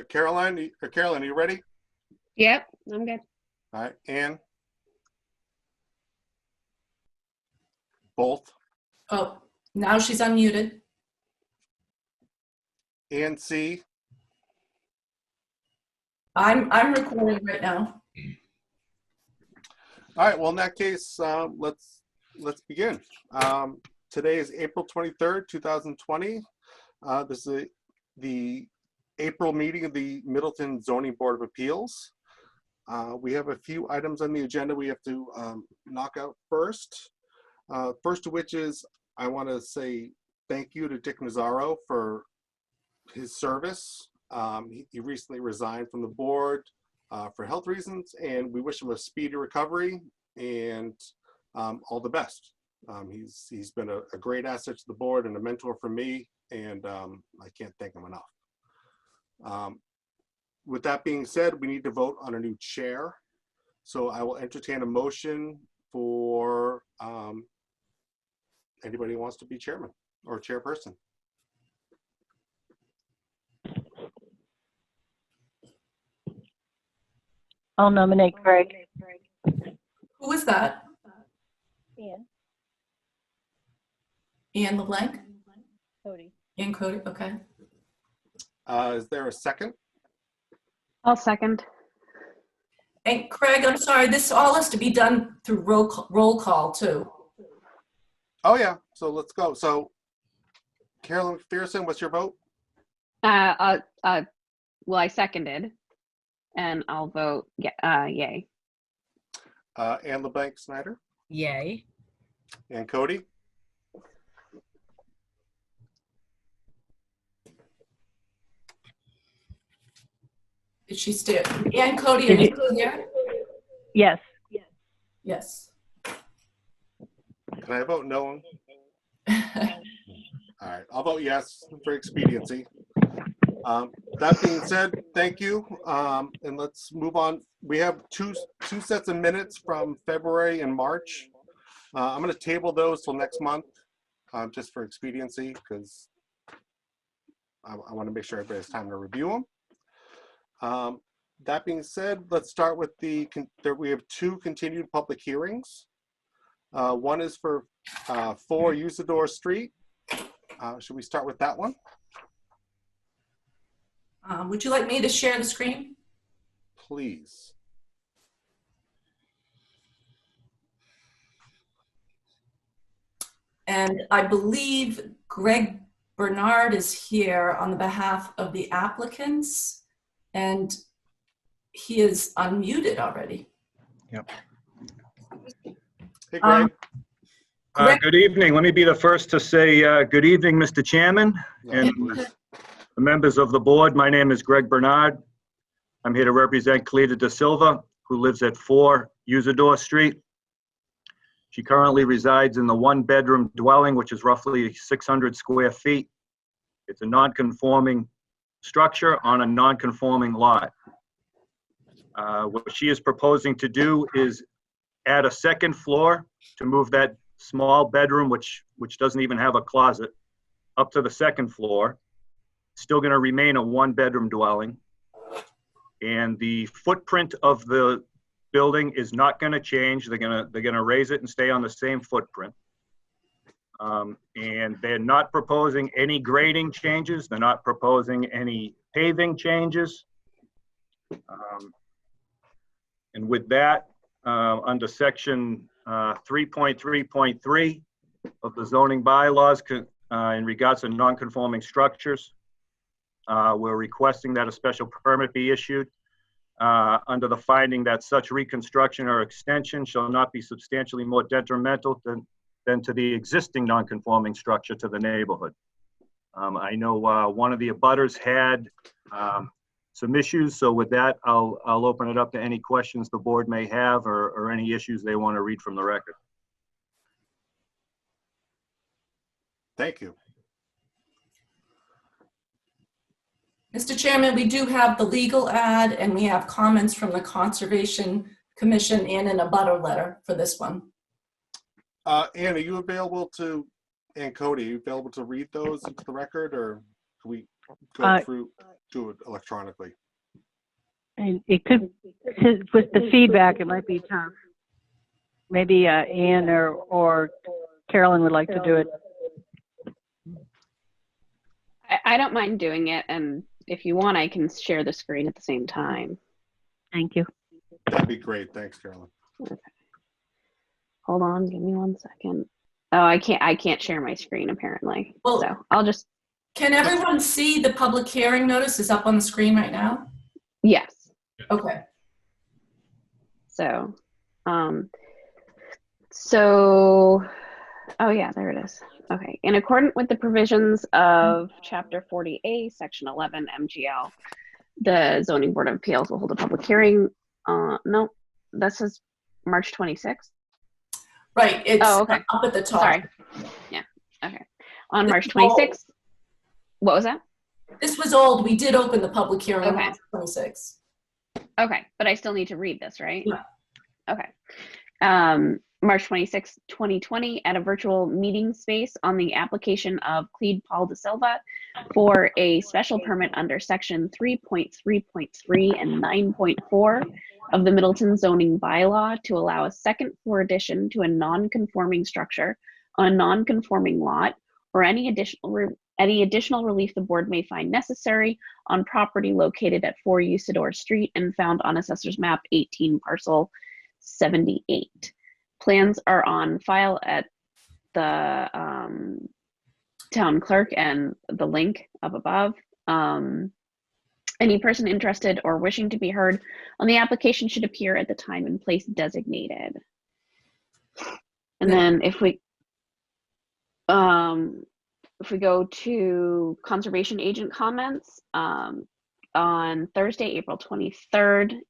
Carolyn, are you ready? Yep, I'm good. All right, Ann? Both? Oh, now she's unmuted. Ann C? I'm recording right now. All right, well, in that case, let's begin. Today is April 23rd, 2020. This is the April meeting of the Middleton Zoning Board of Appeals. We have a few items on the agenda we have to knock out first. First of which is, I want to say thank you to Dick Mazzaro for his service. He recently resigned from the board for health reasons, and we wish him a speedy recovery and all the best. He's been a great asset to the board and a mentor for me, and I can't thank him enough. With that being said, we need to vote on a new chair. So I will entertain a motion for anybody who wants to be chairman or chairperson. I'll nominate Greg. Who was that? Ian. Ian LeBlanc? Cody. Ian Cody, okay. Is there a second? I'll second. And Craig, I'm sorry, this all has to be done through roll call too. Oh yeah, so let's go. So Carolyn McPherson, what's your vote? Well, I seconded, and I'll vote yay. Ann LeBlanc Snyder? Yay. And Cody? Is she still? Ian Cody, are you still there? Yes. Yes. Can I vote no? All right, I'll vote yes for expediency. That being said, thank you, and let's move on. We have two sets of minutes from February and March. I'm going to table those till next month, just for expediency, because I want to make sure everybody has time to review them. That being said, let's start with we have two continued public hearings. One is for 4 Usador Street. Should we start with that one? Would you like me to share the screen? Please. And I believe Greg Bernard is here on the behalf of the applicants, and he is unmuted already. Yep. Hey, Greg. Greg. Good evening. Let me be the first to say good evening, Mr. Chairman, and Please. the members of the board. My name is Greg Bernard. I'm here to represent Cleta Da Silva, who lives at 4 Usador Street. She currently resides in the 1-bedroom dwelling, which is roughly 600 square feet. It's a non-conforming structure on a non-conforming lot. What she is proposing to do is add a second floor to move that small bedroom, which doesn't even have a closet, up to the second floor. Still going to remain a 1-bedroom dwelling. And the footprint of the building is not going to change. They're going to raise it and stay on the same footprint. And they're not proposing any grading changes. They're not proposing any paving changes. And with that, under section 3.3.3 of the zoning bylaws in regards to non-conforming structures, we're requesting that a special permit be issued under the finding that such reconstruction or extension shall not be substantially more detrimental than to the existing non-conforming structure to the neighborhood. I know one of the abutters had some issues, so with that, I'll open it up to any questions the board may have or any issues they want to read from the record. Thank you. Mr. Chairman, we do have the legal ad, and we have comments from the Conservation Commission and an abutter letter for this one. Ann, are you available to, and Cody, are you available to read those into the record, or can we go through, do it electronically. And it could, with the feedback, it might be tough. Maybe Ann or Carolyn would like to do it. I don't mind doing it, and if you want, I can share the screen at the same time. Thank you. That'd be great. Thanks, Carolyn. Okay. Hold on, give me 1 second. Oh, I can't share my screen apparently. Well, so I'll just. Can everyone see the public hearing notice is up on the screen right now? Yes. Okay. So, oh yeah, there it is. Okay. In accordance with the provisions of Chapter 40A, Section 11 MGL, the Zoning Board of Appeals will hold a public hearing. No, this is March 26th. Right. It's okay. up at the top. Sorry. Yeah. Okay. On March 26th. What was that? This was old. We did open the public hearing on Okay. March 26th. Okay, but I still need to read this, right? Yeah. Okay. March 26, 2020, at a virtual meeting space on the application of Clede Paul de Silva for a special permit under section 3.3.3 and 9.4 of the Middleton zoning bylaw to allow a second floor addition to a non-conforming structure on a non-conforming lot or any additional relief the board may find necessary on property located at 4 Usador Street and found on Assessor's Map 18, parcel 78. Plans are on file at the town clerk and the link up above. Any person interested or wishing to be heard on the application should appear at the time and place designated. And then if we go to conservation agent comments, on Thursday, April 23rd,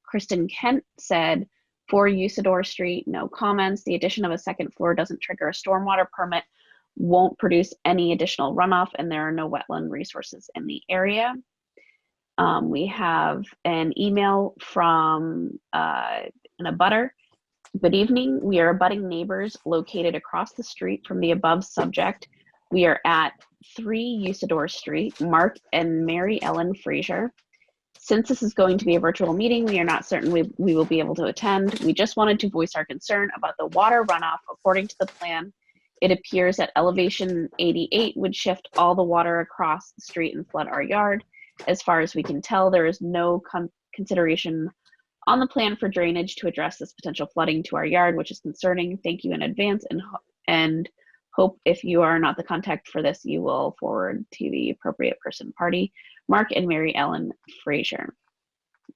Kristen Kent said, 4 Usador Street, no comments. The addition of a second floor doesn't trigger a stormwater permit, won't produce any additional runoff, and there are no wetland resources in the area. We have an email from an abutter. Good evening. We are abutting neighbors located across the street from the above subject. We are at 3 Usador Street, Mark and Mary Ellen Fraser. Since this is going to be a virtual meeting, we are not certain we will be able to attend. We just wanted to voice our concern about the water runoff. According to the plan, it appears that elevation 88 would shift all the water across the street and flood our yard. As far as we can tell, there is no consideration on the plan for drainage to address this potential flooding to our yard, which is concerning. Thank you in advance, and hope if you are not the contact for this, you will forward to the appropriate person party, Mark and Mary Ellen Fraser.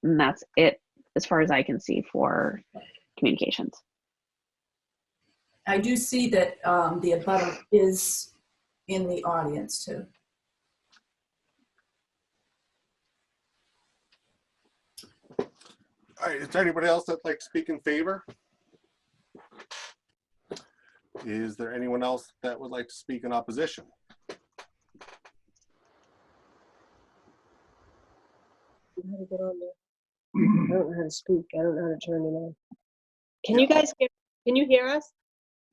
And that's it as far as I can see for communications. I do see that the abutter is in the audience too. All right, is there anybody else that'd like to speak in favor? Is there anyone else that would like to speak in opposition? How to get on there. I don't know how to speak. I don't know how to turn it on. Can you guys hear? Can you hear us?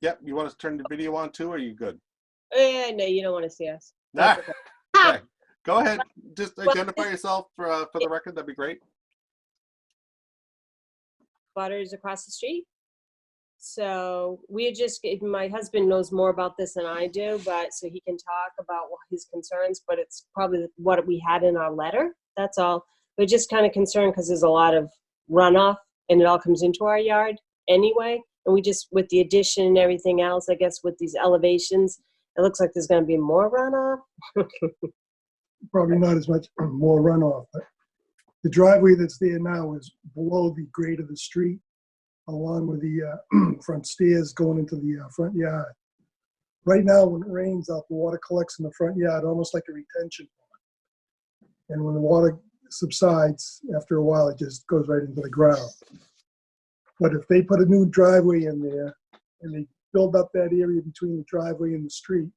Yep, you want us to turn the video on too, or are you good? No, you don't want to see us. Nah. That's okay. Okay. Go ahead. Just identify yourself for the record. That'd be great. Butters across the street. So we had just, my husband knows more about this than I do, but so he can talk about his concerns, but it's probably what we had in our letter. That's all. We're just kind of concerned because there's a lot of runoff and it all comes into our yard anyway. And we just, with the addition and everything else, I guess with these elevations, it looks like there's going to be more runoff. Probably not as much more runoff, but the driveway that's there now is below the grade of the street, along with the front stairs going into the front yard. Right now, when it rains out, the water collects in the front yard, almost like a retention pond. And when the water subsides, after a while, it just goes right into the ground. But if they put a new driveway in there and they build up that area between the driveway and the street,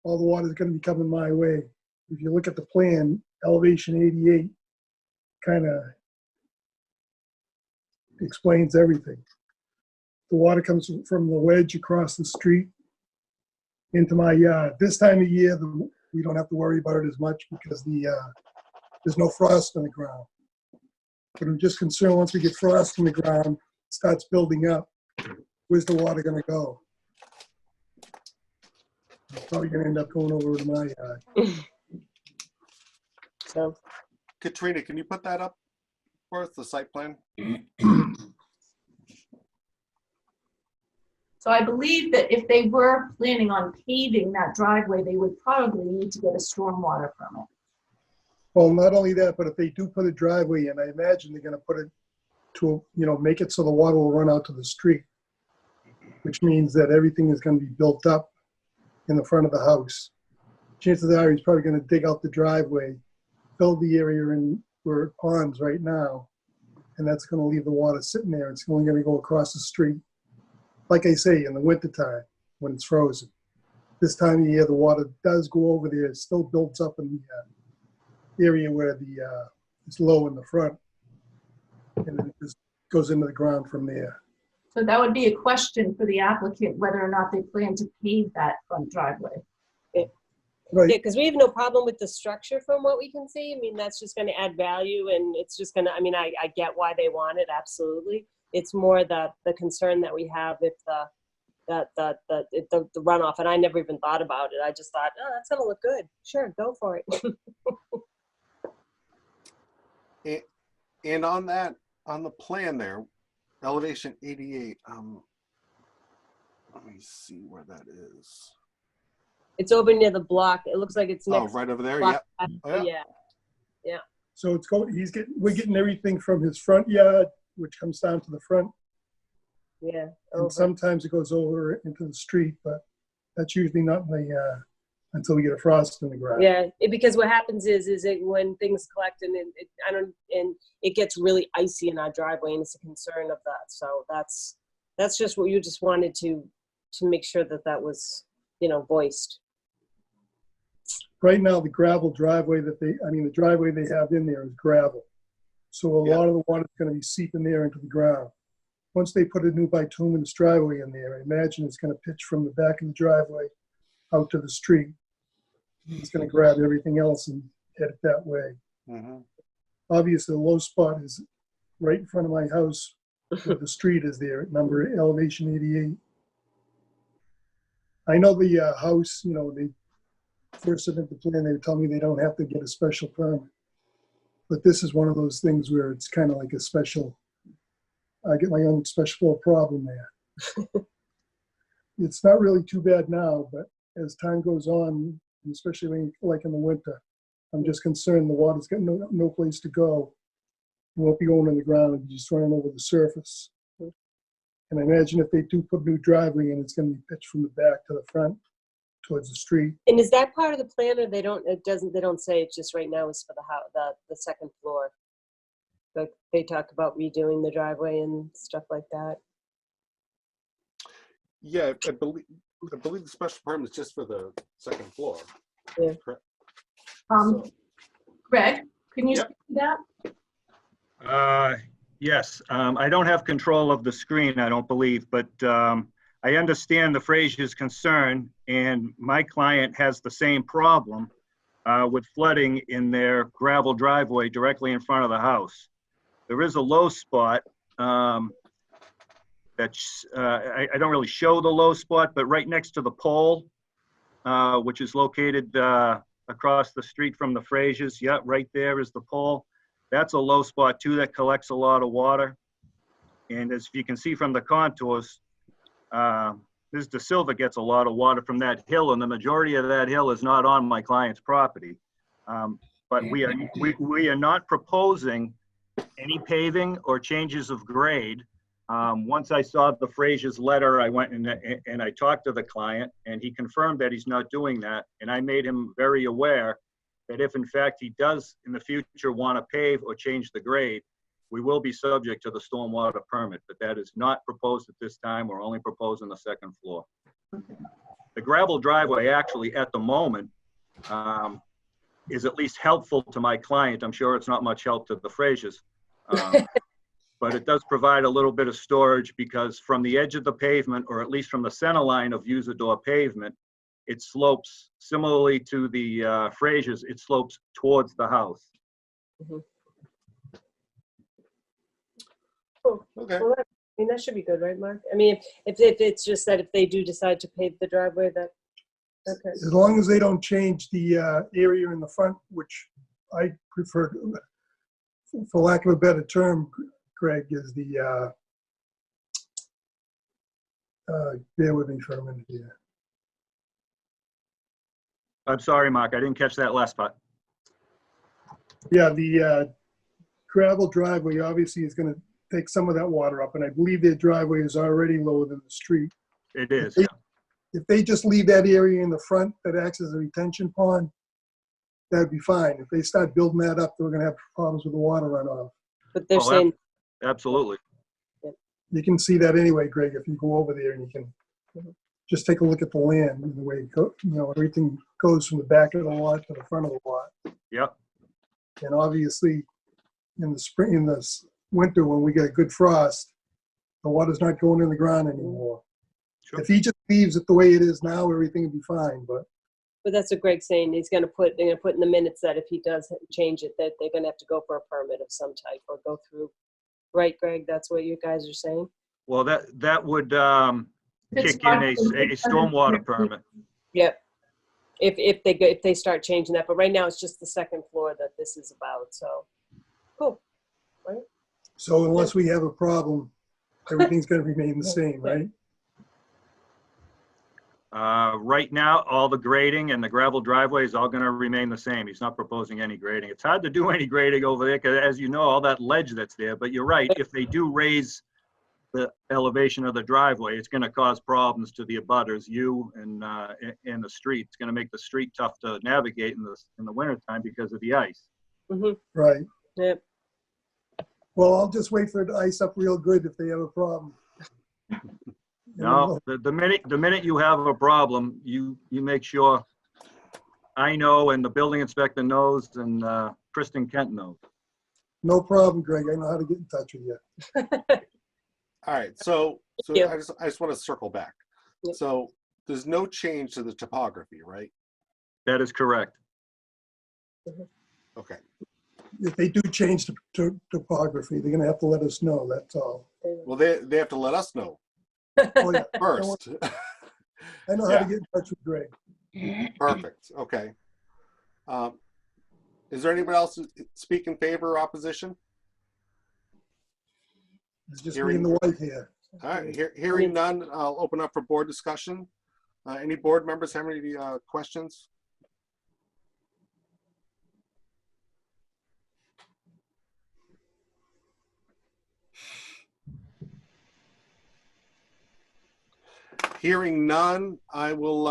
all the water is going to be coming my way. If you look at the plan, elevation 88 kind of explains everything. The water comes from the ledge across the street into my yard. This time of year, we don't have to worry about it as much because there's no frost on the ground. But I'm just concerned once we get frost on the ground, it starts building up, where's the water gonna go? It's probably gonna end up going over to my yard. So, Katrina, can you put that up for us, the site plan? So I believe that if they were planning on paving that driveway, they would probably need to get a stormwater permit. Well, not only that, but if they do put a driveway in, I imagine they're gonna put it to, make it so the water will run out to the street, which means that everything is gonna be built up in the front of the house. Chances are he's probably gonna dig out the driveway, fill the area in where it ponds right now, and that's gonna leave the water sitting there. It's only gonna go across the street. Like I say, in the wintertime, when it's frozen. This time of year, the water does go over there. It still builds up in the area where it's low in the front. And then it just goes into the ground from there. So that would be a question for the applicant, whether or not they plan to pave that front driveway. Right. yeah, because we have no problem with the structure from what we can see. I mean, that's just going to add value, and it's just going to, I get why they want it, absolutely. It's more the concern that we have if the runoff, and I never even thought about it. I just thought, oh, that's going to look good. Sure, go for it. And on the plan there, elevation 88, let me see where that is. It's over near the block. It looks like it's Oh, next right over there, block. yep. Oh, Yeah. So it's going. We're getting everything from his front yard, which comes down to the front, Yeah. and Over. sometimes it goes over into the street, but that's usually not in the until we get a frost in the ground. Yeah, because what happens is it when things collect and it gets really icy in our driveway, and it's a concern of that. So that's just what you just wanted to make sure that was voiced. Right now, the gravel driveway the driveway they have in there is gravel. So a Yeah. lot of the water is going to be seeping there into the ground. Once they put a new bituminous driveway in there, I imagine it's going to pitch from the back of the driveway out to the street. It's going to grab everything else and head it that way. Mm-hmm. Obviously, the low spot is right in front of my house where the street is there, elevation 88. I know the house, they first submit the plan, they tell me they don't have to get a special permit. But this is one of those things where it's kind of like a special, I get my own special problem there. It's not really too bad now, but as time goes on, especially like in the winter, I'm just concerned the water's got no place to go. It won't be going in the ground, it'll be just running over the surface. And I imagine if they do put a new driveway in, it's going to be pitched from the back to the front towards the street. And is that part of the plan, or they don't say it's just right now is for the house, the second floor? Like they talk about redoing the driveway and stuff like that. Yeah, I believe the special permit is just for the second floor. Yeah. Correct. Um, So- Greg, can you Yep. speak to that? Yes, I don't have control of the screen, I don't believe, but I understand the Frazier's concern, and my client has the same problem with flooding in their gravel driveway directly in front of the house. There is a low spot that's, I don't really show the low spot, but right next to the pole, which is located across the street from the Frazier's. Yeah, right there is the pole. That's a low spot too that collects a lot of water. And as you can see from the contours, Ms. De Silva gets a lot of water from that hill, and the majority of that hill is not on my client's property. But we are not proposing any paving or changes of grade. Once I saw the Frazier's letter, I went and I talked to the client, and he confirmed that he's not doing that. And I made him very aware that if in fact he does in the future want to pave or change the grade, we will be subject to the stormwater permit, but that is not proposed at this time. We're only proposing the second floor. The gravel driveway actually at the moment is at least helpful to my client. I'm sure it's not much help to the Frazier's, but it does provide a little bit of storage because from the edge of the pavement, or at least from the center line of Usador pavement, it slopes similarly to the Frazier's, it slopes towards the house. Cool. Okay. Well, I mean, that should be good, right, Mark? I mean, if it's just that if they do decide to pave the driveway, that, okay. As long as they don't change the area in the front, which I prefer, for lack of a better term, Greg, is the, bear with me for a minute here. I'm sorry, Mark, I didn't catch that last part. Yeah, the gravel driveway obviously is going to take some of that water up, and I believe their driveway is already lower than the street. It is, yeah. If they just leave that area in the front that acts as a retention pond, that'd be fine. If they start building that up, they're going to have problems with the water runoff. But they're Oh, saying, Absolutely. You can see that anyway, Greg, if you go over there and you can just take a look at the land and the way it go, you know, everything goes from the back of the lot to the front of the lot. Yep. And obviously, in the spring, in the winter, when we get good frost, the water's not going in the ground anymore. Sure. If he just leaves it the way it is now, everything will be fine. But that's what Greg's saying. They're going to put in the minutes that if he does change it, that they're going to have to go for a permit of some type or go through. Right, Greg? That's what you guys are saying? Well, that would kick in a stormwater permit. Yep. If they start changing that, but right now it's just the second floor that this is about. So, cool. Right. so unless we have a problem, everything's going to remain the same, right? Right now, all the grading and the gravel driveway is all going to remain the same. He's not proposing any grading. It's hard to do any grading over there because, as you know, all that ledge that's there. But you're right. If they do raise the elevation of the driveway, it's going to cause problems to the abutters, you and the street. It's going to make the street tough to navigate in the wintertime because of the ice. Mm-hmm. Right. Yep. Well, I'll just wait for it to ice up real good if they have a problem. No, the minute you have a problem, you make sure I know and the building inspector knows and Kristen Kent knows. No problem, Greg. I know how to get in touch with you. All right, so Yeah. I just want to circle back. Yep. So there's no change to the topography, right? That is correct. Okay. If they do change the topography, they're going to have to let us know. That's all. Well, they have to let us know Oh, yeah. first. I know how to get in touch with Greg. Perfect. Okay. Is there anybody else who speak in favor or opposition? It's just me and the wife here. All right. Hearing none, I'll open up for board discussion. Any board members have any questions? Hearing none, I will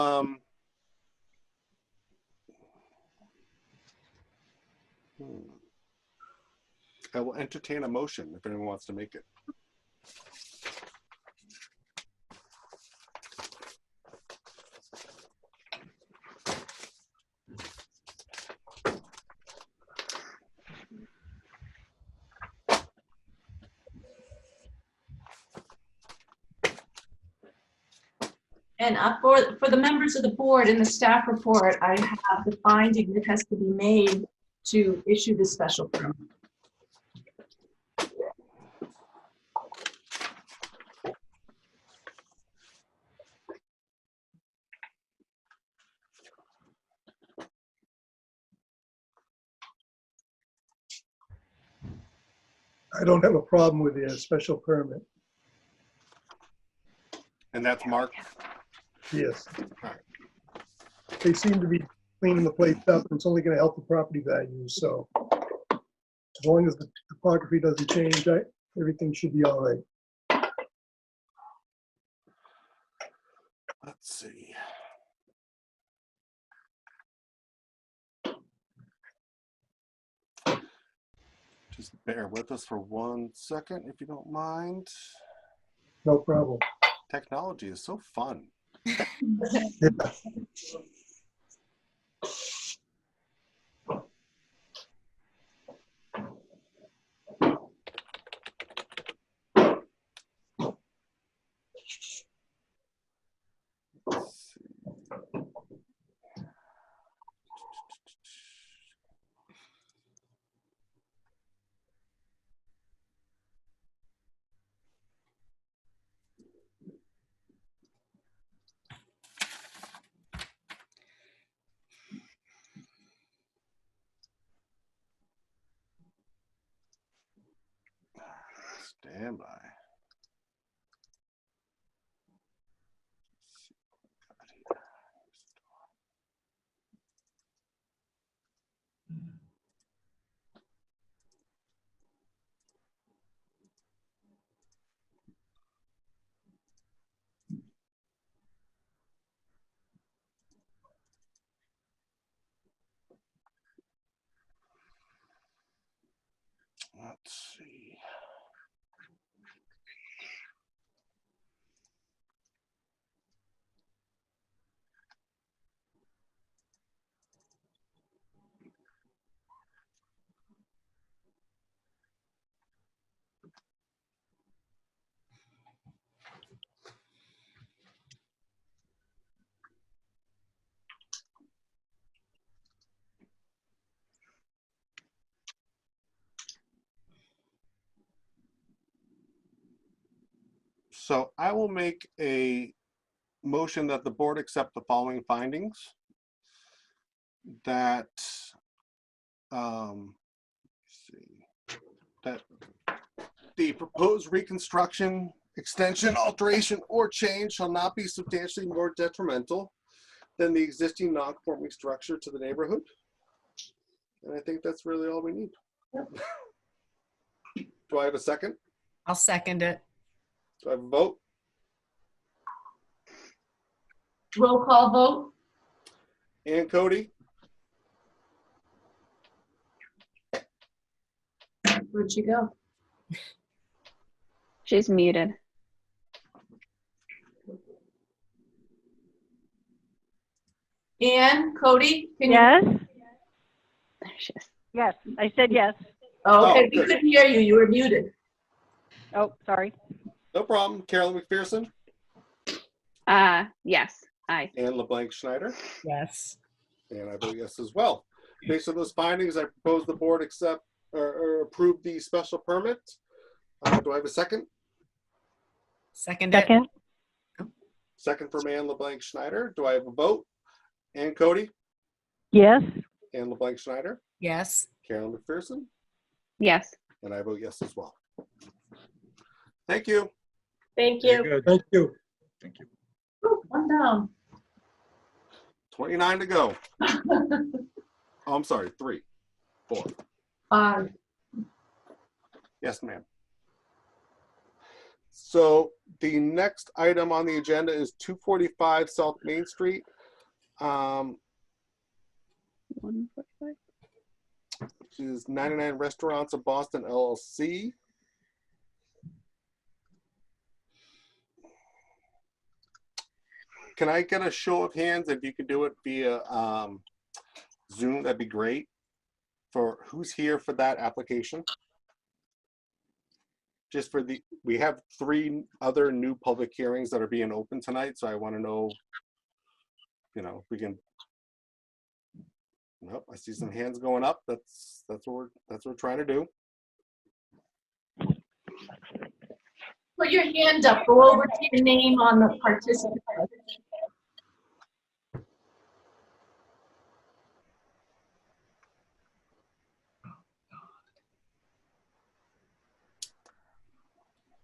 entertain a motion if anyone wants to make it. And for the members of the board in the staff report, I have the finding that has to be made to issue this special permit. I don't have a problem with the special permit. And that's Mark. Yes. All right. They seem to be cleaning the place up, and it's only going to help the property values. So as long as the topography doesn't change, everything should be all right. Let's see. Just bear with us for 1 second, if you don't mind. No problem. Technology is so fun. Yeah. Let's see. Stand by. Let's see. So I will make a motion that the board accept the following findings. That, let's see, that the proposed reconstruction, extension, alteration, or change shall not be substantially more detrimental than the existing non-conforming structure to the neighborhood. And I think that's really all we need. Do I have a second? I'll second it. Do I have a vote? Roll call vote. And Cody? Where'd she go? She's muted. Ann, Cody, can you? Yes, There she is. yes, I said yes. Oh, okay, Oh, we good. couldn't hear you. You were muted. Oh, sorry. No problem. Carolyn McPherson Yes, aye. and LeBlanc Schneider. Yes. And I vote yes as well. Based on those findings, I propose the board accept or approve the special permit. Do I have a second? Second it. Second, Second from Ann LeBlanc Schneider. Do I have a vote? And Cody yes. and LeBlanc Schneider. Yes. Carolyn McPherson. Yes. And I vote yes as well. Thank you. Thank Very you. good. Thank you. Thank you. Ooh, one down. 29 to go. Oh, I'm sorry. 3, 4. Yes, ma'am. So the next item on the agenda is 245 South Main Street. 145. Which is 99 Restaurants of Boston LLC. Can I get a show of hands if you could do it via Zoom? That'd be great. For who's here for that application? Just for we have 3 other new public hearings that are being open tonight, so I want to know, if we can. Nope, I see some hands going up. That's what we're trying to do. Put your hand up. Go over to your name on the participant list.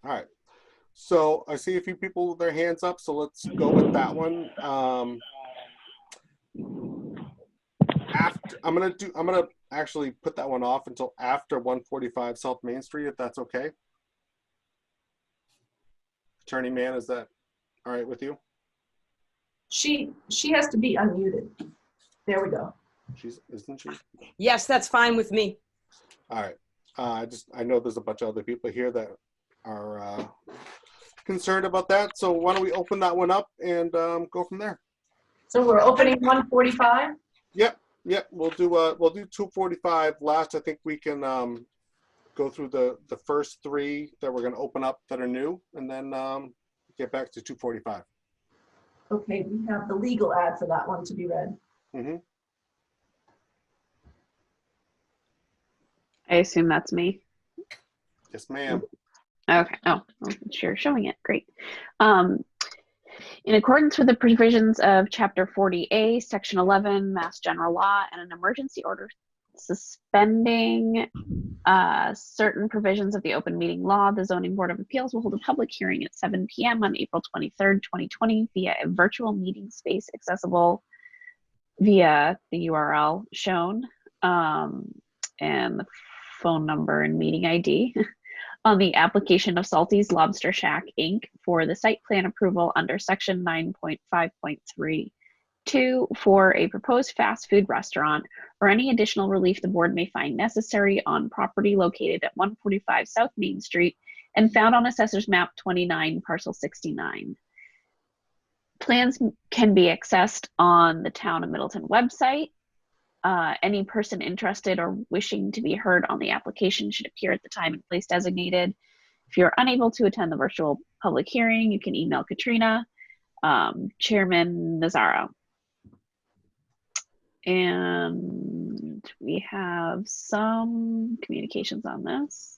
All right. So I see a few people with their hands up, so let's go with that one. I'm gonna actually put that one off until after 145 South Main Street, if that's okay. Attorney Mann, is that all right with you? She has to be unmuted. There we go. Isn't she? Yes, that's fine with me. All right. I know there's a bunch of other people here that are concerned about that. So why don't we open that one up and go from there? So we're opening 145. Yep. We'll do 245 last. I think we can go through the first 3 that we're going to open up that are new, and then get back to 245. Okay, we have the legal ad for that one to be read. Mm-hmm. I assume that's me. Yes, ma'am. Okay. Oh, sure. Showing it. Great. In accordance with the provisions of Chapter 40A, Section 11, Mass General Law, and an emergency order suspending certain provisions of the open meeting law, the Zoning Board of Appeals will hold a public hearing at 7 p.m. on April 23rd, 2020 via a virtual meeting space accessible via the URL shown and the phone number and meeting ID on the application of Salty's Lobster Shack, Inc. for the site plan approval under section 9.5.3 for a proposed fast food restaurant or any additional relief the board may find necessary on property located at 145 South Main Street and found on Assessor's Map 29, Parcel 69. Plans can be accessed on the Town of Middleton website. Any person interested or wishing to be heard on the application should appear at the time and place designated. If you're unable to attend the virtual public hearing, you can email Katrina, Chairman Nazaro. And we have some communications on this.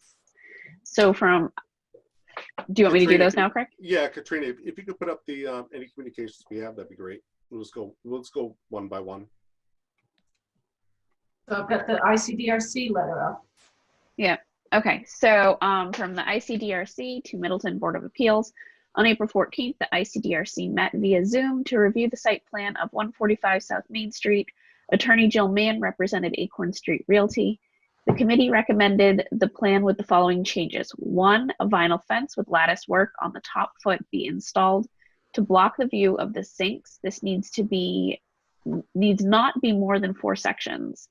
So do you want me to do those now, Craig? Yeah, Katrina, if you could put up the any communications we have, that'd be great. We'll just go one by one. So I've got the ICDRC letter up. Yeah. Okay. So from the ICDRC to Middleton Board of Appeals, on April 14th, the ICDRC met via Zoom to review the site plan of 145 South Main Street. Attorney Jill Mann represented Acorn Street Realty. The committee recommended the plan with the following changes. 1, a vinyl fence with lattice work on the top foot be installed to block the view of the sinks. This needs not be more than 4 sections.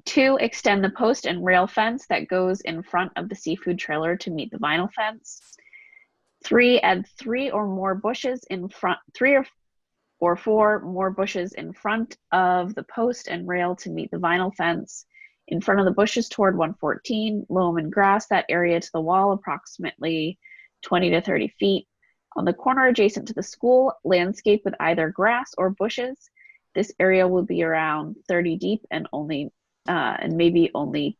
2, extend the post and rail fence that goes in front of the seafood trailer to meet the vinyl fence. 3, add 3 or more bushes in front, 3 or 4 more bushes in front of the post and rail to meet the vinyl fence. In front of the bushes toward 114, loam and grass that area to the wall approximately 20 to 30 feet. On the corner adjacent to the school, landscape with either grass or bushes. This area will be around 30 deep and maybe only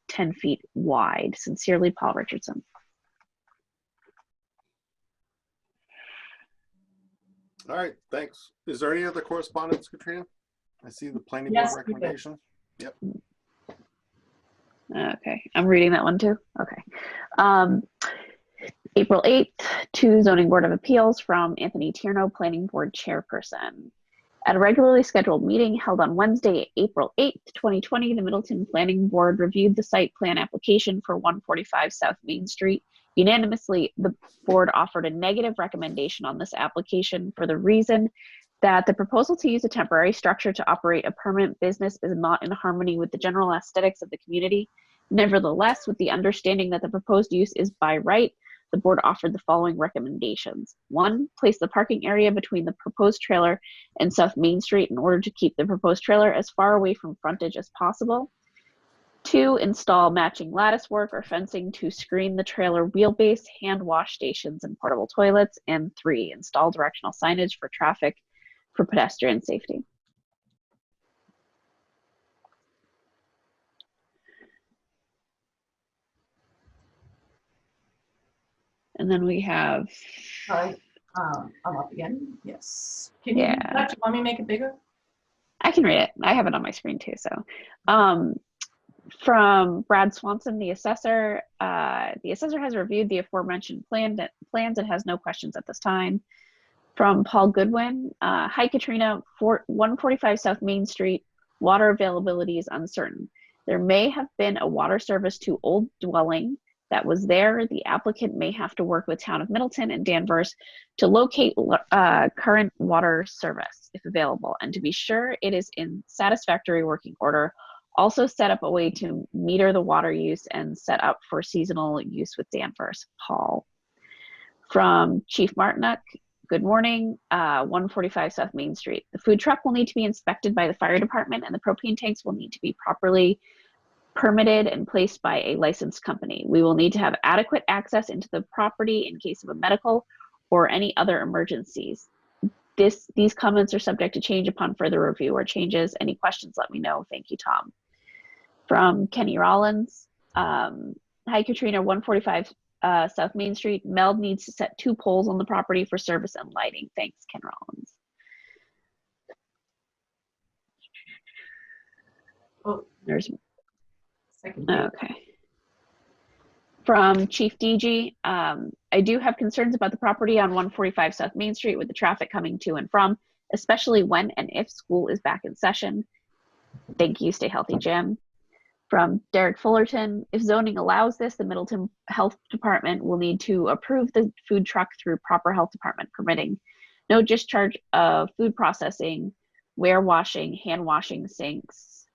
10 feet wide. Sincerely, Paul Richardson. All right, thanks. Is there any other correspondence, Katrina? I see the planning Yes, board we do. recommendation. Yep. Okay, I'm reading that one too. Okay. April 8th, to Zoning Board of Appeals from Anthony Tierno, Planning Board Chairperson. At a regularly scheduled meeting held on Wednesday, April 8th, 2020, the Middleton Planning Board reviewed the site plan application for 145 South Main Street. Unanimously, the board offered a negative recommendation on this application for the reason that the proposal to use a temporary structure to operate a permanent business is not in harmony with the general aesthetics of the community. Nevertheless, with the understanding that the proposed use is by right, the board offered the following recommendations. 1, place the parking area between the proposed trailer and South Main Street in order to keep the proposed trailer as far away from frontage as possible. 2, install matching lattice work or fencing to screen the trailer wheelbase, hand wash stations, and portable toilets. And 3, install directional signage for traffic for pedestrian safety. And then we have, Sorry, I'm up again. Yes. Can you Yeah. read that? Do you want me to make it bigger? I can read it. I have it on my screen too. So from Brad Swanson, the assessor has reviewed the aforementioned plans and has no questions at this time. From Paul Goodwin, hi Katrina, 145 South Main Street, water availability is uncertain. There may have been a water service to old dwelling that was there. The applicant may have to work with Town of Middleton and Danvers to locate current water service if available, and to be sure it is in satisfactory working order. Also set up a way to meter the water use and set up for seasonal use with Danvers. Paul. From Chief Martinuck, good morning, 145 South Main Street. The food truck will need to be inspected by the fire department and the propane tanks will need to be properly permitted and placed by a licensed company. We will need to have adequate access into the property in case of a medical or any other emergencies. These comments are subject to change upon further review or changes. Any questions, let me know. Thank you, Tom. From Kenny Rollins, hi Katrina, 145 South Main Street. Meld needs to set 2 poles on the property for service and lighting. Thanks, Ken Rollins. Oh, There's second. okay. From Chief DG, I do have concerns about the property on 145 South Main Street with the traffic coming to and from, especially when and if school is back in session. Thank you. Stay healthy, Jim. From Derek Fullerton, if zoning allows this, the Middleton Health Department will need to approve the food truck through proper health department permitting. No discharge of food processing, ware washing, hand washing sinks,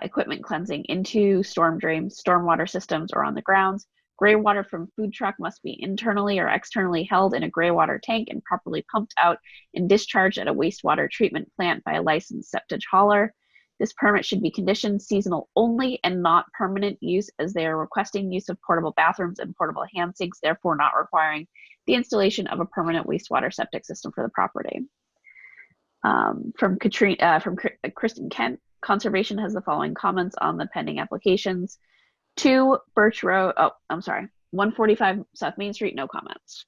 equipment cleansing into storm drains, stormwater systems, or on the grounds. Gray water from food truck must be internally or externally held in a gray water tank and properly pumped out and discharged at a wastewater treatment plant by a licensed septic hauler. This permit should be conditioned seasonal only and not permanent use, as they are requesting use of portable bathrooms and portable hand sinks, therefore not requiring the installation of a permanent wastewater septic system for the property. From Kristen Kent, Conservation has the following comments on the pending applications. 2 Birch Road, 145 South Main Street, no comments.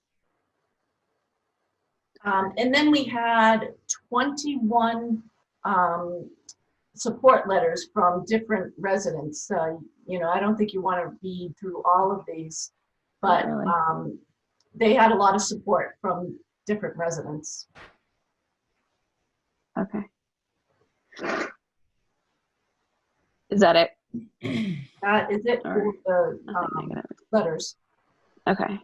And then we had 21 support letters from different residents. I don't think you want to read through all of these, but Really? they had a lot of support from different residents. Okay. Is that it? That is it for the Nothing negative. letters. Okay.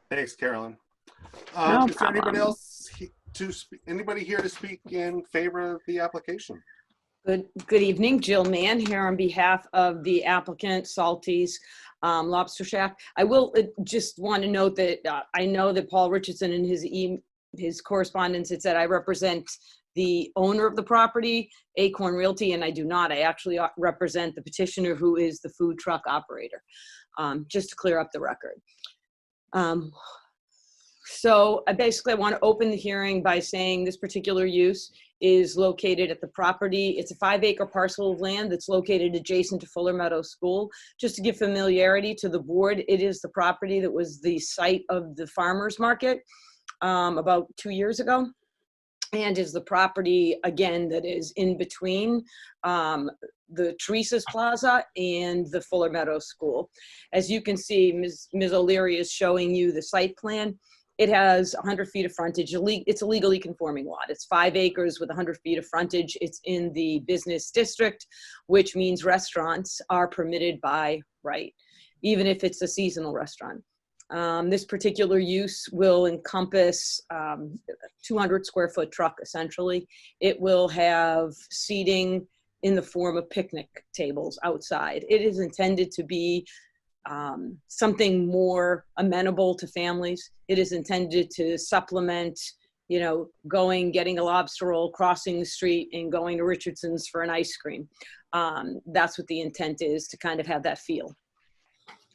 Thanks, Carolyn. No Is there anybody problem. else anybody here to speak in favor of the application? Good evening, Jill Mann here on behalf of the applicant Salty's Lobster Shack. I will just want to note that I know that Paul Richardson in his correspondence had said I represent the owner of the property, Acorn Realty, and I do not. I actually represent the petitioner, who is the food truck operator, just to clear up the record. So I basically want to open the hearing by saying this particular use is located at the property. It's a 5-acre parcel of land that's located adjacent to Fuller Meadow School. Just to give familiarity to the board, it is the property that was the site of the farmers market about 2 years ago, and is the property, again, that is in between the Teresa's Plaza and the Fuller Meadow School. As you can see, Ms. O'Leary is showing you the site plan. It has 100 feet of frontage. It's a legally conforming lot. It's 5 acres with 100 feet of frontage. It's in the business district, which means restaurants are permitted by right, even if it's a seasonal restaurant. This particular use will encompass 200 square foot truck, essentially. It will have seating in the form of picnic tables outside. It is intended to be something more amenable to families. It is intended to supplement, getting a lobster roll, crossing the street, and going to Richardson's for an ice cream. That's what the intent is, to kind of have that feel.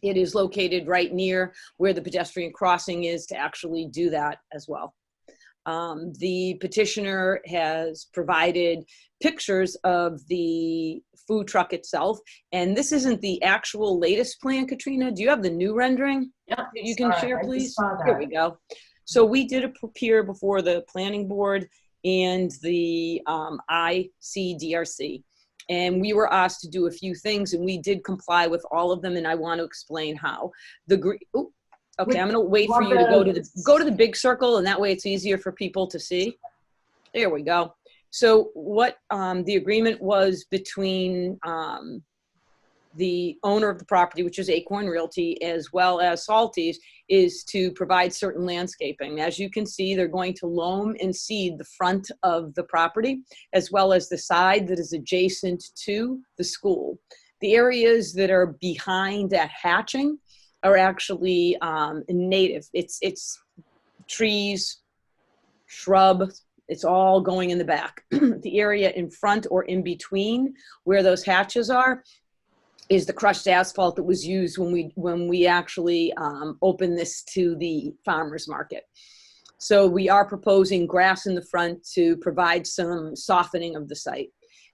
It is located right near where the pedestrian crossing is to actually do that as well. The petitioner has provided pictures of the food truck itself, and this isn't the actual latest plan. Katrina, do you have the new rendering? Yep. That you can share, please? Saw that. Here we go. So we did appear before the planning board and the ICDRC, and we were asked to do a few things, and we did comply with all of them, and I want to explain how. Okay, I'm gonna wait for you to go to the big circle, and that way it's easier for people to see. There we go. So what the agreement was between the owner of the property, which is Acorn Realty, as well as Salty's, is to provide certain landscaping. As you can see, they're going to loam and seed the front of the property, as well as the side that is adjacent to the school. The areas that are behind that hatching are actually native. It's trees, shrub, it's all going in the back. The area in front or in between where those hatches are is the crushed asphalt that was used when we actually opened this to the farmers market. So we are proposing grass in the front to provide some softening of the site.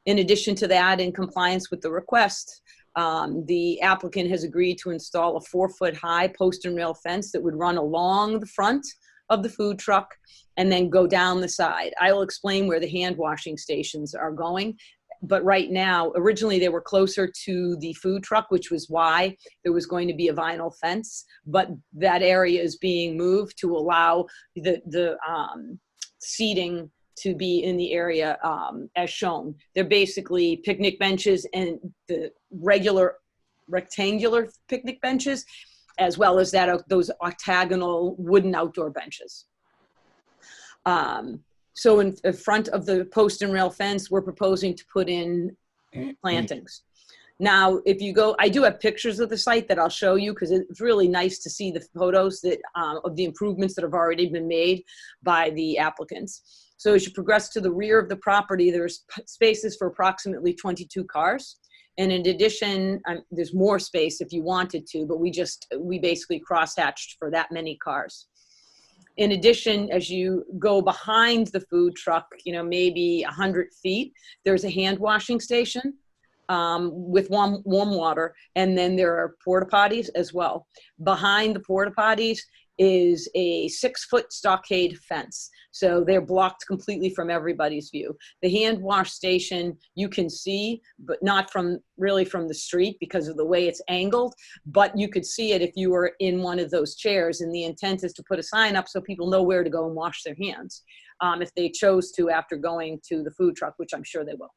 In addition to that, in compliance with the request, the applicant has agreed to install a 4-foot high post and rail fence that would run along the front of the food truck and then go down the side. I will explain where the hand washing stations are going but right now, originally they were closer to the food truck, which was why there was going to be a vinyl fence, but that area is being moved to allow the seating to be in the area as shown. They're basically picnic benches and the regular rectangular picnic benches, as well as those octagonal wooden outdoor benches. So in front of the post and rail fence, we're proposing to put in plantings. Now, if you go, I do have pictures of the site that I'll show you because it's really nice to see the photos that of the improvements that have already been made by the applicants. So as you progress to the rear of the property, there's spaces for approximately 22 cars. And in addition, there's more space if you wanted to, but we basically crosshatched for that many cars. In addition, as you go behind the food truck, maybe 100 feet, there's a hand washing station with warm water. And then there are porta potties as well. Behind the porta potties is a 6-foot stockade fence. So they're blocked completely from everybody's view. The hand wash station you can see, but not really from the street because of the way it's angled, but you could see it if you were in one of those chairs. And the intent is to put a sign up so people know where to go and wash their hands if they chose to after going to the food truck, which I'm sure they will.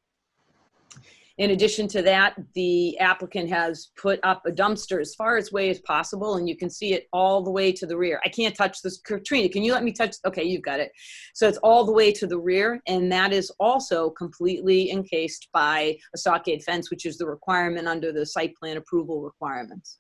In addition to that, the applicant has put up a dumpster as far away as possible, and you can see it all the way to the rear. I can't touch this. Katrina, can you let me touch? Okay, you've got it. So it's all the way to the rear, and that is also completely encased by a stockade fence, which is the requirement under the site plan approval requirements.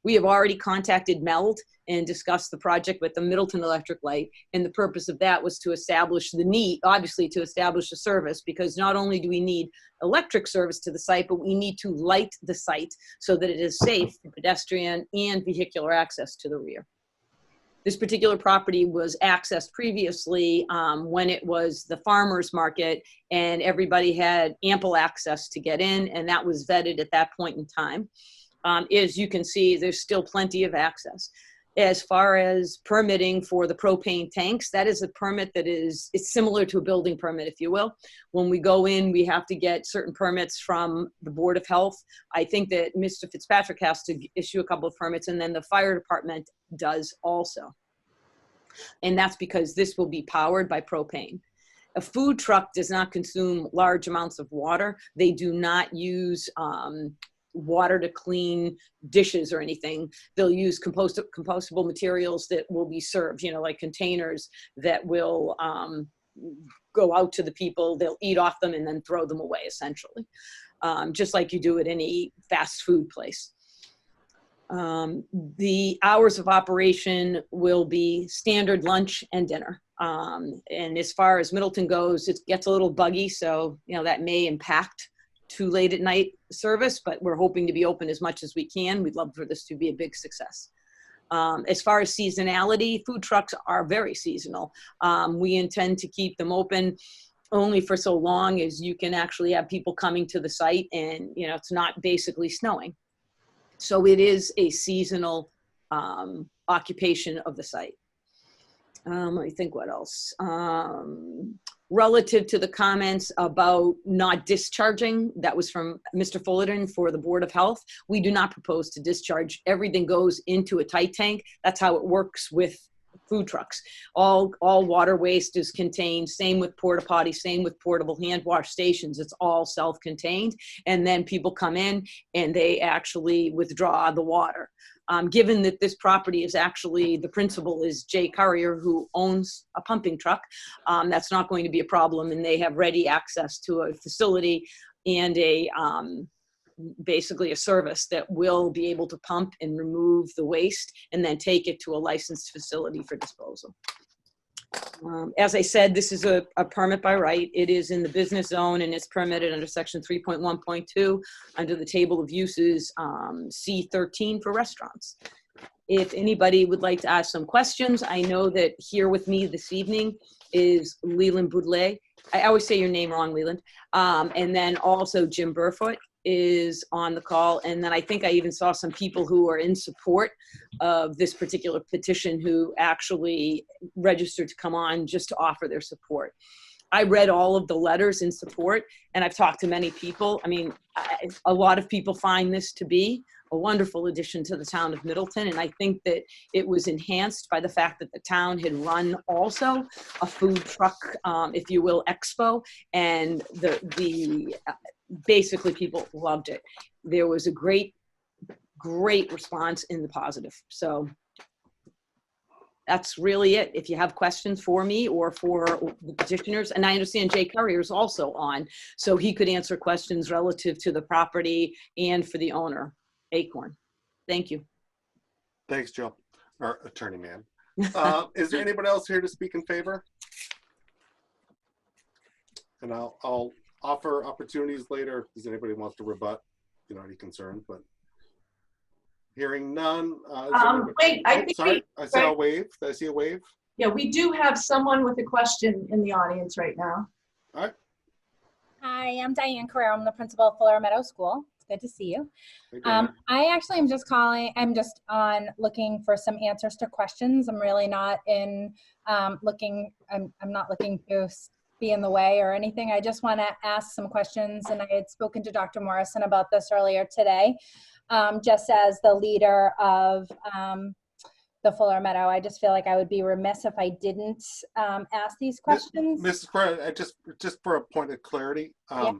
We have already contacted MELD and discussed the project with the Middleton Electric Light. And the purpose of that was to establish the need, obviously to establish a service, because not only do we need electric service to the site, but we need to light the site so that it is safe for pedestrian and vehicular access to the rear. This particular property was accessed previously when it was the farmer's market and everybody had ample access to get in, and that was vetted at that point in time. As you can see, there's still plenty of access. As far as permitting for the propane tanks, that is a permit that it's similar to a building permit, if you will. When we go in, we have to get certain permits from the Board of Health. I think that Mr. Fitzpatrick has to issue a couple of permits, and then the fire department does also. And that's because this will be powered by propane. A food truck does not consume large amounts of water. They do not use water to clean dishes or anything. They'll use compostable materials that will be served, like containers that will go out to the people. They'll eat off them and then throw them away, essentially, just like you do at any fast food place. The hours of operation will be standard lunch and dinner. And as far as Middleton goes, it gets a little buggy, so that may impact too late at night service, but we're hoping to be open as much as we can. We'd love for this to be a big success. As far as seasonality, food trucks are very seasonal. We intend to keep them open only for so long as you can actually have people coming to the site and it's not basically snowing. So it is a seasonal occupation of the site. Let me think what else. Relative to the comments about not discharging, that was from Mr. Fullerton for the Board of Health. We do not propose to discharge. Everything goes into a tight tank. That's how it works with food trucks. All water waste is contained. Same with porta potties, same with portable hand wash stations. It's all self-contained. And then people come in and they actually withdraw the water. Given that this property is actually, the principal is Jay Currier, who owns a pumping truck, that's not going to be a problem, and they have ready access to a facility and basically a service that will be able to pump and remove the waste and then take it to a licensed facility for disposal. As I said, this is a permit by right. It is in the business zone and it's permitted under section 3.1.2 under the table of uses C13 for restaurants. If anybody would like to ask some questions, I know that here with me this evening is Leland Boudlet. I always say your name wrong, Leland. And then also Jim Burfoot is on the call. And then I think I even saw some people who are in support of this particular petition who actually registered to come on just to offer their support. I read all of the letters in support, and I've talked to many people. I mean, a lot of people find this to be a wonderful addition to the town of Middleton, and I think that it was enhanced by the fact that the town had run also a food truck, if you will, expo, and basically people loved it. There was a great response in the positive. So that's really it. If you have questions for me or for the petitioners, and I understand Jay Currier is also on, so he could answer questions relative to the property and for the owner, Acorn. Thank you. Thanks, Joe, or Attorney Man. Is there anybody else here to speak in favor? And I'll offer opportunities later if there's anybody who wants to rebut, any concerns, but hearing none. Wait, I think sorry, I saw a wave. Did I see a wave? Yeah, we do have someone with a question in the audience right now. All right. Hi, I'm Diane Carrero. I'm the principal of Fuller Meadow School. It's good to see you. Hey, Diane. I actually am just calling, I'm just on looking for some answers to questions. I'm really not in I'm not looking to be in the way or anything. I just want to ask some questions, and I had spoken to Dr. Morrison about this earlier today. Just as the leader of the Fuller Meadow, I just feel like I would be remiss if I didn't ask these questions. Mrs. Carrera, just for a point of clarity, Yeah.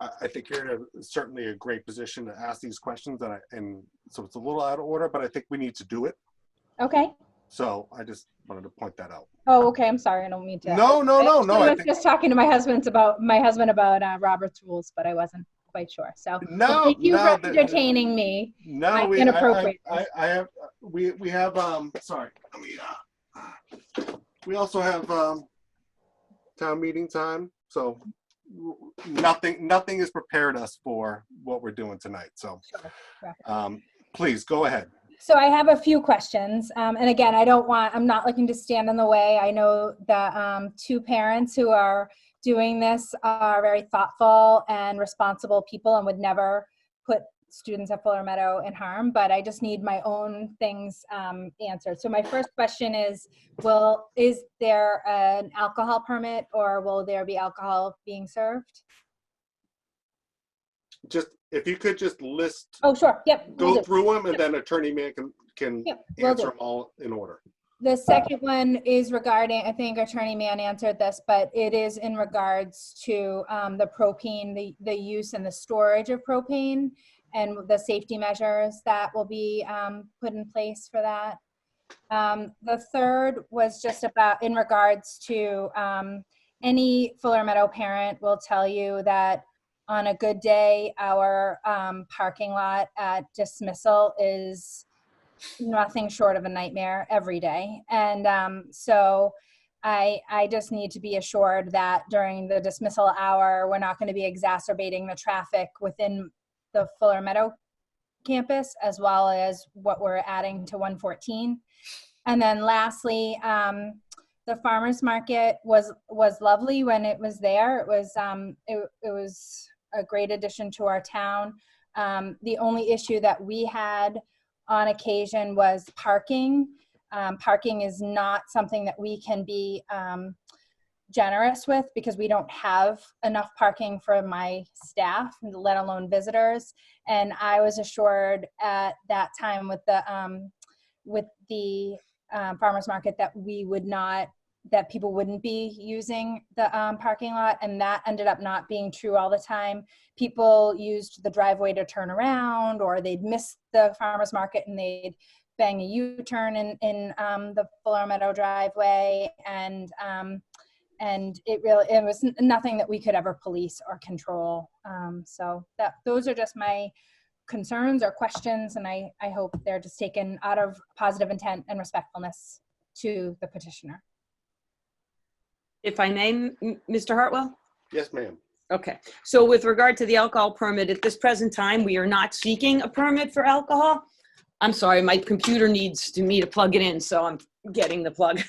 I think you're in certainly a great position to ask these questions, and so it's a little out of order, but I think we need to do it. Okay. So I just wanted to point that out. Oh, okay. I'm sorry. I don't mean to. No. I was just talking to my husband about Robert's rules, but I wasn't quite sure. So thank you for entertaining me. No, inappropriate. We have sorry. We also have town meeting time, so nothing has prepared us for what we're doing tonight. So please go ahead. So I have a few questions. And again, I'm not looking to stand in the way. I know the two parents who are doing this are very thoughtful and responsible people and would never put students at Fuller Meadow in harm, but I just need my own things answered. So my first question is there an alcohol permit, or will there be alcohol being served? Just if you could just list. Oh, sure. Yep. Go through them, and then Attorney Man can answer them all in order. The second one is regarding, I think Attorney Mann answered this, but it is in regards to the propane, the use and the storage of propane, and the safety measures that will be put in place for that. The third was just about in regards to any Fuller Meadow parent will tell you that on a good day, our parking lot at dismissal is nothing short of a nightmare every day. And so I just need to be assured that during the dismissal hour, we're not going to be exacerbating the traffic within the Fuller Meadow campus, as well as what we're adding to 114. And then lastly, the farmers market was lovely when it was there. It was a great addition to our town. The only issue that we had on occasion was parking. Parking is not something that we can be generous with, because we don't have enough parking for my staff, let alone visitors. And I was assured at that time with the farmers market that people wouldn't be using the parking lot, and that ended up not being true all the time. People used the driveway to turn around, or they'd miss the farmer's market and they'd bang a U-turn in the Fuller Meadow driveway, and it was nothing that we could ever police or control. So those are just my concerns or questions, and I hope they're just taken out of positive intent and respectfulness to the petitioner. If I may, Mr. Hartwell? Yes, ma'am. Okay, so with regard to the alcohol permit, at this present time, we are not seeking a permit for alcohol. I'm sorry, my computer needs me to plug it in, so I'm getting the plug.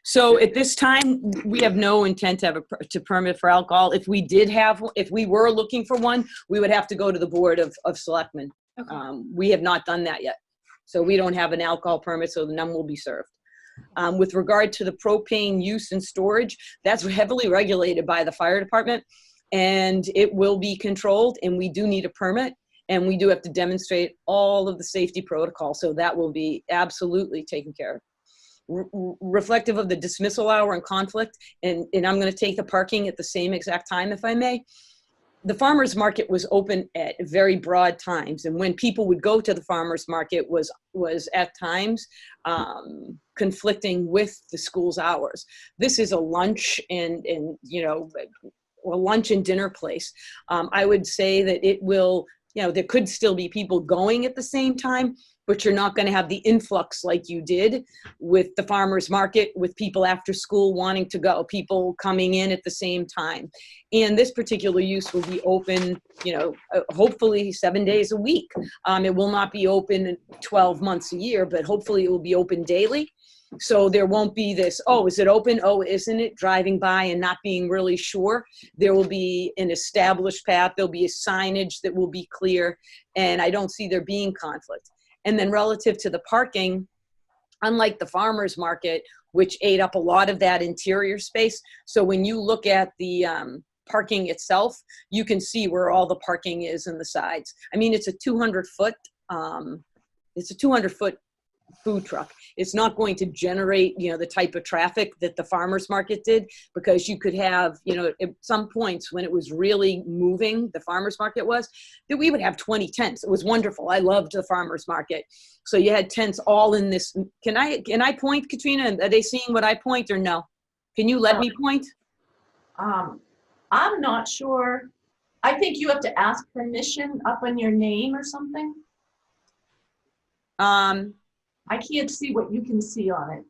So at this time, we have no intent to have a permit for alcohol. If we were looking for one, we would have to go to the Board of Selectmen. Okay. We have not done that yet. So we don't have an alcohol permit, so none will be served. With regard to the propane use and storage, that's heavily regulated by the fire department, and it will be controlled, and we do need a permit, and we do have to demonstrate all of the safety protocols, so that will be absolutely taken care of. Reflective of the dismissal hour and conflict, and I'm going to take the parking at the same exact time, if I may. The farmers market was open at very broad times, and when people would go to the farmers market was at times conflicting with the school's hours. This is a lunch and a lunch and dinner place. I would say that it will, there could still be people going at the same time, but you're not going to have the influx like you did with the farmers market, with people after school wanting to go, people coming in at the same time. And this particular use will be open, hopefully 7 days a week. It will not be open 12 months a year, but hopefully it will be open daily. So there won't be this, oh, is it open? Oh, isn't it? Driving by and not being really sure. There will be an established path. There'll be a signage that will be clear. And I don't see there being conflict. And then relative to the parking, unlike the farmers market, which ate up a lot of that interior space. So when you look at the parking itself, you can see where all the parking is in the sides. I mean, it's a 200-foot, food truck. It's not going to generate, the type of traffic that the farmers market did, because you could have, at some points when it was really moving, the farmers market was, that we would have 20 tents. It was wonderful. I loved the farmers market. So you had tents all in this. Can I point, Katrina? Are they seeing what I point or no? Can you let me point? I'm not sure. I think you have to ask permission up on your name or something. I can't see what you can see on it.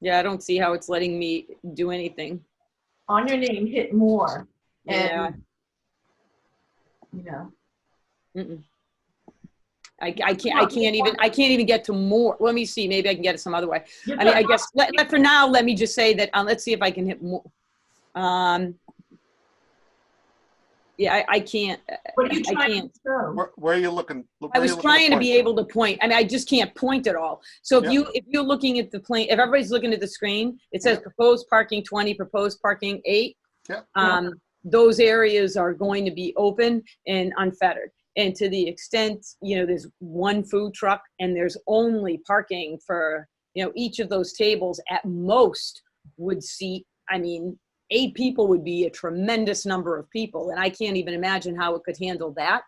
Yeah, I don't see how it's letting me do anything. On your name, hit more. Yeah. And, Mm-mm. I can't even get to more. Let me see. Maybe I can get it some other way. I mean, I guess for now, let me just say that. Let's see if I can hit more. Yeah, I can't. What are you trying to show? Where are you looking? I was trying to be able to point. I mean, I just can't point at all. So if you're looking at the plane, if everybody's looking at the screen, it says proposed parking 20, proposed parking 8. Yeah. Those areas are going to be open and unfettered. And to the extent, there's one food truck and there's only parking for, each of those tables at most would seat, 8 people would be a tremendous number of people. And I can't even imagine how it could handle that.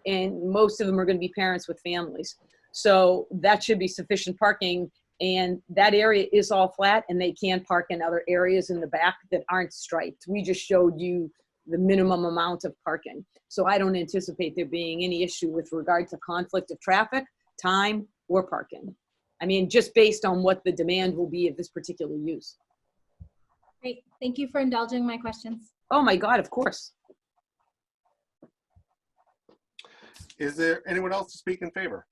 And most of them are going to be parents with families. So that should be sufficient parking. And that area is all flat, and they can park in other areas in the back that aren't striped. We just showed you the minimum amount of parking. So I don't anticipate there being any issue with regard to conflict of traffic, time, or parking. Just based on what the demand will be of this particular use. Great. Thank you for indulging my questions. Oh my God, of course. Is there anyone else to speak in favor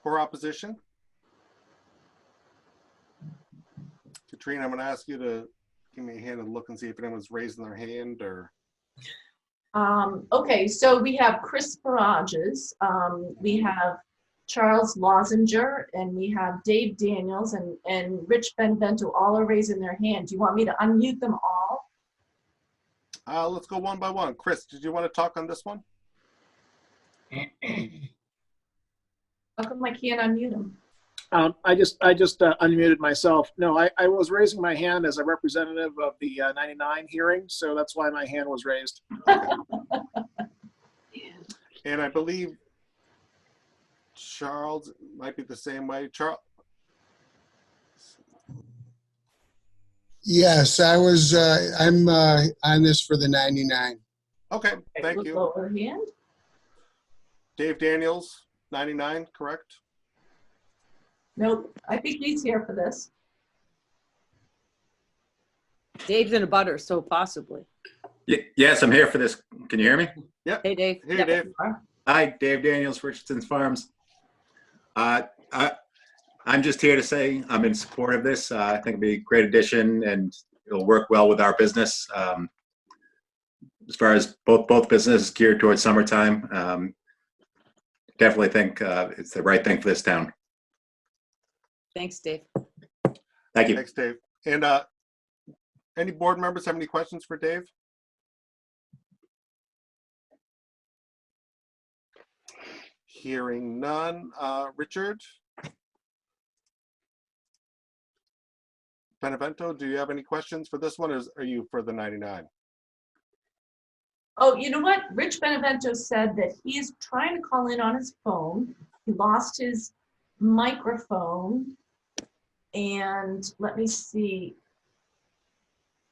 or opposition? Katrina, I'm going to ask you to give me a hand and look and see if anyone's raising their hand or. Okay, so we have Chris Farages, we have Charles Lozinger, and we have Dave Daniels and Rich Benvento. All are raising their hand. Do you want me to unmute them all? Let's go one by one. Chris, did you want to talk on this one? How come I can't unmute them? I just unmuted myself. No, I was raising my hand as a representative of the 99 hearing, so that's why my hand was raised. And I believe Charles might be the same way. Charles? Yes, I'm on this for the 99. Okay, thank you. Lower hand. Dave Daniels, 99, correct? Nope, I think he's here for this. Dave's in a butter, so possibly. Yes, I'm here for this. Can you hear me? Yep. Hey, Dave. Hey, Yep. Dave. Hi, Dave Daniels, Richardson's Farms. I'm just here to say I'm in support of this. I think it'll be a great addition and it'll work well with our business. As far as both businesses geared towards summertime, definitely think it's the right thing for this town. Thanks, Dave. Thank you. Thanks, Dave. And any board members have any questions for Dave? Hearing none. Richard? Benevento, do you have any questions for this one, or are you for the 99? Oh, you know what? Rich Benevento said that he's trying to call in on his phone. He lost his microphone. And let me see.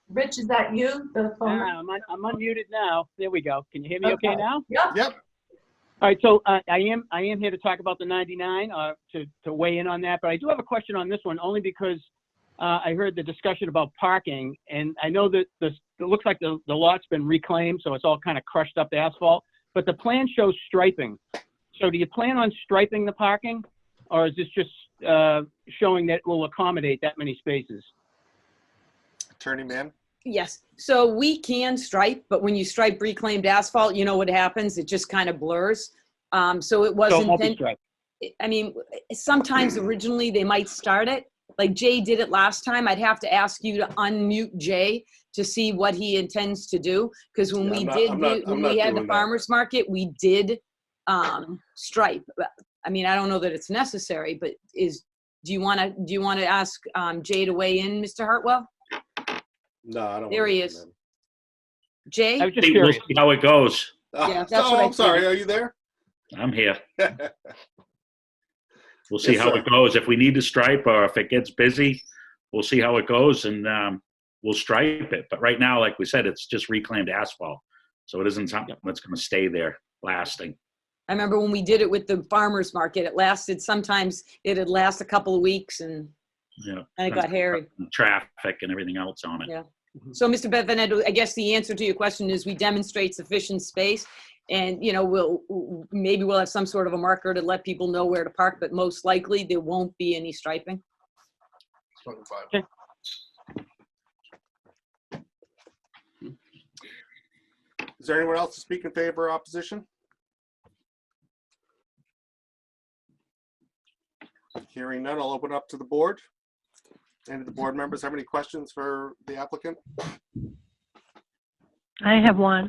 Rich, is that you? The phone? I'm unmuted now. There we go. Can you hear me okay now? Yep. Yep. All right, so I am here to talk about the 99, to weigh in on that, but I do have a question on this one only because I heard the discussion about parking, and I know that it looks like the lot's been reclaimed, so it's all kind of crushed up asphalt, but the plan shows striping. So do you plan on striping the parking, or is this just showing that it will accommodate that many spaces? Attorney Mann? Yes, so we can stripe, but when you stripe reclaimed asphalt, you know what happens? It just kind of blurs. So it wasn't. So it won't be striped. I mean, sometimes originally they might start it. Like Jay did it last time. I'd have to ask you to unmute Jay to see what he intends to do. Because when we had the farmer's market, we did stripe. I mean, I don't know that it's necessary, but do you want to ask Jay to weigh in, Mr. Hartwell? No, I don't. There he is. Jay? I was just curious. We'll see how it goes. Yeah, that's what I'm sorry. Are you there? I'm here. We'll see Yes, how sir. it goes. If we need to stripe or if it gets busy, we'll see how it goes and we'll stripe it. But right now, like we said, it's just reclaimed asphalt. So it isn't something that's going to stay there lasting. I remember when we did it with the farmer's market, sometimes it'd last a couple of weeks and it got hairy. Traffic and everything else on it. Yeah. So Mr. Benvenuto, I guess the answer to your question is we demonstrate sufficient space and, maybe we'll have some sort of a marker to let people know where to park, but most likely there won't be any striping. Okay. Is there anyone else to speak in favor or opposition? Hearing none, I'll open up to the board. Any of the board members have any questions for the applicant? I have one.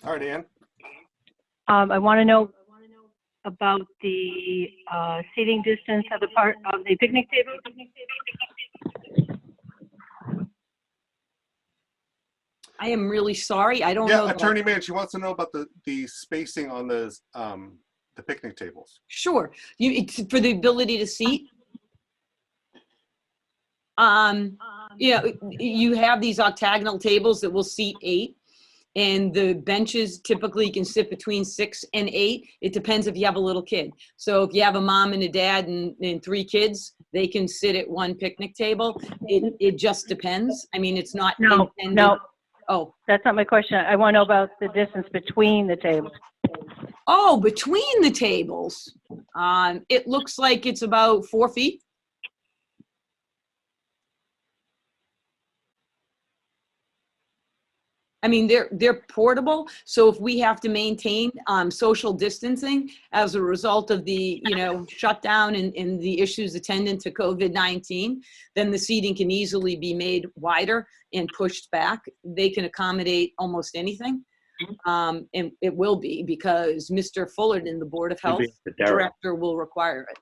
All right, Ann. I want to know about the seating distance of the picnic table. I am really sorry. I don't know. Yeah, Attorney Mann, she wants to know about the spacing on the picnic tables. Sure. It's for the ability to seat. You have these octagonal tables that will seat 8. And the benches typically can sit between 6 and 8. It depends if you have a little kid. So if you have a mom and a dad and 3 kids, they can sit at one picnic table. It just depends. I mean, it's not intended. No. Oh. That's not my question. I want to know about the distance between the tables. Oh, between the tables. It looks like it's about 4 feet. I mean, they're portable. So if we have to maintain social distancing as a result of the, shutdown and the issues attendant to COVID-19, then the seating can easily be made wider and pushed back. They can accommodate almost anything. And it will be because Mr. Fullerton, the Board of Health director, will require it.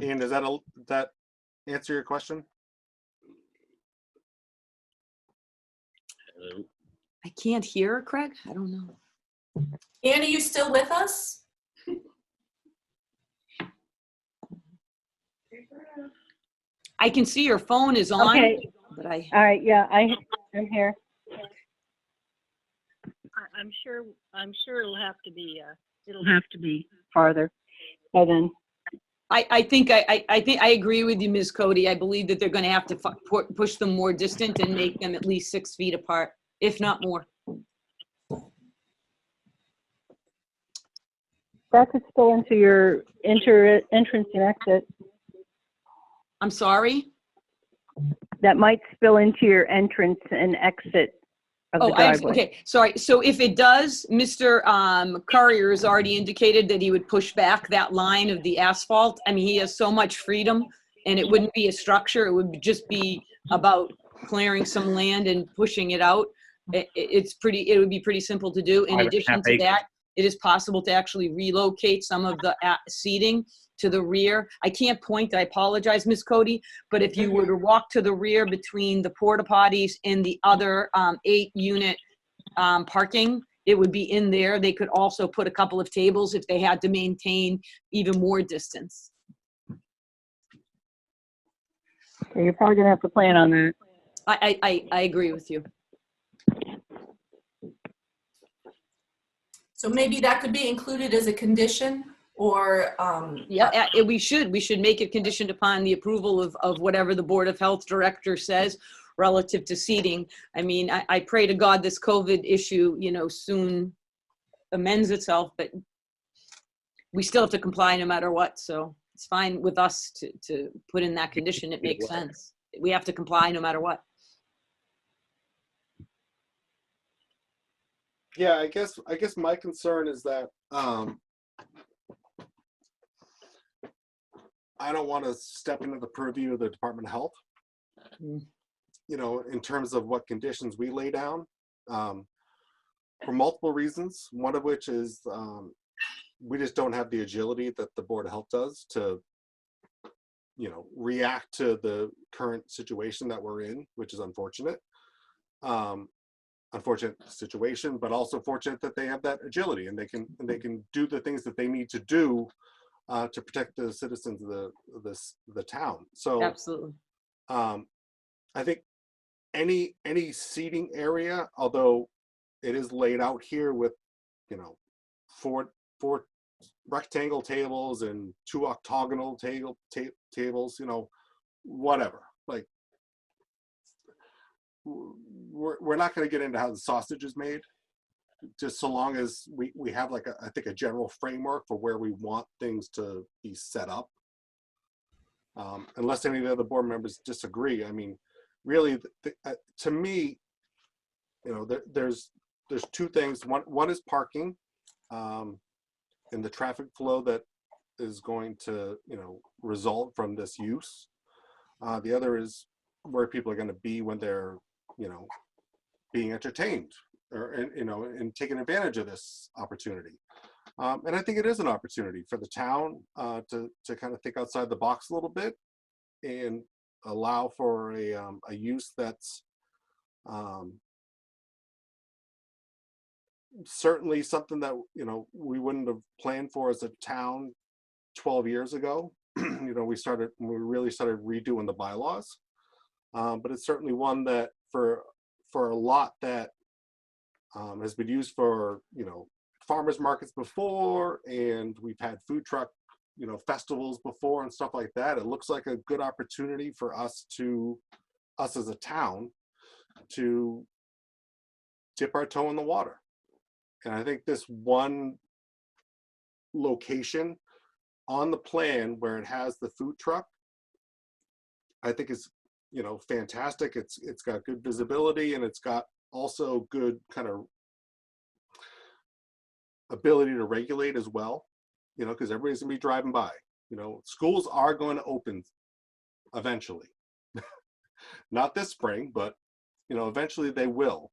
Ian, does that answer your question? I can't hear, Craig. I don't know. Ann, are you still with us? I can see your phone is on. Okay. But All right. Yeah, I'm here. I'm sure it'll have to be farther by then. I think I agree with you, Ms. Cody. I believe that they're going to have to push them more distant and make them at least 6 feet apart, if not more. That could spill into your entrance and exit. I'm sorry? that might spill into your entrance and exit of the Oh, driveway. okay, sorry. So if it does, Mr. Courier has already indicated that he would push back that line of the asphalt. I mean, he has so much freedom, and it wouldn't be a structure. It would just be about clearing some land and pushing it out. It would be pretty simple to do. In 5.5 addition to acres. that, it is possible to actually relocate some of the seating to the rear. I can't point, I apologize, Ms. Cody, but if you were to walk to the rear between the porta potties and the other 8-unit parking, it would be in there. They could also put a couple of tables if they had to maintain even more distance. Okay, you're probably gonna have to plan on that. I agree with you. So maybe that could be included as a condition, or Yeah, we should make it conditioned upon the approval of whatever the Board of Health Director says relative to seating. I mean, I pray to God this COVID issue, soon amends itself, but we still have to comply no matter what. So it's fine with us to put in that condition. It makes sense. We have to comply no matter what. Yeah, I guess my concern is that I don't want to step into the purview of the Department of Health, in terms of what conditions we lay down, for multiple reasons. One of which is we just don't have the agility that the Board of Health does to, react to the current situation that we're in, which is unfortunate. Unfortunate situation, but also fortunate that they have that agility and they can do the things that they need to do to protect the citizens of the town. So Absolutely. I think any seating area, although it is laid out here with four rectangle tables and 2 octagonal tables, whatever. Like, we're not going to get into how the sausage is made, just so long as we have I think a general framework for where we want things to be set up. Unless any of the other board members disagree. I mean, really, to me, there's 2 things. One is parking, and the traffic flow that is going to result from this use. The other is where people are going to be when they're being entertained or and taking advantage of this opportunity. And I think it is an opportunity for the town to kind of think outside the box a little bit and allow for a use that's certainly something that we wouldn't have planned for as a town 12 years ago. We really started redoing the bylaws, but it's certainly one that for a lot that has been used for farmers markets before, and we've had food truck festivals before and stuff like that. It looks like a good opportunity for us as a town to dip our toe in the water. And I think this one location on the plan where it has the food truck, I think is fantastic. It's got good visibility, and it's got also good kind of ability to regulate as well, because everybody's gonna be driving by. Schools are going to open eventually. Not this spring, but eventually they will.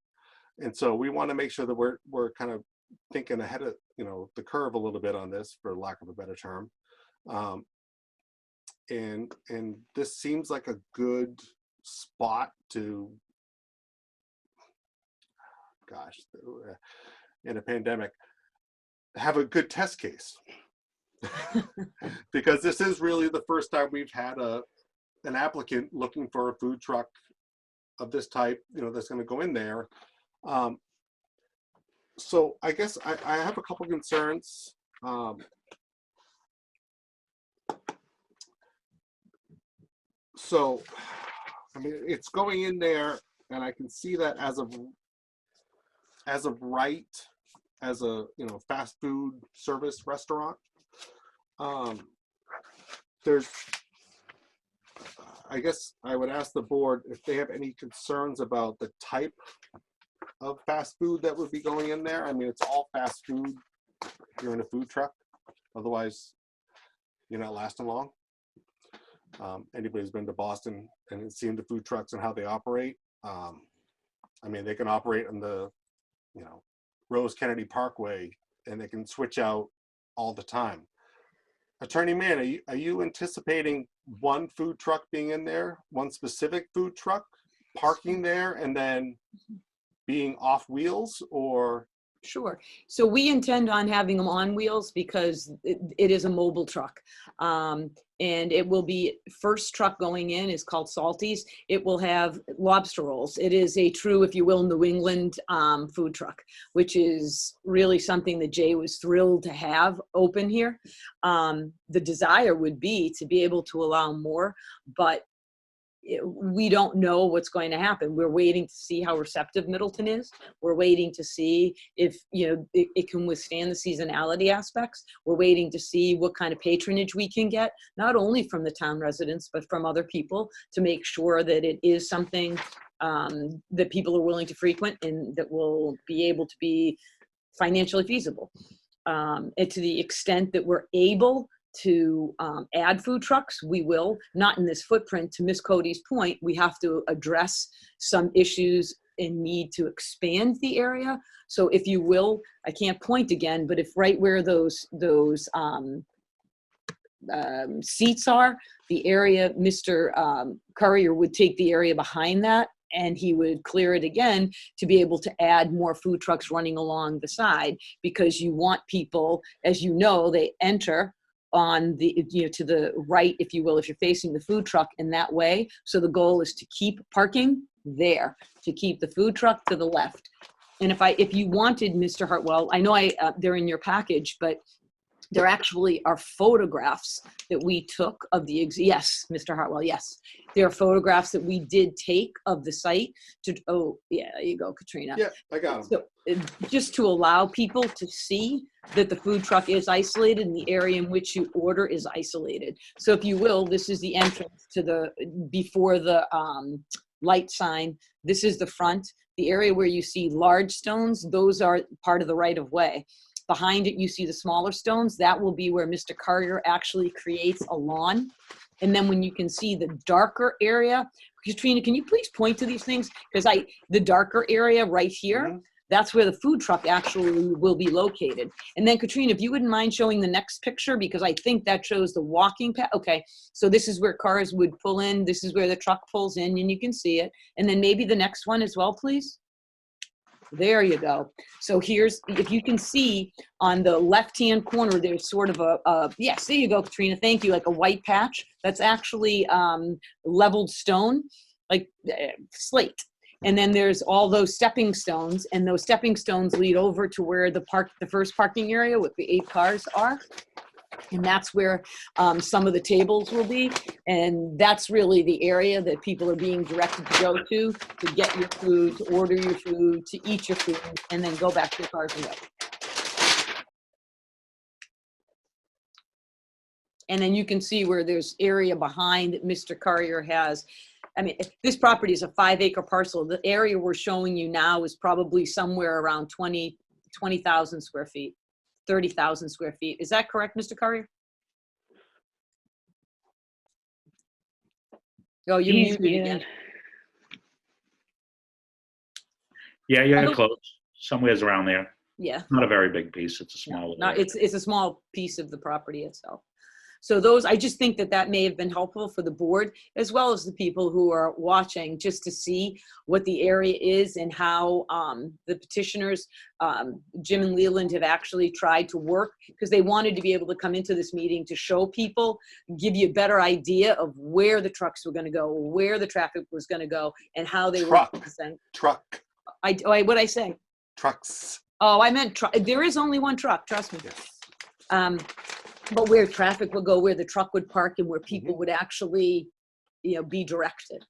And so we want to make sure that we're kind of thinking ahead of the curve a little bit on this, for lack of a better term. And this seems like a good spot to, in a pandemic, have a good test case. Because this is really the first time we've had an applicant looking for a food truck of this type, that's going to go in there. So I guess I have a couple concerns. So, I mean, it's going in there, and I can see that as of right, as a fast food service restaurant. I guess I would ask the board if they have any concerns about the type of fast food that would be going in there. I mean, it's all fast food if you're in a food truck. Otherwise, you're not lasting long. Anybody who's been to Boston and seen the food trucks and how they operate, I mean, they can operate on the, Rose Kennedy Parkway, and they can switch out all the time. Attorney Mann, are you anticipating one food truck being in there, one specific food truck parking there, and then being off wheels, or? Sure. So we intend on having them on wheels because it is a mobile truck. And it will be, first truck going in is called Salty's. It will have lobster rolls. It is a true, if you will, New England food truck, which is really something that Jay was thrilled to have open here. The desire would be to be able to allow more, but we don't know what's going to happen. We're waiting to see how receptive Middleton is. We're waiting to see if it can withstand the seasonality aspects. We're waiting to see what kind of patronage we can get, not only from the town residents, but from other people, to make sure that it is something that people are willing to frequent and that will be able to be financially feasible. And to the extent that we're able to add food trucks, we will. Not in this footprint. To Ms. Cody's point, we have to address some issues and need to expand the area. So if you will, I can't point again, but if right where those seats are, the area, Mr. Courier would take the area behind that, and he would clear it again to be able to add more food trucks running along the side, because you want people, as you know, they enter on the, to the right, if you will, if you're facing the food truck in that way. So the goal is to keep parking there, to keep the food truck to the left. And if you wanted, Mr. Hartwell, I know they're in your package, but there actually are photographs that we took of the, yes, Mr. Hartwell, yes. There are photographs that we did take of the site oh, yeah, there you go, Katrina. Yeah, I got them. So just to allow people to see that the food truck is isolated and the area in which you order is isolated. So if you will, this is the entrance to before the light sign. This is the front. The area where you see large stones, those are part of the right of way. Behind it, you see the smaller stones. That will be where Mr. Carrier actually creates a lawn. And then when you can see the darker area, Katrina, can you please point to these things? Because the darker area right here, that's where the food truck actually will be located. And then Katrina, if you wouldn't mind showing the next picture, because I think that shows the walking path. Okay, so this is where cars would pull in. This is where the truck pulls in, and you can see it. And then maybe the next one as well, please. There you go. So here's, if you can see on the left-hand corner, there's sort of yes, there you go, Katrina, thank you, like a white patch. That's actually leveled stone, like slate. And then there's all those stepping stones, and those stepping stones lead over to where the first parking area with the 8 cars are. And that's where some of the tables will be. And that's really the area that people are being directed to go to get your food, to order your food, to eat your food, and then go back to your cars and go. And then you can see where there's area behind that Mr. Carrier has. I mean, this property is a 5-acre parcel. The area we're showing you now is probably somewhere around 20,000 square feet. 30,000 square feet. Is that correct, Mr. Carrier? Oh, you're muted again. Yeah, you're close. Somewhere's around there. Yeah. Not a very big piece. It's a small. No, it's a small piece of the property itself. So those, I just think that may have been helpful for the board, as well as the people who are watching, just to see what the area is and how the petitioners, Jim and Leland, have actually tried to work, because they wanted to be able to come into this meeting to show people, give you a better idea of where the trucks were going to go, where the traffic was going to go, and how they were. Truck. What'd I say? Trucks. Oh, I meant truck. There is only one truck, trust me. Yes. But where traffic would go, where the truck would park, and where people would actually, be directed.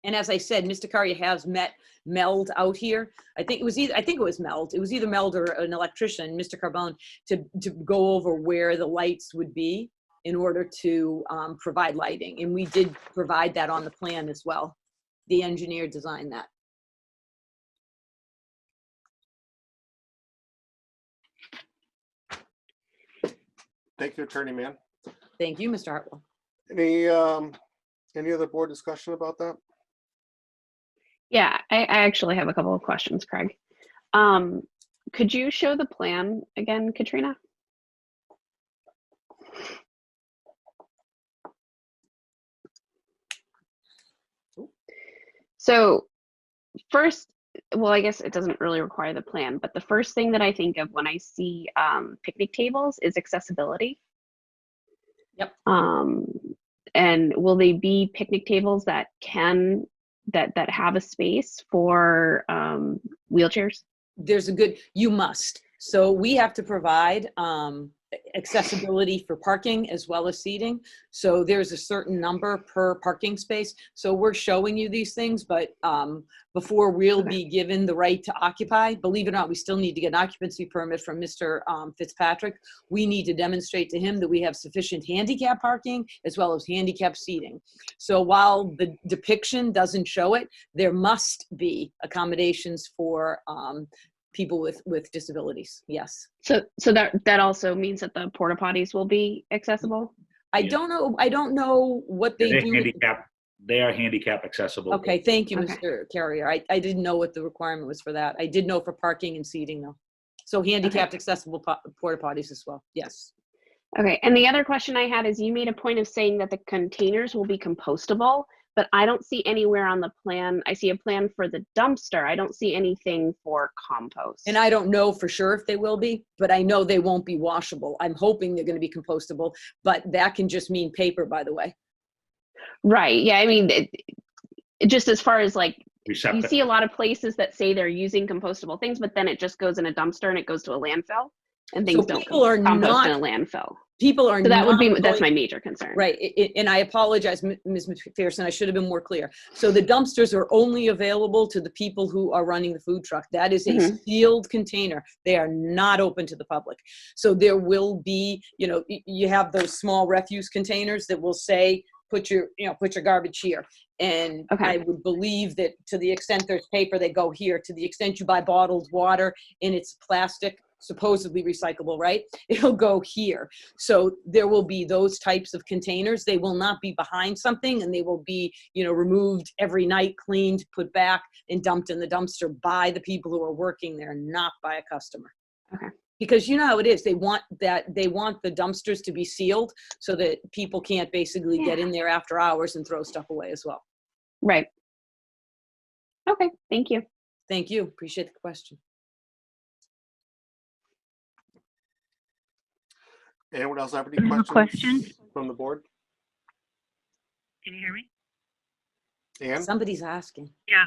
And as I said, Mr. Carrier has met Meld out here. I think it was Meld. It was either Meld or an electrician, Mr. Carbone, to go over where the lights would be in order to provide lighting. And we did provide that on the plan as well. The engineer designed that. Thank you, Attorney Mann. Thank you, Mr. Hartwell. Any other board discussion about that? Yeah, I actually have a couple of questions, Craig. Could you show the plan again, Katrina? So first, well, I guess it doesn't really require the plan, but the first thing that I think of when I see picnic tables is accessibility. Yep. And will they be picnic tables that can that have a space for wheelchairs? There's a good, you must. So we have to provide accessibility for parking as well as seating. So there's a certain number per parking space. So we're showing you these things, but before we'll be given the right to occupy, believe it or not, we still need to get an occupancy permit from Mr. Fitzpatrick. We need to demonstrate to him that we have sufficient handicap parking as well as handicap seating. So while the depiction doesn't show it, there must be accommodations for people with disabilities. Yes. So that also means that the porta potties will be accessible? I don't know what they do. They are handicap accessible. Okay, thank you, Okay. Mr. Carrier. I didn't know what the requirement was for that. I did know for parking and seating though. So handicapped accessible porta potties as well. Yes. Okay, and the other question I had is you made a point of saying that the containers will be compostable, but I don't see anywhere on the plan. I see a plan for the dumpster. I don't see anything for compost. And I don't know for sure if they will be, but I know they won't be washable. I'm hoping they're going to be compostable, but that can just mean paper, by the way. Right. Yeah. I mean, it just as far as like, you Receptacle. see a lot of places that say they're using compostable things, but then it just goes in a dumpster and it goes to a landfill, and things don't people are compost not- in a landfill. People are So that would be, not that's going- my major concern. Right, and I apologize, Ms. McPherson, I should have been more clear. So the dumpsters are only available to the people who are running the food truck. That is a sealed container. They are not open to the public. So there will be, you have those small refuse containers that will say, put your garbage here. And I would believe that to the extent there's paper, they go here. To the extent you buy bottled water and it's plastic, supposedly recyclable, right? It'll go here. So there will be those types of containers. They will not be behind something, and they will be, removed every night, cleaned, put back, and dumped in the dumpster by the people who are working there, not by a customer. Okay. Because you know how it is. They want the dumpsters to be sealed so that people can't basically get in there after hours and throw stuff away as well. Right. Okay. Thank you. Thank you. Appreciate the question. Anyone else have any I have a questions question. from the board? Can you hear me? Ann? Somebody's asking. Yeah.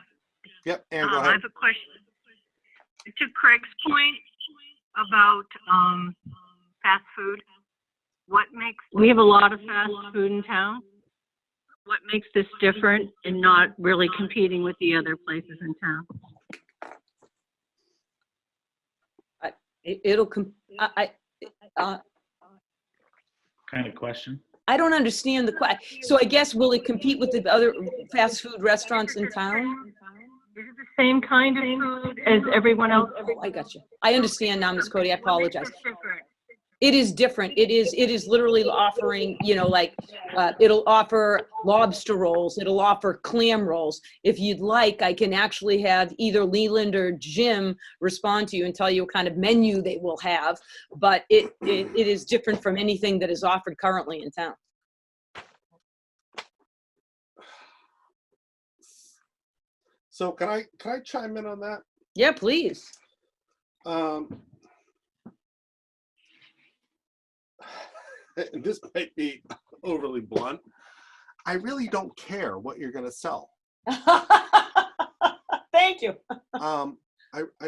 Yep, Ann, go I ahead. have a question. To Craig's point about fast food, we have a lot of fast food in town. What makes this different and not really competing with the other places in town? Kind of question. I don't understand the question. So I guess, will it compete with the other fast food restaurants in town? Is it the same kind of food as everyone else? Oh, I got you. I understand now, Ms. Cody. I apologize. What makes it different? It is different. It is literally offering, it'll offer lobster rolls. It'll offer clam rolls. If you'd like, I can actually have either Leland or Jim respond to you and tell you what kind of menu they will have. But it is different from anything that is offered currently in town. So can I chime in on that? Yeah, please. This might be overly blunt. I really don't care what you're going to sell. Thank you. I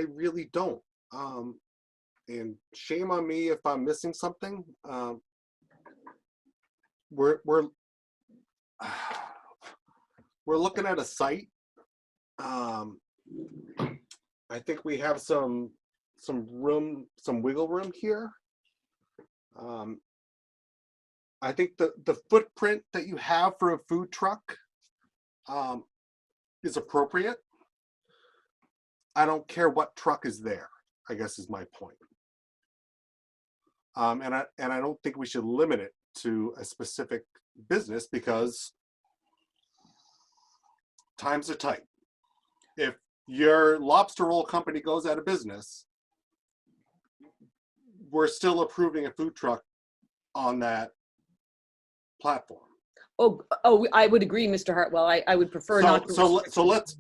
really don't. And shame on me if I'm missing something. We're looking at a site. I think we have some room, some wiggle room here. I think the footprint that you have for a food truck is appropriate. I don't care what truck is there, I guess is my point. And I don't think we should limit it to a specific business because times are tight. If your lobster roll company goes out of business, we're still approving a food truck on that platform. Oh, I would agree, Mr. Hartwell. I would prefer not to. So let's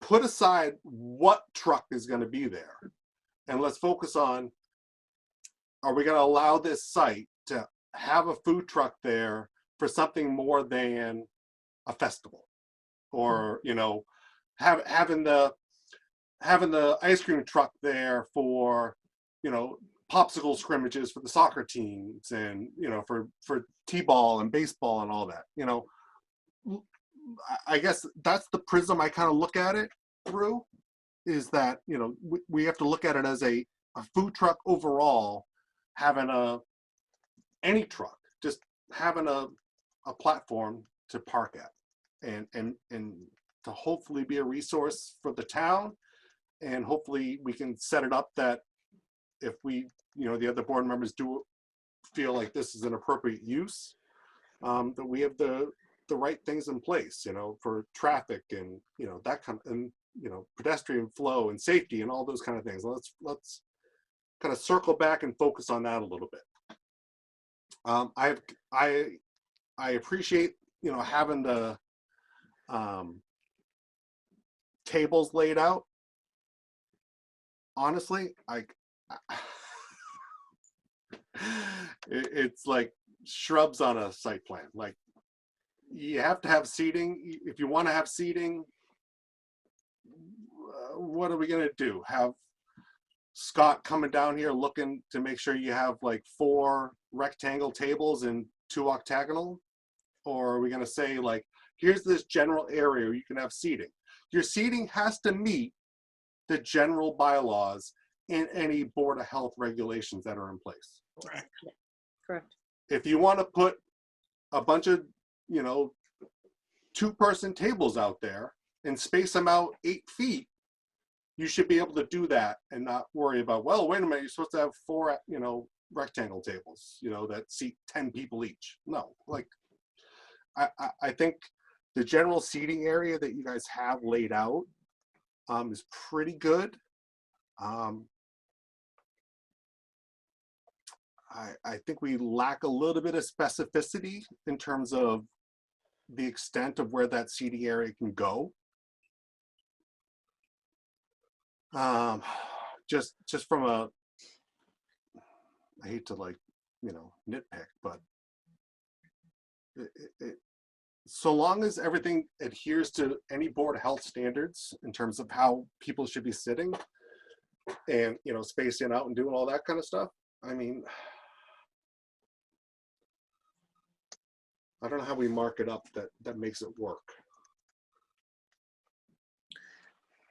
put aside what truck is going to be there, and let's focus on: are we going to allow this site to have a food truck there for something more than a festival, or having the ice cream truck there for popsicle scrimmages for the soccer teams, and for t-ball and baseball and all that. I guess that's the prism I kind of look at it through, is that we have to look at it as a food truck overall, having any truck, just having a platform to park at, and to hopefully be a resource for the town, and hopefully we can set it up that if we, the other board members do feel like this is an appropriate use, that we have the right things in place, for traffic and, that kind of, and, pedestrian flow and safety and all those kind of things. Let's kind of circle back and focus on that a little bit. I appreciate, having the tables laid out. Honestly, it's like shrubs on a site plan. Like, you have to have seating. If you want to have seating, what are we going to do? Have Scott coming down here looking to make sure you have like 4 rectangle tables and 2 octagonal? Or are we going to say, like, here's this general area where you can have seating? Your seating has to meet the general bylaws in any Board of Health regulations that are in place. Correct. If you want to put a bunch of, 2-person tables out there and space them out 8 feet, you should be able to do that and not worry about, well, wait a minute, you're supposed to have 4, rectangle tables, that seat 10 people each. No, like, I think the general seating area that you guys have laid out is pretty good. I think we lack a little bit of specificity in terms of the extent of where that seating area can go. Just from a, I hate to nitpick, but so long as everything adheres to any Board of Health standards in terms of how people should be sitting and, spacing out and doing all that kind of stuff, I mean, I don't know how we mark it up that makes it work.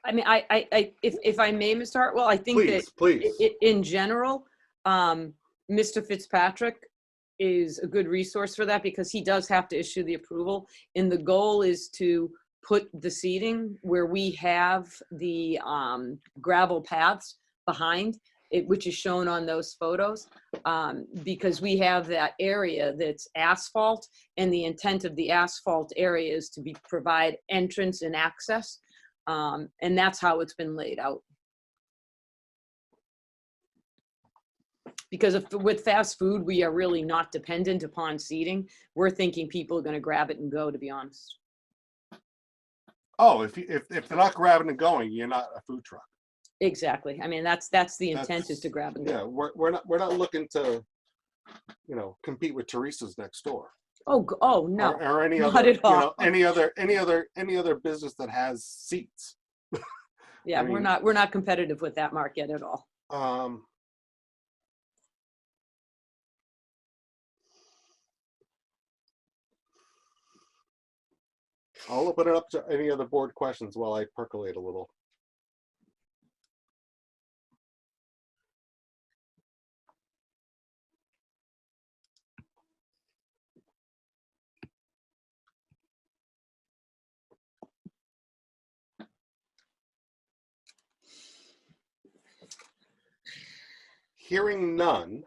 I mean, if I may, Mr. Hartwell, I think please. In general, Mr. Fitzpatrick is a good resource for that, because he does have to issue the approval. And the goal is to put the seating where we have the gravel paths behind it, which is shown on those photos, because we have that area that's asphalt, and the intent of the asphalt area is to provide entrance and access. And that's how it's been laid out. Because with fast food, we are really not dependent upon seating. We're thinking people are going to grab it and go, to be honest. Oh, if they're not grabbing and going, you're not a food truck. Exactly. I mean, that's the intent, is to grab and go. Yeah, we're not looking to, compete with Teresa's next door. Oh no. Or any not other, at all. any other business that has seats. Yeah, I mean, we're not competitive with that market at all. I'll open it up to any other board questions while I percolate a little. Hearing none.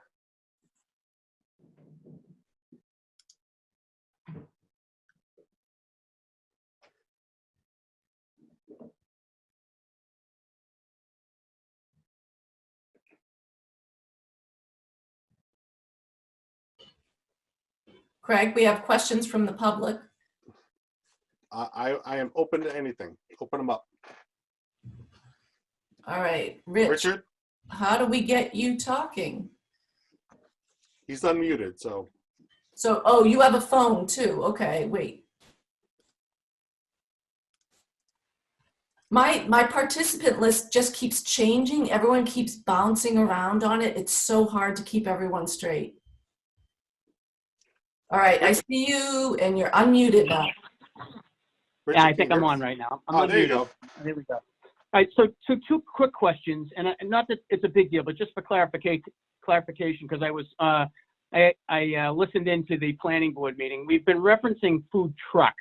Craig, we have questions from the public. I am open to anything. Open them up. All right, Rich, Richard, how do we get you talking? he's unmuted, so. So, oh, you have a phone too. Okay, wait. My participant list just keeps changing. Everyone keeps bouncing around on it. It's so hard to keep everyone straight. All right, I see you and you're unmuted now. Richard, Yeah, I can think you I'm hear on us? right now. Oh, there you go. There we go. All right, so two quick questions, and not that it's a big deal, but just for clarification, because I was I listened into the planning board meeting. We've been referencing food truck,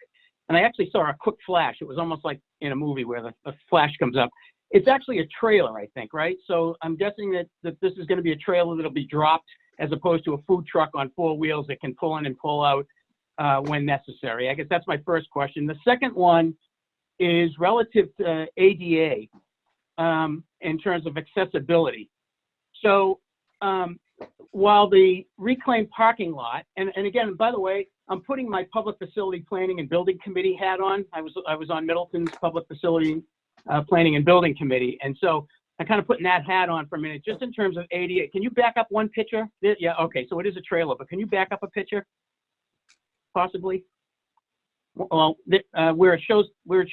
and I actually saw a quick flash. It was almost like in a movie where the flash comes up. It's actually a trailer, I think, right? So I'm guessing that this is going to be a trailer that'll be dropped as opposed to a food truck on 4 wheels that can pull in and pull out when necessary. I guess that's my first question. The second one is relative to ADA in terms of accessibility. So while the reclaimed parking lot, and again, by the way, I'm putting my public facility planning and building committee hat on. I was on Middleton's public facility planning and building committee, and so I'm kind of putting that hat on for a minute, just in terms of ADA. Can you back up one picture? Yeah, okay, so it is a trailer, but can you back up a picture, possibly? Well, where it shows where this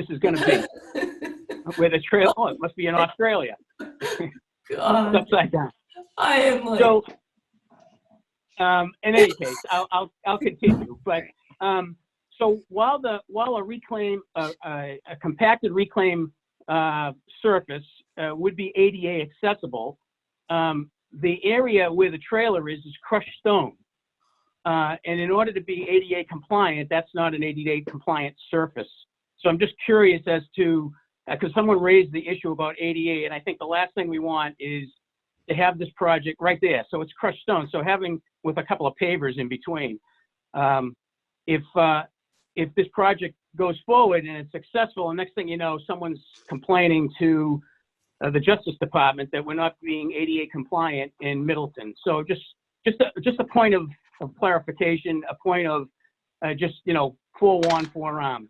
is going to be, where the trail. Oh, it must be in Australia. God, It's upside down. I am like. So, in any case, I'll continue. But so while a compacted reclaim surface would be ADA accessible, the area where the trailer is crushed stone. And in order to be ADA compliant, that's not an ADA compliant surface. So I'm just curious as to, because someone raised the issue about ADA, and I think the last thing we want is to have this project right there. So it's crushed stone. So having with a couple of pavers in between, if this project goes forward and it's successful, and next thing you know, someone's complaining to the Justice Department that we're not being ADA compliant in Middleton. So just a point of clarification, a point of just, forewarned, forearmed.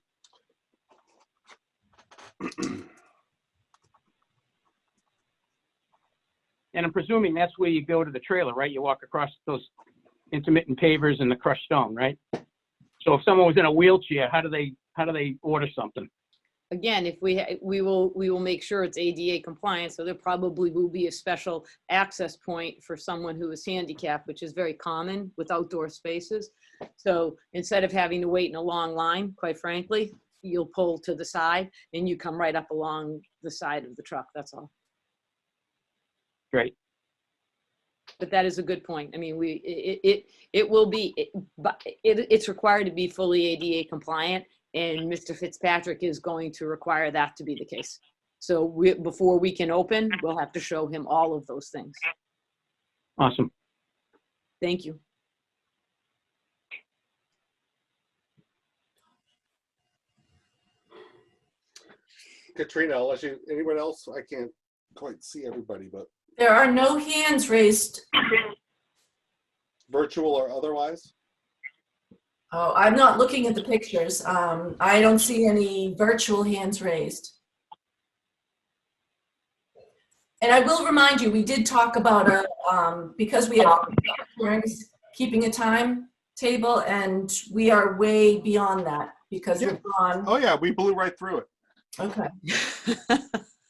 And I'm presuming that's where you go to the trailer, right? You walk across those intermittent pavers and the crushed stone, right? So if someone was in a wheelchair, how do they order something? Again, if we will make sure it's ADA compliant, so there probably will be a special access point for someone who is handicapped, which is very common with outdoor spaces. So instead of having to wait in a long line, quite frankly, you'll pull to the side and you come right up along the side of the truck. That's all. Great. But that is a good point. I mean, it will be, but it's required to be fully ADA compliant. And Mr. Fitzpatrick is going to require that to be the case. So before we can open, we'll have to show him all of those things. Awesome. Thank you. Katrina, I'll let you, anyone else? I can't quite see everybody, but There are no hands raised. virtual or otherwise? Oh, I'm not looking at the pictures. I don't see any virtual hands raised. And I will remind you, we did talk about because we have hearings, keeping a timetable, and we are way beyond that because we've gone. Oh yeah, we blew right through it. Okay.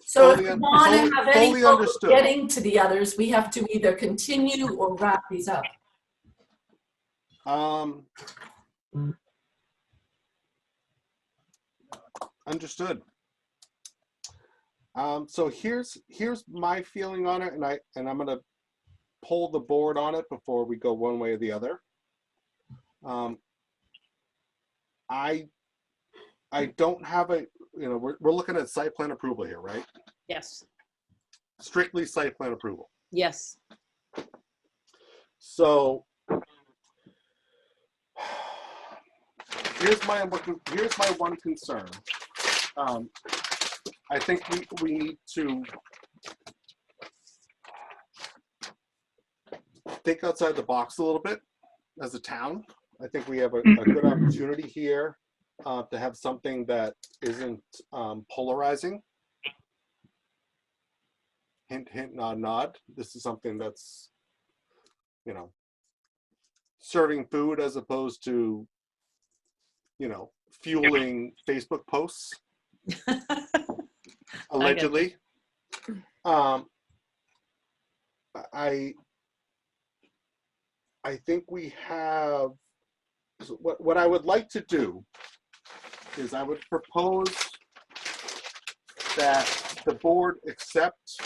So if we want to have any Totally trouble understood. getting to the others, we have to either continue or wrap these up. Understood. So here's my feeling on it, and I'm gonna poll the board on it before we go one way or the other. I don't have a, we're looking at site plan approval here, right? Yes. strictly site plan approval. Yes. So here's my one concern. I think we need to think outside the box a little bit as a town. I think we have a good opportunity here to have something that isn't polarizing. Hint, hint, nod, nod. This is something that's, you know, serving food as opposed to, you know, fueling Facebook posts, allegedly. I think we have, so what I would like to do is I would propose that the board accept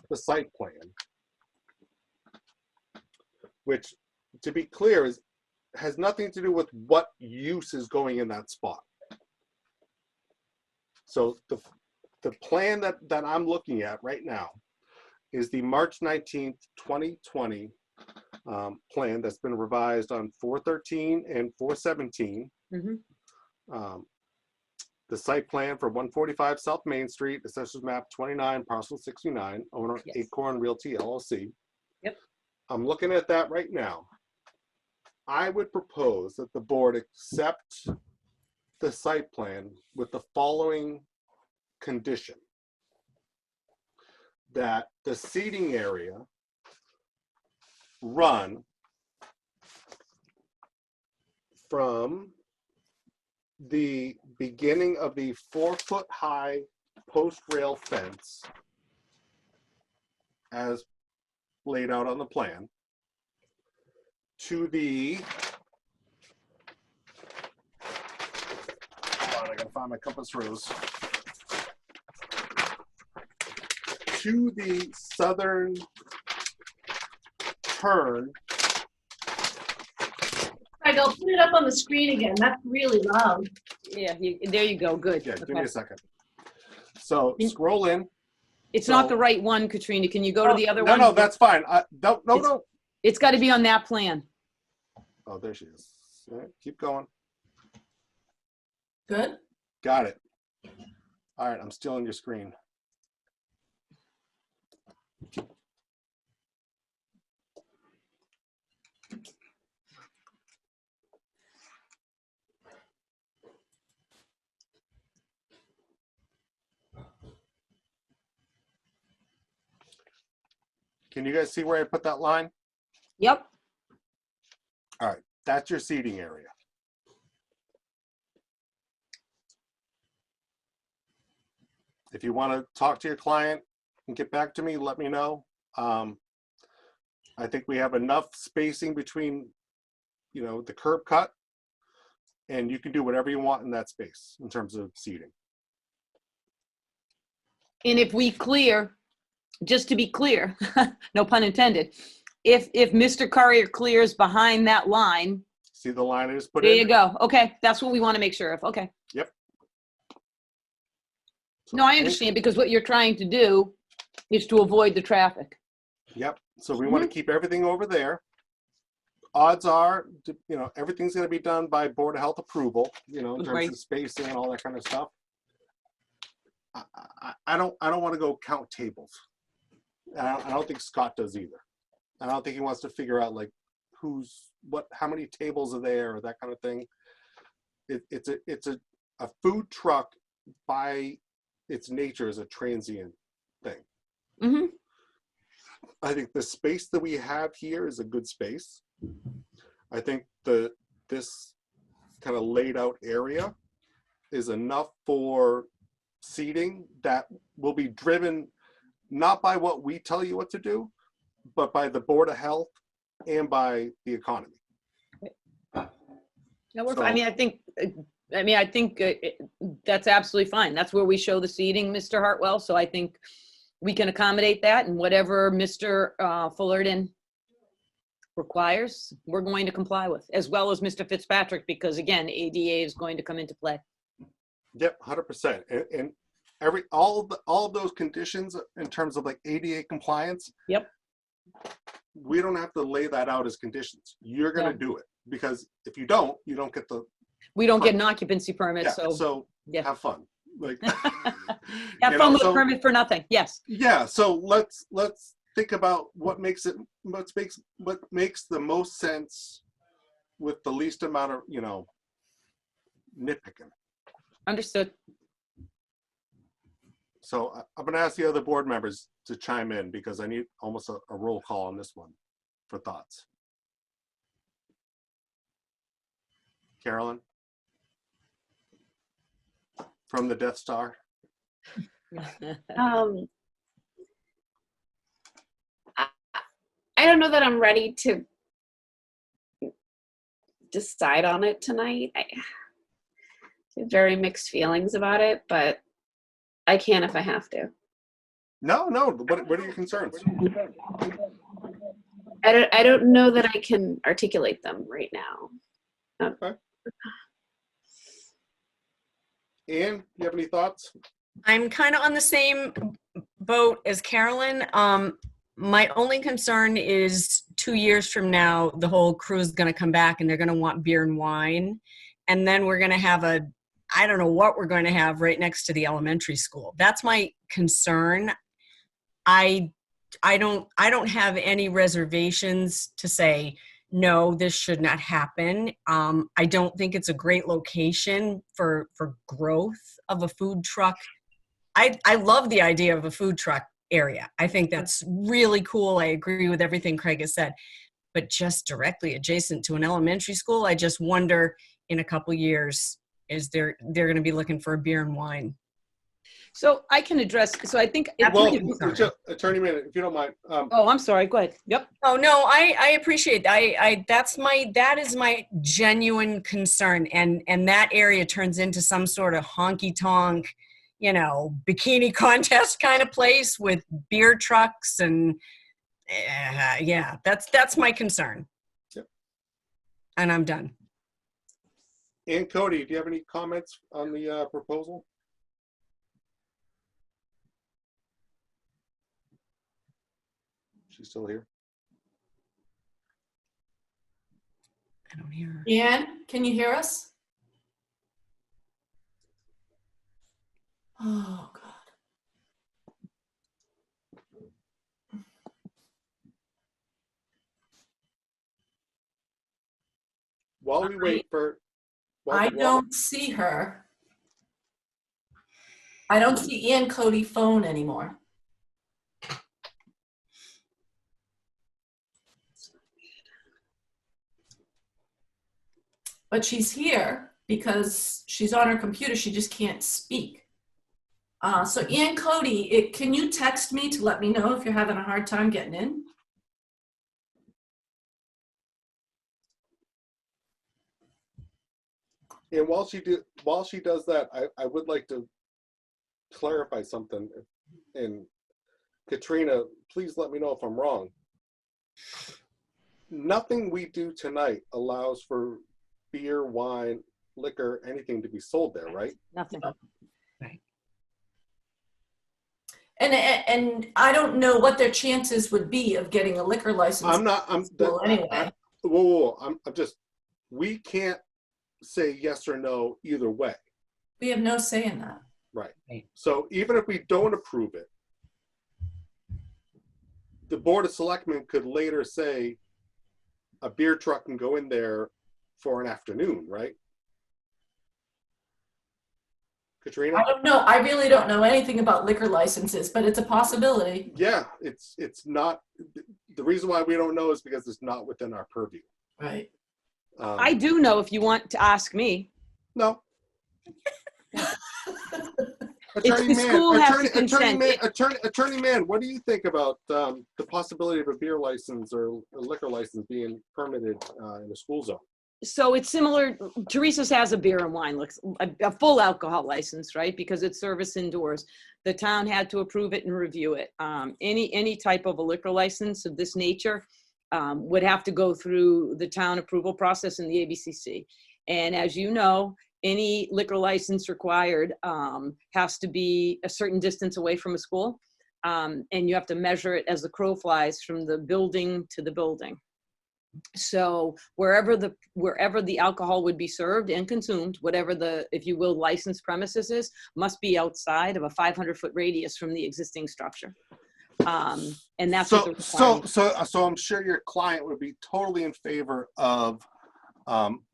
the site plan, which, to be clear, has nothing to do with what use is going in that spot. So the plan that I'm looking at right now is the March 19th, 2020 plan that's been revised on 4/13 and 4/17. The site plan for 145 South Main Street, Assessors Map 29, Parcel 69, owner Yes. Acorn Realty LLC. Yep. I'm looking at that right now. I would propose that the board accept the site plan with the following condition: that the seating area run from the beginning of the 4-foot-high post rail fence as laid out on the plan to the, hold on, I gotta find my compass rose, to the southern turn. Craig, I'll put it up on the screen again. That's really loud. Yeah, there you go. Good. Yeah, give Okay. me a second. So scroll in. It's So- not the right one, Katrina. Can you go to the other one? No, that's fine. No. It's got to be on that plan. Oh, there she is. All right, keep going. Good. Got it. All right, I'm still on your screen. Can you guys see where I put that line? Yep. All right, that's your seating area. If you want to talk to your client and get back to me, let me know. I think we have enough spacing between, you know, the curb cut, and you can do whatever you want in that space in terms of seating. And if we clear, just to be clear, no pun intended, if Mr. Courier clears behind that line, See the line I just put there in? you go. Okay, that's what we want to make sure of. Okay. Yep. No, I understand, because what you're trying to do is to avoid the traffic. Yep. So we want to keep everything over there. Odds are, you know, everything's going to be done by Board of Health approval, you know, in terms Right. of spacing and all that kind of stuff. I don't want to go count tables. I don't think Scott does either. I don't think he wants to figure out like how many tables are there or that kind of thing. It's a food truck by its nature is a transient thing. Mm-hmm. I think the space that we have here is a good space. I think this kind of laid out area is enough for seating that will be driven not by what we tell you what to do, but by the Board of Health and by the economy. So, I think that's absolutely fine. That's where we show the seating, Mr. Hartwell. So I think we can accommodate that, and whatever Mr. Fullerton requires, we're going to comply with, as well as Mr. Fitzpatrick, because again, ADA is going to come into play. Yep, 100%. And all of those conditions in terms of like ADA compliance. Yep. We don't have to lay that out as conditions. You're going to Yeah. do it, because if you don't get the We don't get an occupancy permit, yeah. so So yeah. have fun. Like Have you fun know, with a so- permit for nothing. Yes. yeah. So let's think about what makes the most sense with the least amount of nitpicking. Understood. So I'm going to ask the other board members to chime in, because I need almost a roll call on this one for thoughts. Carolyn? From the Death Star? I don't know that I'm ready to decide on it tonight. I have very mixed feelings about it, but I can if I have to. No. What are your concerns? I don't know that I can articulate them right now. Okay. Anne, you have any thoughts? I'm kind of on the same boat as Carolyn. My only concern is 2 years from now, the whole crew is going to come back and they're going to want beer and wine. And then we're going to have I don't know what we're going to have right next to the elementary school. That's my concern. I don't have any reservations to say, no, this should not happen. I don't think it's a great location for growth of a food truck. I love the idea of a food truck area. I think that's really cool. I agree with everything Craig has said. But just directly adjacent to an elementary school, I just wonder in a couple years, they're going to be looking for a beer and wine. So I can address, so I think. Attorney Mann, if you don't mind. Oh, I'm sorry. Go ahead. Yep. Oh, no, I appreciate that. That is my genuine concern. And that area turns into some sort of honky tonk, bikini contest kind of place with beer trucks and yeah, that's my concern. Yep. And I'm done. And Cody, do you have any comments on the proposal? She's still here. I don't hear her. Anne, can you hear us? Oh, God. While we wait for... I don't see her. I don't see Ann Cody phone anymore. But she's here because she's on her computer. She just can't speak. So Ann Cody, can you text me to let me know if you're having a hard time getting in? And while she does that, I would like to clarify something. And Katrina, please let me know if I'm wrong. Nothing we do tonight allows for beer, wine, liquor, anything to be sold there, right? Nothing. Right. And I don't know what their chances would be of getting a liquor license. Anyway. Whoa. I'm just, we can't say yes or no either way. We have no say in that. Right. So even if we don't approve it, the Board of Selectmen could later say a beer truck can go in there for an afternoon, right? Katrina? I don't know. I really don't know anything about liquor licenses, but it's a possibility. Yeah, it's not, the reason why we don't know is because it's not within our purview. Right. I do know if you want to ask me. No. Attorney Mann, what do you think about the possibility of a beer license or a liquor license being permitted in the school zone? So it's similar, Teresa's has a beer and wine, a full alcohol license, right? Because it's service indoors. The town had to approve it and review it. Any type of a liquor license of this nature would have to go through the town approval process in the ABCC. And as you know, any liquor license required has to be a certain distance away from a school. And you have to measure it as the crow flies from the building to the building. So wherever the alcohol would be served and consumed, whatever the, if you will, licensed premises is, must be outside of a 500-foot radius from the existing structure. And that's what the requirement. So I'm sure your client would be totally in favor of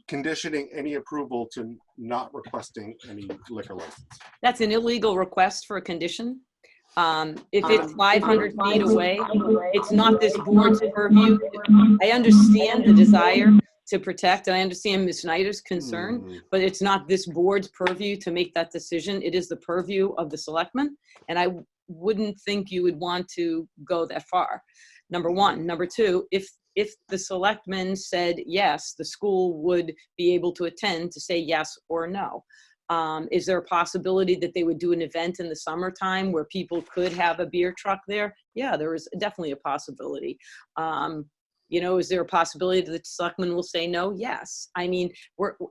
conditioning any approval to not requesting any liquor license. That's an illegal request for a condition. If it's 500 feet away, it's not this board's purview. I understand the desire to protect, and I understand Ms. Snyder's concern, but it's not this board's purview to make that decision. It is the purview of the selectmen, and I wouldn't think you would want to go that far. Number one. Number two, if the selectmen said yes, the school would be able to attend to say yes or no. Is there a possibility that they would do an event in the summertime where people could have a beer truck there? Yeah, there is definitely a possibility. You know, is there a possibility that the selectmen will say no? Yes. I mean,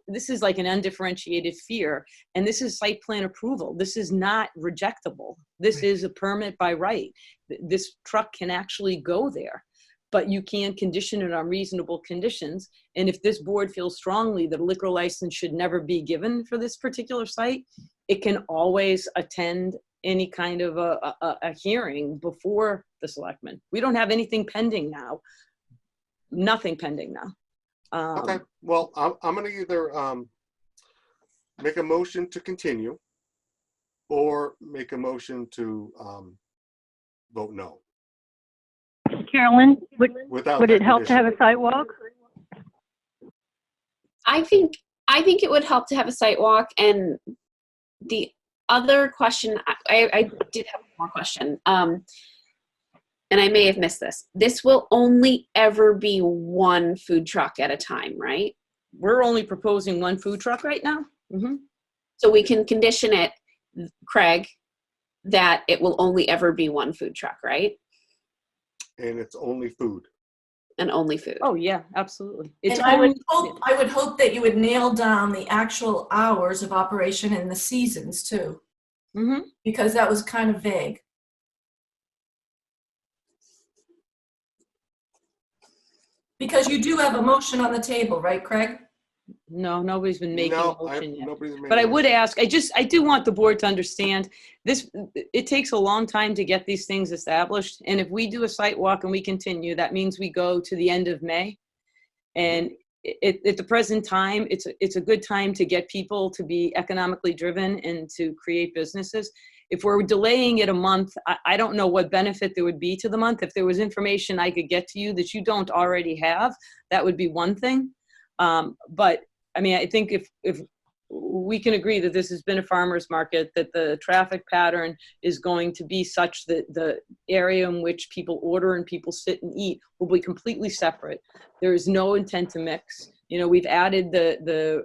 this is like an undifferentiated fear, and this is site plan approval. This is not rejectable. This is a permit by right. This truck can actually go there, but you can condition it on reasonable conditions. And if this board feels strongly that a liquor license should never be given for this particular site, it can always attend any kind of a hearing before the selectmen. We don't have anything pending now. Nothing pending now. Okay, well, I'm gonna either make a motion to continue or make a motion to vote no. Carolyn, Without would that it help to have a site walk? I think it would help to have a site walk. And the other question, I did have one more question. And I may have missed this. This will only ever be one food truck at a time, right? We're only proposing one food truck right now. Mm-hmm. So we can condition it, Craig, that it will only ever be one food truck, right? And it's only food. And only food. Oh yeah, absolutely. And I would hope that you would nail down the actual hours of operation and the seasons too, because that was kind of vague. Because you do have a motion on the table, right, Craig? No, nobody's been making a motion yet. Nobody's made But a I would motion. ask, I do want the board to understand this, it takes a long time to get these things established. And if we do a site walk and we continue, that means we go to the end of May. And at the present time, it's a good time to get people to be economically driven and to create businesses. If we're delaying it a month, I don't know what benefit there would be to the month. If there was information I could get to you that you don't already have, that would be one thing. But I mean, I think if we can agree that this has been a farmer's market, that the traffic pattern is going to be such that the area in which people order and people sit and eat will be completely separate. There is no intent to mix. You know, we've added the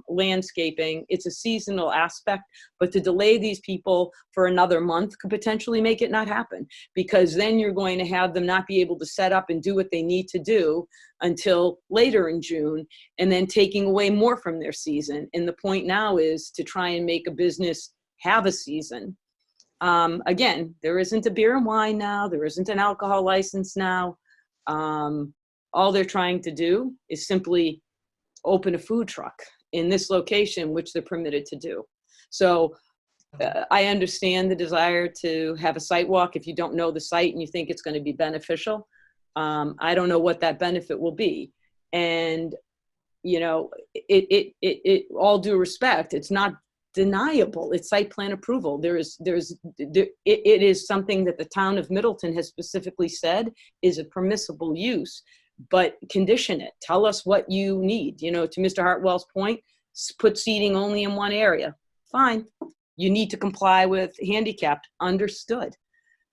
landscaping. It's a seasonal aspect, but to delay these people for another month could potentially make it not happen, because then you're going to have them not be able to set up and do what they need to do until later in June, and then taking away more from their season. And the point now is to try and make a business have a season. Again, there isn't a beer and wine now. There isn't an alcohol license now. All they're trying to do is simply open a food truck in this location, which they're permitted to do. So I understand the desire to have a site walk if you don't know the site and you think it's going to be beneficial. I don't know what that benefit will be. And, you know, it all due respect, it's not deniable. It's site plan approval. It is something that the town of Middleton has specifically said is a permissible use. But condition it. Tell us what you need. You know, to Mr. Hartwell's point, put seating only in one area. Fine. You need to comply with handicapped. Understood.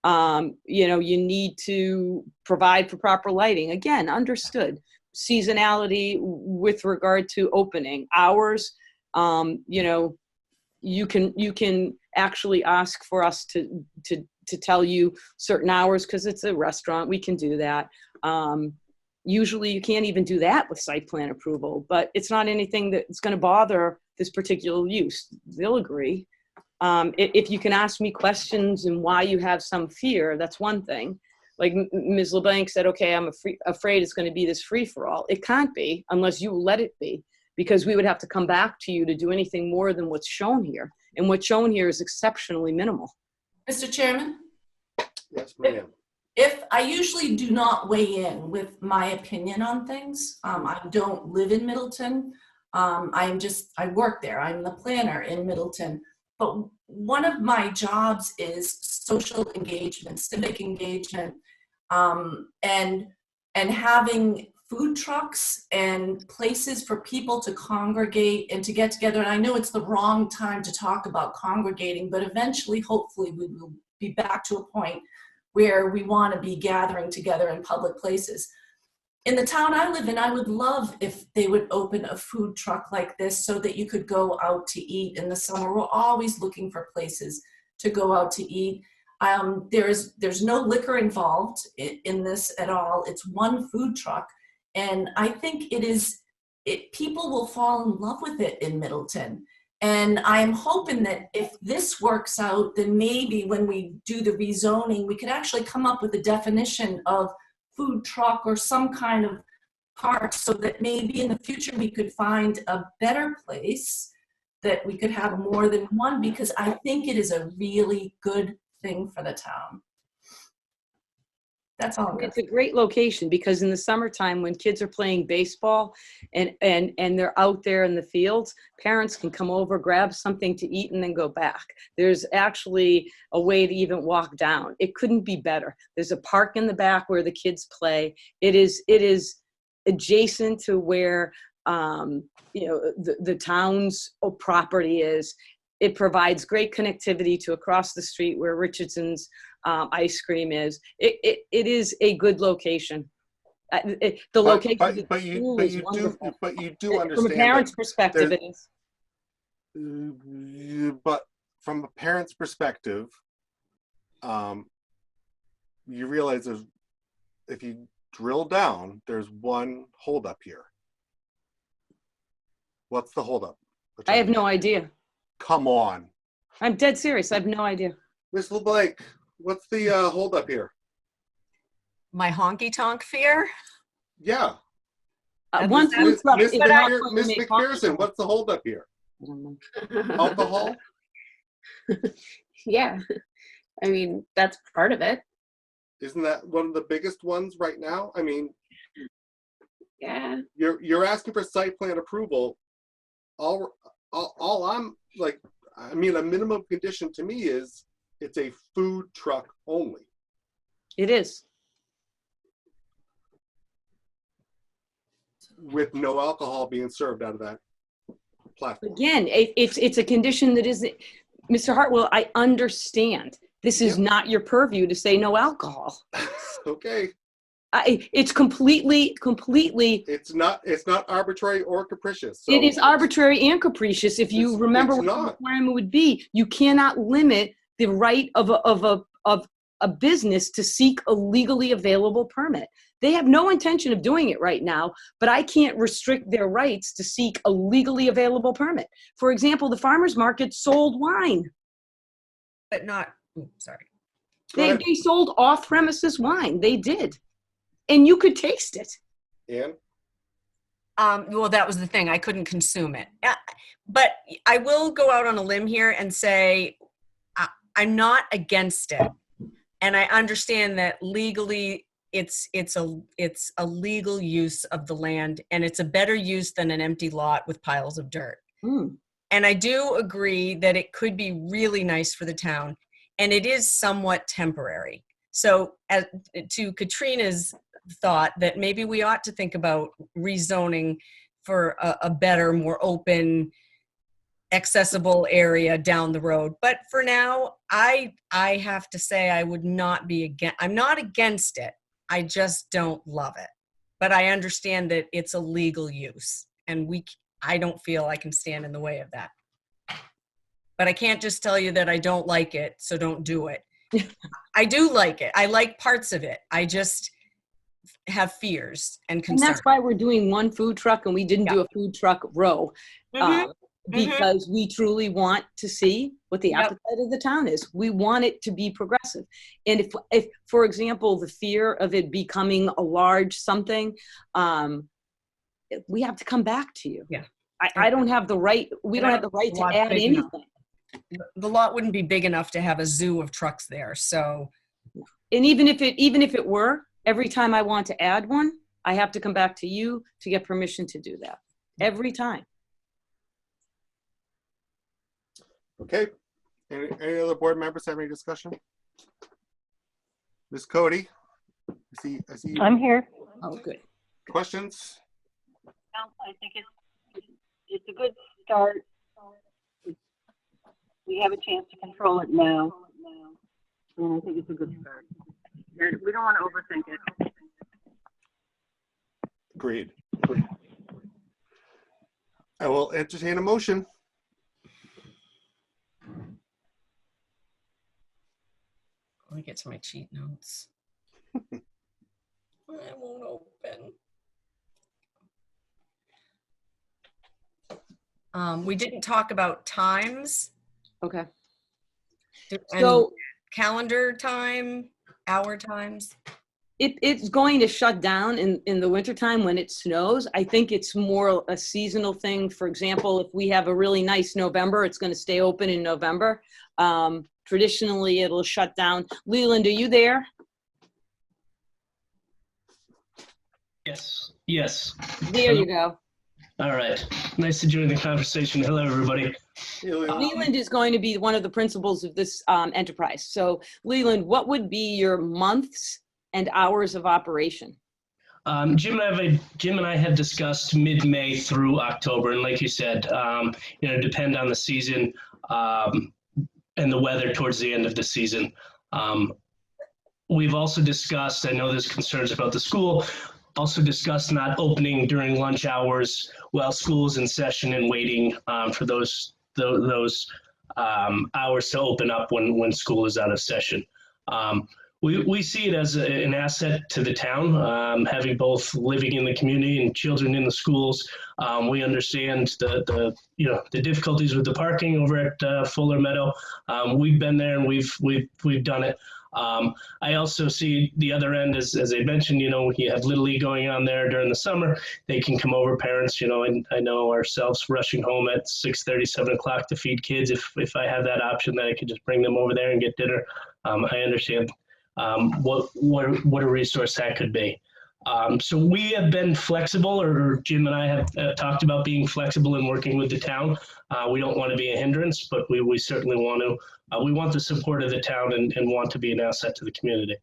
You know, you need to provide for proper lighting. Again, understood. Seasonality with regard to opening hours. You know, you can actually ask for us to tell you certain hours because it's a restaurant. We can do that. Usually you can't even do that with site plan approval, but it's not anything that's going to bother this particular use. They'll agree. If you can ask me questions and why you have some fear, that's one thing. Like Ms. LeBlanc said, okay, I'm afraid it's going to be this free-for-all. It can't be unless you let it be, because we would have to come back to you to do anything more than what's shown here. And what's shown here is exceptionally minimal. Mr. Chairman? Yes, ma'am. If I usually do not weigh in with my opinion on things, I don't live in Middleton. I work there. I'm the planner in Middleton. But one of my jobs is social engagement, civic engagement, and having food trucks and places for people to congregate and to get together. And I know it's the wrong time to talk about congregating, but eventually, hopefully, we will be back to a point where we want to be gathering together in public places. In the town I live in, I would love if they would open a food truck like this so that you could go out to eat in the summer. We're always looking for places to go out to eat. There's no liquor involved in this at all. It's one food truck. And I think people will fall in love with it in Middleton. And I am hoping that if this works out, then maybe when we do the rezoning, we could actually come up with a definition of food truck or some kind of park, so that maybe in the future we could find a better place that we could have more than one, because I think it is a really good thing for the town. That's all. It's a great location because in the summertime when kids are playing baseball and they're out there in the fields, parents can come over, grab something to eat, and then go back. There's actually a way to even walk down. It couldn't be better. There's a park in the back where the kids play. It is adjacent to where the town's property is. It provides great connectivity to across the street where Richardson's ice cream is. It is a good location. The location of the school is wonderful. But you do understand. From a parent's perspective, it is. But from a parent's perspective, you realize if you drill down, there's one holdup here. What's the holdup? I have no idea. Come on. I'm dead serious. I have no idea. Ms. LeBlanc, what's the holdup here? My honky tonk fear? Yeah. One food truck Ms. is not what Ms. we make McPherson, what's the holdup here? Alcohol? Yeah. I mean, that's part of it. Isn't that one of the biggest ones right now? I mean, yeah. You're asking for site plan approval. All I'm like, I mean, a minimum condition to me is it's a food truck only. It is. With no alcohol being served out of that platform. Again, it's a condition that isn't, Mr. Hartwell, I understand. This is not your purview to say no alcohol. Okay. It's completely. It's not arbitrary or capricious. So it is arbitrary and capricious. If you remember what the requirement would be, you cannot limit the right of a business to seek a legally available permit. They have no intention of doing it right now, but I can't restrict their rights to seek a legally available permit. For example, the farmers market sold wine. But not, sorry. They sold off-premises wine. They did. And you could taste it. And? Well, that was the thing. I couldn't consume it. But I will go out on a limb here and say I'm not against it. And I understand that legally it's a legal use of the land, and it's a better use than an empty lot with piles of dirt. And I do agree that it could be really nice for the town, and it is somewhat temporary. So to Katrina's thought that maybe we ought to think about rezoning for a better, more open, accessible area down the road. But for now, I have to say I would not be against. I'm not against it. I just don't love it. But I understand that it's a legal use, and I don't feel I can stand in the way of that. But I can't just tell you that I don't like it, so don't do it. I do like it. I like parts of it. I just have fears and concerns. And that's why we're doing one food truck, and we didn't do a food truck row. because we truly want to see what the Yep. appetite of the town is. We want it to be progressive. And if for example, the fear of it becoming a large something, we have to come back to you. Yeah. I don't have the right, we don't have the right to Lot add big enough. anything. The lot wouldn't be big enough to have a zoo of trucks there, so. And even if it were, every time I want to add one, I have to come back to you to get permission to do that. Every time. Okay. Any other board members have any discussion? Ms. Cody? I see you. I'm here. Oh, good. Questions? No, I think it's a good start. We have a chance to control it now, and I think it's a good start. And we don't want to overthink it. Agreed. I will entertain a motion. Let me get to my cheat notes. It won't open. We didn't talk about times. Okay. And So calendar time, hour times. it's going to shut down in the wintertime when it snows. I think it's more a seasonal thing. For example, if we have a really nice November, it's going to stay open in November. Traditionally, it'll shut down. Leland, are you there? Yes. Yes. There you go. All right. Nice to join the conversation. Hello, everybody. Leland is going to be one of the principals of this enterprise. So Leland, what would be your months and hours of operation? Jim and I have discussed mid-May through October, and like you said, depend on the season and the weather towards the end of the season. We've also discussed, I know there's concerns about the school, also discussed not opening during lunch hours while school is in session and waiting for those hours to open up when school is out of session. We see it as an asset to the town, having both living in the community and children in the schools. We understand the difficulties with the parking over at Fuller Meadow. We've been there and we've done it. I also see the other end, as I mentioned, you have Little League going on there during the summer. They can come over, parents, and I know ourselves rushing home at 6:30, 7 o'clock to feed kids. If I have that option, then I could just bring them over there and get dinner. I understand what a resource that could be. So we have been flexible, or Jim and I have talked about being flexible and working with the town. We don't want to be a hindrance, but we certainly want to. We want the support of the town and want to be an asset to the community.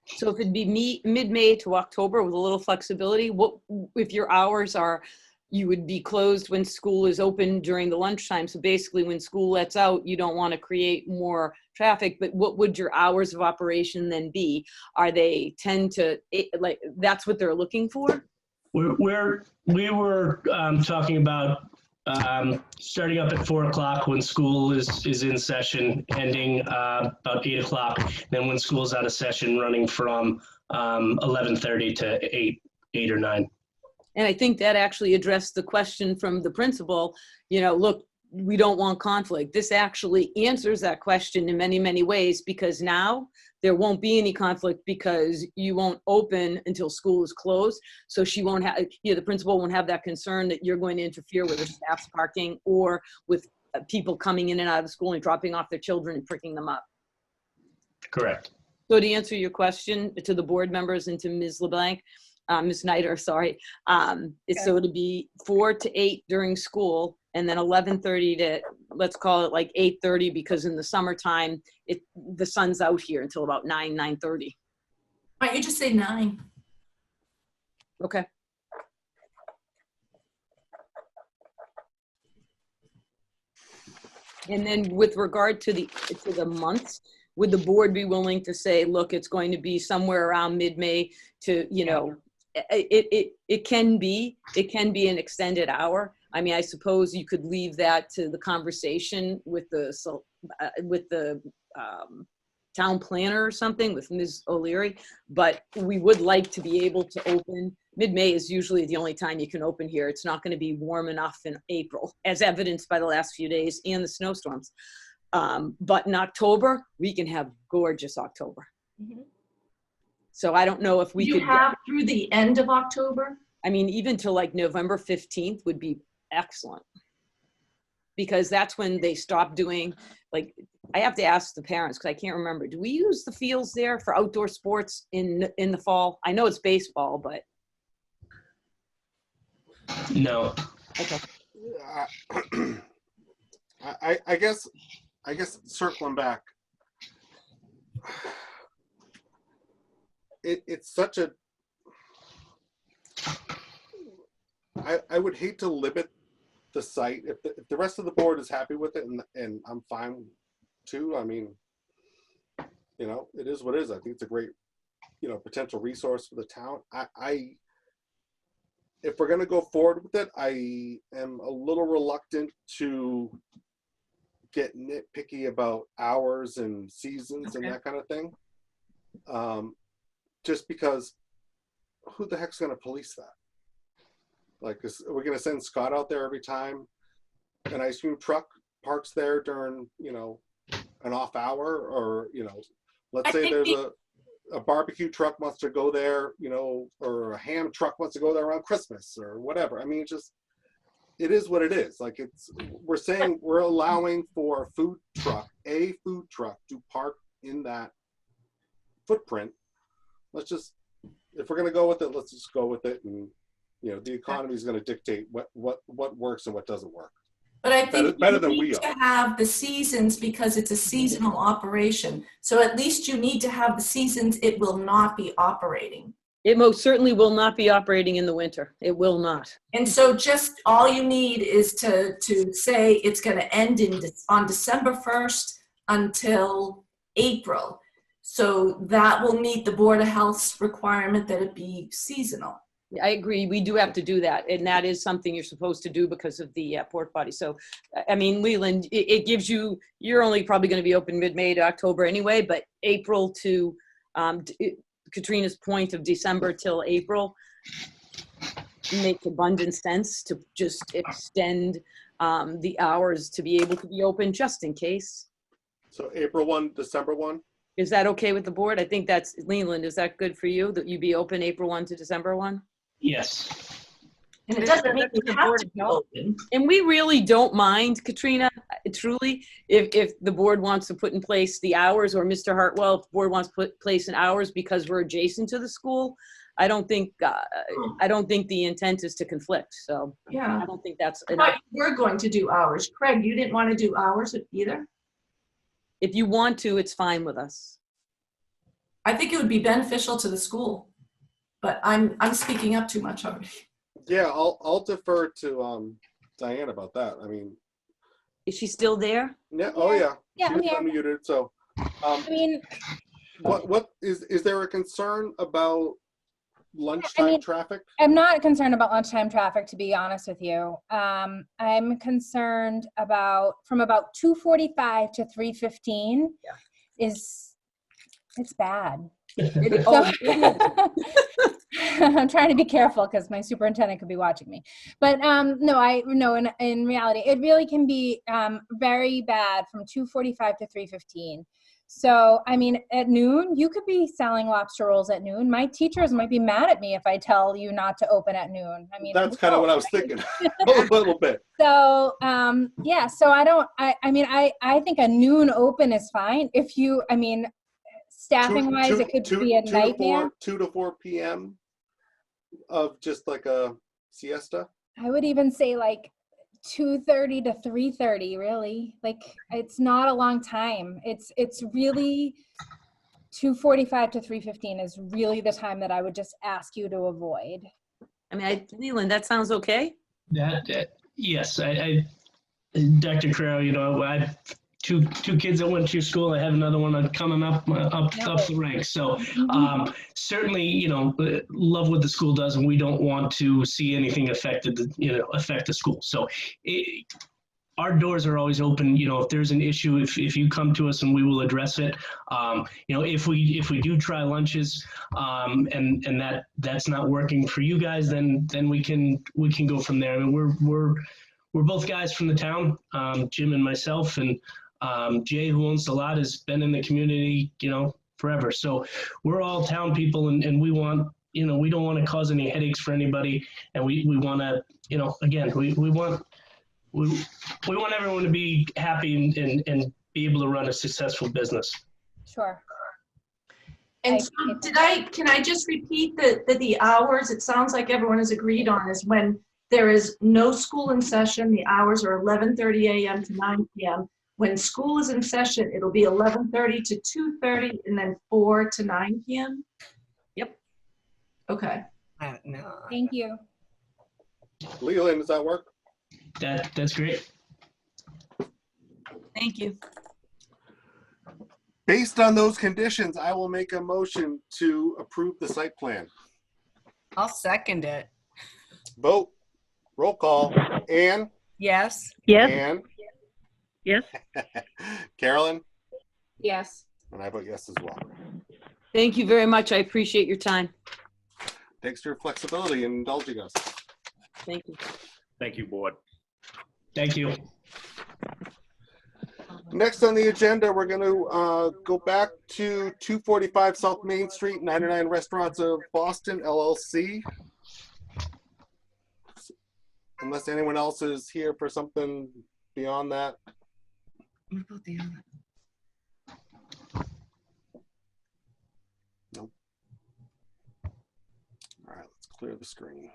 So if it'd be mid-May to October with a little flexibility, what if your hours are, you would be closed when school is open during the lunchtime. So basically when school lets out, you don't want to create more traffic, but what would your hours of operation then be? Are they 10 to 8, like that's what they're looking for? We were talking about starting up at 4 o'clock when school is in session, ending about 8 o'clock. Then when school's out of session, running from 11:30 to 8 or 9. And I think that actually addressed the question from the principal, look, we don't want conflict. This actually answers that question in many, many ways, because now there won't be any conflict because you won't open until school is closed. So she won't have, the principal won't have that concern that you're going to interfere with her staff's parking or with people coming in and out of school and dropping off their children and picking them up. Correct. So to answer your question to the board members and to Ms. LeBlanc, Ms. Snyder, sorry, so to be 4 to 8 during school, and then 11:30 to, let's call it like 8:30, because in the summertime, the sun's out here until about 9:30. Why don't you just say 9? Okay. And then with regard to the months, would the board be willing to say, look, it's going to be somewhere around mid-May to, it can be an extended hour. I mean, I suppose you could leave that to the conversation with the town planner or something with Ms. O'Leary, but we would like to be able to open. Mid-May is usually the only time you can open here. It's not going to be warm enough in April, as evidenced by the last few days and the snowstorms. But in October, we can have gorgeous October. Mhm. So I don't know if we You could. have through the end of October? I mean, even till like November 15th would be excellent. Because that's when they stop doing, like, I have to ask the parents because I can't remember. Do we use the fields there for outdoor sports in the fall? I know it's baseball, but. No. Okay. I guess circling back, it's such a, I would hate to limit the site. If the rest of the board is happy with it, and I'm fine too. I mean, you know, it is what it is. I think it's a great, you know, potential resource for the town. If we're going to go forward with it, I am a little reluctant to get nitpicky about hours and seasons and that kind of thing. Just because who the heck's going to police that? Like, we're going to send Scott out there every time an ice cream truck parks there during, you know, an off hour, or, you know, let's say there's a barbecue truck wants to go there, you know, or a ham truck wants to go there around Christmas or whatever. I mean, it is what it is. Like, we're saying we're allowing for a food truck to park in that footprint. Let's just, if we're going to go with it, let's just go with it. And, you know, the economy is going to dictate what works and what doesn't work. But I think better you than we need are. to have the seasons because it's a seasonal operation. So at least you need to have the seasons. It will not be operating. It most certainly will not be operating in the winter. It will not. And so just all you need is to say it's going to end on December 1st until April. So that will meet the Board of Health's requirement that it be seasonal. I agree. We do have to do that. And that is something you're supposed to do because of the port body. So, I mean, Leland, it gives you, you're only probably going to be open mid-May to October anyway, but April to, Katrina's point of December till April makes abundant sense to just extend the hours to be able to be open just in case. So April 1, December 1? Is that okay with the board? I think that's, Leland, is that good for you, that you be open April 1 to December 1? Yes. And it doesn't mean you have to be open. And we really don't mind, Katrina, truly, if the board wants to put in place the hours, or Mr. Hartwell, if the board wants to put place in hours because we're adjacent to the school. I don't think the intent is to conflict. So Yeah. I don't think that's But enough. we're going to do hours. Craig, you didn't want to do hours either? If you want to, it's fine with us. I think it would be beneficial to the school, but I'm speaking up too much already. Yeah, I'll defer to Diane about that. I mean, is she still there? Yeah. Oh yeah. Yeah, I'm She's here. unmuted. So, I mean, what is there a concern about lunchtime traffic? I'm not concerned about lunchtime traffic, to be honest with you. I'm concerned about from about 2:45 to 3:15. Yeah. It's bad. I'm trying to be careful because my superintendent could be watching me. But no, in reality, it really can be very bad from 2:45 to 3:15. So, I mean, at noon, you could be selling lobster rolls at noon. My teachers might be mad at me if I tell you not to open at noon. I mean, that's kind of what I was thinking a little bit. So, yeah, so I think a noon open is fine. If you, I mean, staffing wise, it could be a nightmare. 2 to 4 p.m. of just like a siesta. I would even say like 2:30 to 3:30, really. Like, it's not a long time. It's really 2:45 to 3:15 is really the time that I would just ask you to avoid. I mean, Leland, that sounds okay? Yes, Dr. Crow, you know, I have two kids that went to your school. I have another one coming up the ranks. So certainly, you know, love what the school does, and we don't want to see anything affect the school. So our doors are always open. If there's an issue, if you come to us and we will address it. If we do try lunches, and that's not working for you guys, then we can go from there. I mean, we're both guys from the town, Jim and myself, and Jay, who owns the lot, has been in the community, forever. So we're all town people, and we want, we don't want to cause any headaches for anybody, and we want to, again, we want everyone to be happy and be able to run a successful business. Sure. And so can I just repeat that the hours, it sounds like everyone has agreed on, is when there is no school in session, the hours are 11:30 a.m. to 9 p.m. When school is in session, it'll be 11:30 to 2:30 and then 4 to 9 p.m.? Yep. Okay. No. Thank you. Leland, does that work? That's great. Thank you. Based on those conditions, I will make a motion to approve the site plan. I'll second it. Vote. Roll call. Ann? Yes. Yes. Ann? Yes. Carolyn? Yes. And I vote yes as well. Thank you very much. I appreciate your time. Thanks for your flexibility and indulging us. Thank you. Thank you, board. Thank you. Next on the agenda, we're going to go back to 245 South Main Street, 99 Restaurants of Boston, LLC. Unless anyone else is here for something beyond that. What about the other? Nope. All right, let's clear the screen.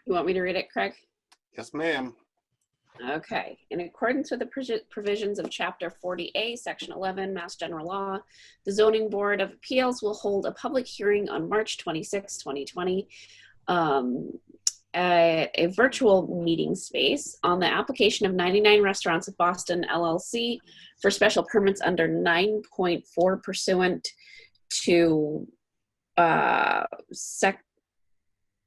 You want me to read it, Craig? Yes, ma'am. Okay. In accordance with the provisions of Chapter 40A, Section 11, Mass General Law, the Zoning Board of Appeals will hold a public hearing on March 26, 2020, at a virtual meeting space on the application of 99 Restaurants of Boston, LLC, for special permits under 9.4 pursuant to Section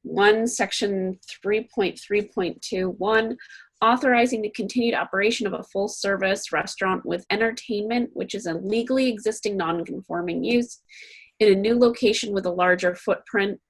3.3.21, authorizing the continued operation of a full-service restaurant with entertainment, which is a legally existing non-conforming use, in a new location with a larger footprint.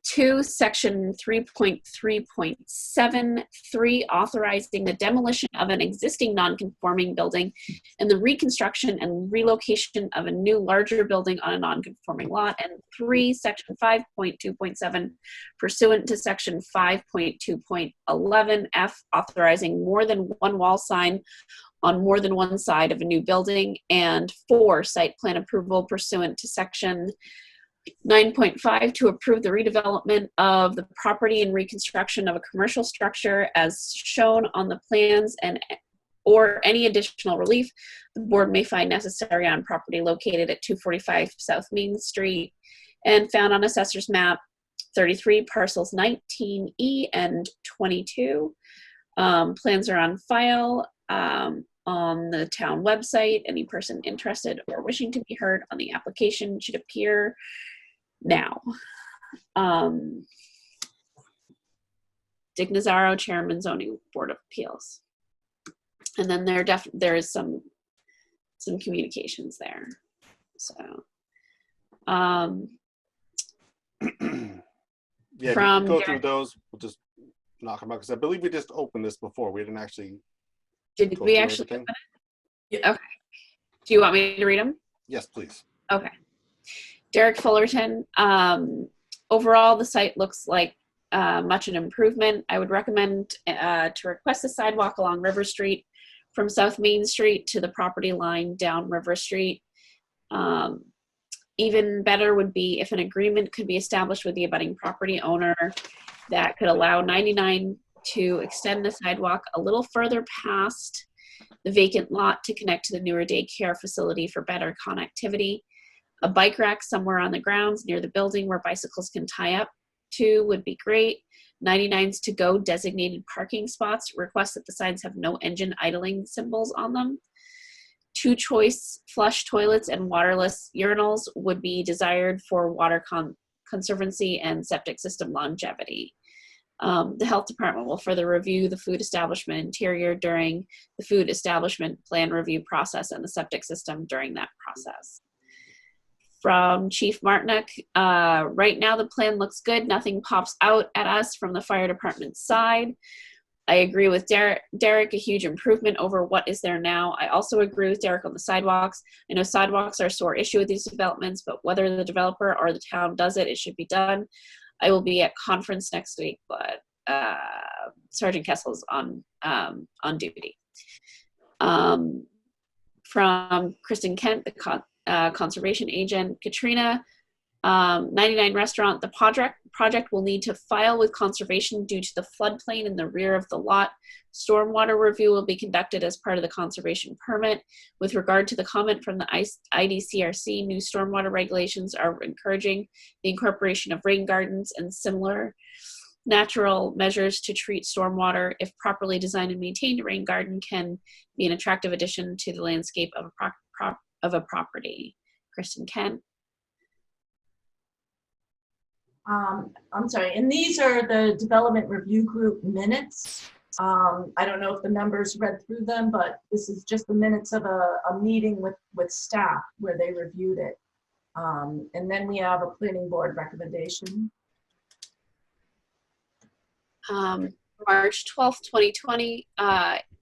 2, Section 3.3.73, authorizing the demolition of an existing non-conforming building and the reconstruction and relocation of a new larger building on a non-conforming lot. And 3, Section 5.2.7, pursuant to Section 5.2.11F, authorizing more than one wall sign on more than one side of a new building. And 4, site plan approval pursuant to Section 9.5 to approve the redevelopment of the property and reconstruction of a commercial structure as shown on the plans or any additional relief the board may find necessary on property located at 245 South Main Street and found on Assessor's Map 33, parcels 19E and 22. Plans are on file on the town website. Any person interested or wishing to be heard on the application should appear now. Dick Nazaro, Chairman, Zoning Board of Appeals. And then there is some communications there. So, yeah, from go through those. We'll just knock them out because I believe we just opened this before. We didn't actually. Did we actually open it? Yeah. Okay. Do you want me to read them? Yes, please. Okay. Derek Fullerton. Overall, the site looks like much an improvement. I would recommend to request a sidewalk along River Street from South Main Street to the property line down River Street. Even better would be if an agreement could be established with the abutting property owner that could allow 99 to extend the sidewalk a little further past the vacant lot to connect to the newer daycare facility for better connectivity. A bike rack somewhere on the grounds near the building where bicycles can tie up to would be great. 99's to go designated parking spots. Request that the signs have no engine idling symbols on them. 2 choice flush toilets and waterless urinals would be desired for water conservancy and septic system longevity. The health department will further review the food establishment interior during the food establishment plan review process and the septic system during that process. From Chief Martinick, right now the plan looks good. Nothing pops out at us from the fire department side. I agree with Derek, a huge improvement over what is there now. I also agree with Derek on the sidewalks. I know sidewalks are a sore issue with these developments, but whether the developer or the town does it, it should be done. I will be at conference next week, but Sergeant Kessel's on duty. From Kristen Kent, the conservation agent, Katrina, 99 Restaurant, the project will need to file with conservation due to the floodplain in the rear of the lot. Stormwater review will be conducted as part of the conservation permit. With regard to the comment from the IDCRC, new stormwater regulations are encouraging the incorporation of rain gardens and similar natural measures to treat stormwater. If properly designed and maintained, a rain garden can be an attractive addition to the landscape of a property. Kristen Kent. I'm sorry, and these are the development review group minutes. I don't know if the members read through them, but this is just the minutes of a meeting with staff where they reviewed it. And then we have a planning board recommendation. March 12th, 2020,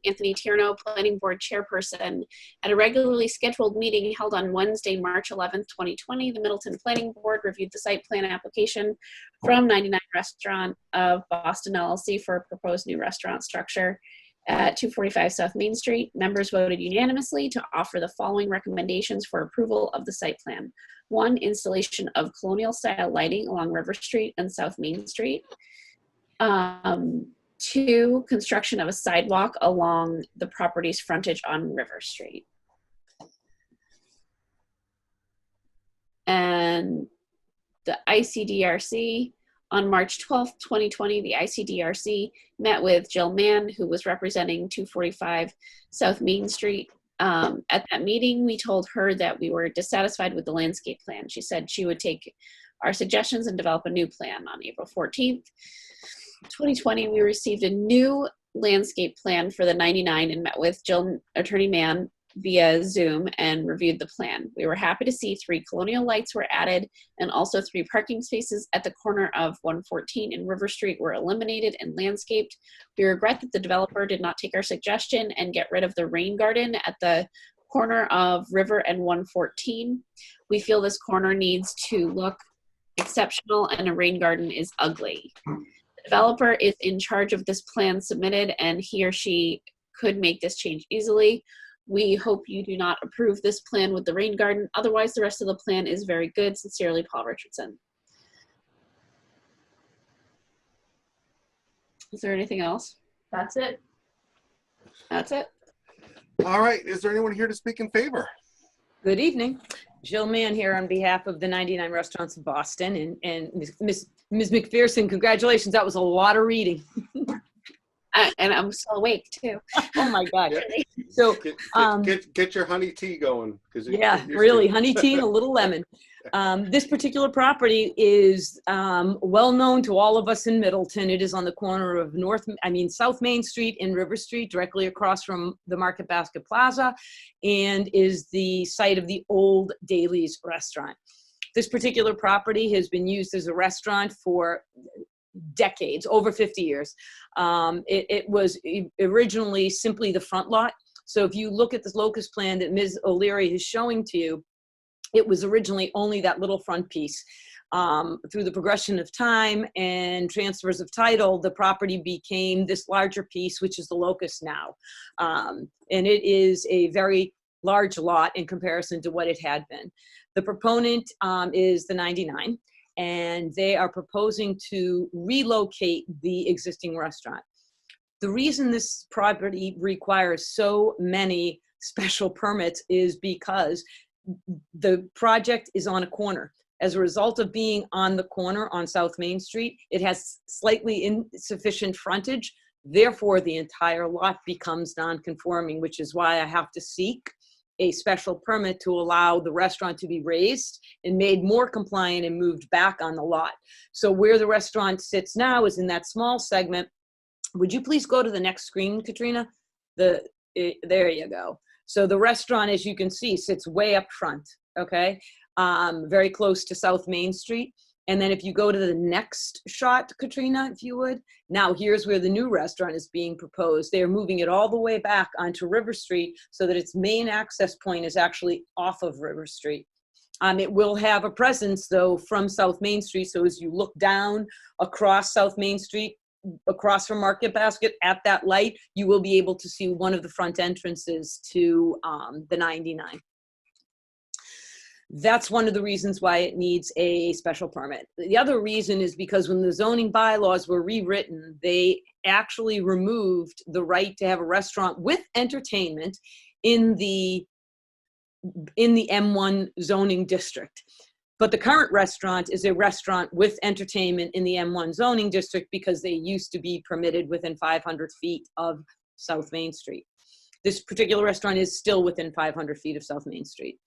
Anthony Tierno, Planning Board Chairperson, at a regularly scheduled meeting held on Wednesday, March 11th, 2020, the Middleton Planning Board reviewed the site plan application from 99 Restaurant of Boston LLC for a proposed new restaurant structure at 245 South Main Street. Members voted unanimously to offer the following recommendations for approval of the site plan. 1, installation of colonial style lighting along River Street and South Main Street. 2, construction of a sidewalk along the property's frontage on River Street. And the ICDRC, on March 12th, 2020, the ICDRC met with Jill Mann, who was representing 245 South Main Street. At that meeting, we told her that we were dissatisfied with the landscape plan. She said she would take our suggestions and develop a new plan. On April 14th, 2020, we received a new landscape plan for the 99 and met with Attorney Mann via Zoom and reviewed the plan. We were happy to see 3 colonial lights were added and also 3 parking spaces at the corner of 114 and River Street were eliminated and landscaped. We regret that the developer did not take our suggestion and get rid of the rain garden at the corner of River and 114. We feel this corner needs to look exceptional and a rain garden is ugly. The developer is in charge of this plan submitted and he or she could make this change easily. We hope you do not approve this plan with the rain garden. Otherwise, the rest of the plan is very good. Sincerely, Paul Richardson. Is there anything else? That's it. That's it. All right. Is there anyone here to speak in favor? Good evening. Jill Mann here on behalf of the 99 Restaurants of Boston and Ms. McPherson, congratulations. That was a lot of reading. And I'm still awake too. Oh my God. Yeah. So get your honey tea going. Yeah, really, honey tea and a little lemon. This particular property is well known to all of us in Middleton. It is on the corner of South Main Street and River Street, directly across from the Market Basket Plaza, and is the site of the old Daly's restaurant. This particular property has been used as a restaurant for decades, over 50 years. It was originally simply the front lot. So if you look at this locus plan that Ms. O'Leary is showing to you, it was originally only that little front piece. Through the progression of time and transfers of title, the property became this larger piece, which is the locus now. And it is a very large lot in comparison to what it had been. The proponent is the 99. And they are proposing to relocate the existing restaurant. The reason this property requires so many special permits is because the project is on a corner. As a result of being on the corner on South Main Street, it has slightly insufficient frontage. Therefore, the entire lot becomes non-conforming, which is why I have to seek a special permit to allow the restaurant to be raised and made more compliant and moved back on the lot. So where the restaurant sits now is in that small segment. Would you please go to the next screen, Katrina? There you go. So the restaurant, as you can see, sits way up front, okay? Very close to South Main Street. And then if you go to the next shot, Katrina, if you would, now here's where the new restaurant is being proposed. They are moving it all the way back onto River Street so that its main access point is actually off of River Street. It will have a presence, though, from South Main Street. So as you look down across South Main Street, across from Market Basket at that light, you will be able to see one of the front entrances to the 99. That's one of the reasons why it needs a special permit. The other reason is because when the zoning bylaws were rewritten, they actually removed the right to have a restaurant with entertainment in the M1 zoning district. But the current restaurant is a restaurant with entertainment in the M1 zoning district because they used to be permitted within 500 feet of South Main Street. This particular restaurant is still within 500 feet of South Main Street.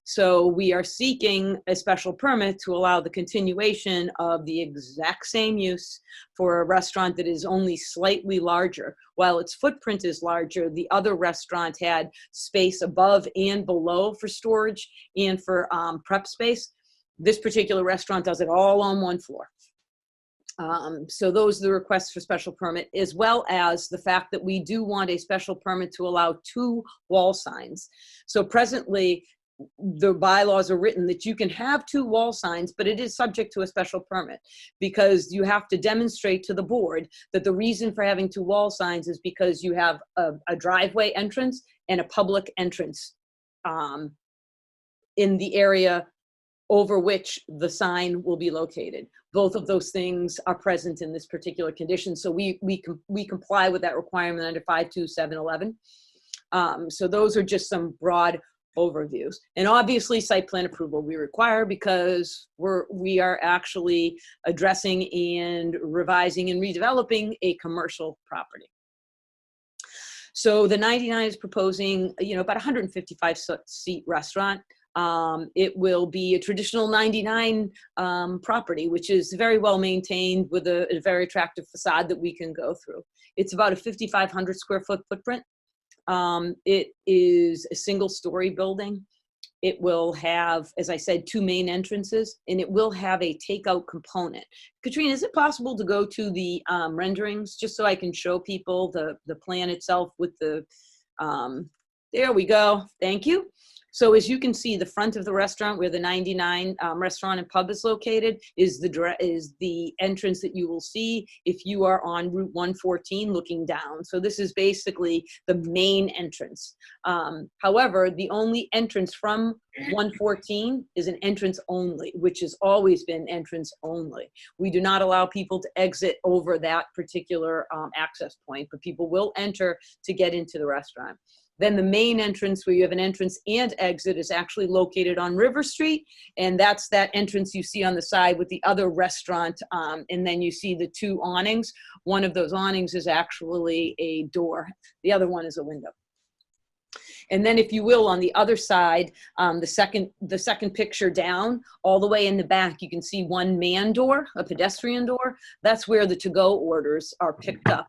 So we are seeking a special permit to allow the continuation of the exact same use for a restaurant that is only slightly larger. While its footprint is larger, the other restaurant had space above and below for storage and for prep space. This particular restaurant does it all on one floor. So those are the requests for special permit, as well as the fact that we do want a special permit to allow 2 wall signs. So presently, the bylaws are written that you can have 2 wall signs, but it is subject to a special permit because you have to demonstrate to the board that the reason for having 2 wall signs is because you have a driveway entrance and a public entrance in the area over which the sign will be located. Both of those things are present in this particular condition. So we comply with that requirement under 52711. So those are just some broad overviews. And obviously site plan approval we require because we are actually addressing and revising and redeveloping a commercial property. So the 99 is proposing, about 155 seat restaurant. It will be a traditional 99 property, which is very well maintained with a very attractive facade that we can go through. It's about a 5,500 square foot footprint. It is a single story building. It will have, as I said, 2 main entrances, and it will have a takeout component. Katrina, is it possible to go to the renderings just so I can show people the plan itself with the, there we go, thank you. So as you can see, the front of the restaurant where the 99 restaurant and pub is located is the entrance that you will see if you are on Route 114 looking down. So this is basically the main entrance. However, the only entrance from 114 is an entrance only, which has always been entrance only. We do not allow people to exit over that particular access point, but people will enter to get into the restaurant. Then the main entrance where you have an entrance and exit is actually located on River Street. And that's that entrance you see on the side with the other restaurant. And then you see the 2 awnings. One of those awnings is actually a door. The other one is a window. And then if you will, on the other side, the second picture down, all the way in the back, you can see 1 man door, a pedestrian door. That's where the to-go orders are picked up.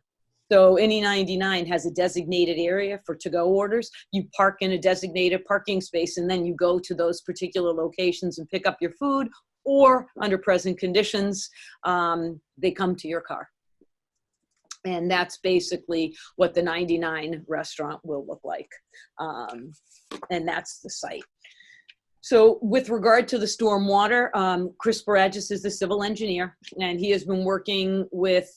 So any 99 has a designated area for to-go orders. You park in a designated parking space and then you go to those particular locations and pick up your food, or under present conditions, they come to your car. And that's basically what the 99 restaurant will look like. And that's the site. So with regard to the stormwater, Chris Baragis is the civil engineer, and he has been working with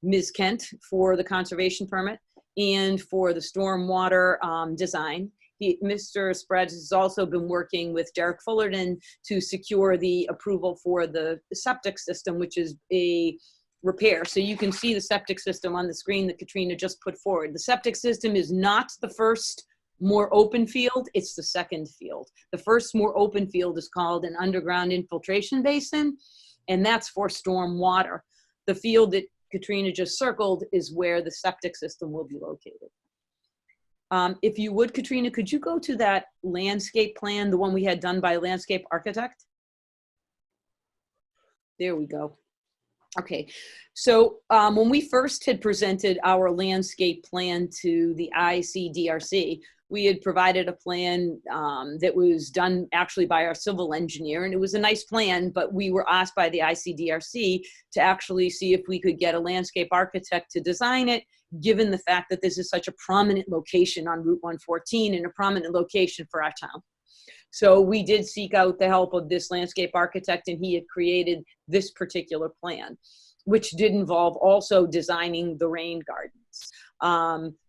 Ms. Kent for the conservation permit and for the stormwater design. Mr. Baragis has also been working with Derek Fullerton to secure the approval for the septic system, which is a repair. So you can see the septic system on the screen that Katrina just put forward. The septic system is not the first more open field, it's the second field. The first more open field is called an underground infiltration basin, and that's for storm water. The field that Katrina just circled is where the septic system will be located. If you would, Katrina, could you go to that landscape plan, the one we had done by a landscape architect? There we go. Okay, so when we first had presented our landscape plan to the ICDRC, we had provided a plan that was done actually by our civil engineer, and it was a nice plan, but we were asked by the ICDRC to actually see if we could get a landscape architect to design it, given the fact that this is such a prominent location on Route 114 and a prominent location for our town. So we did seek out the help of this landscape architect, and he had created this particular plan, which did involve also designing the rain gardens.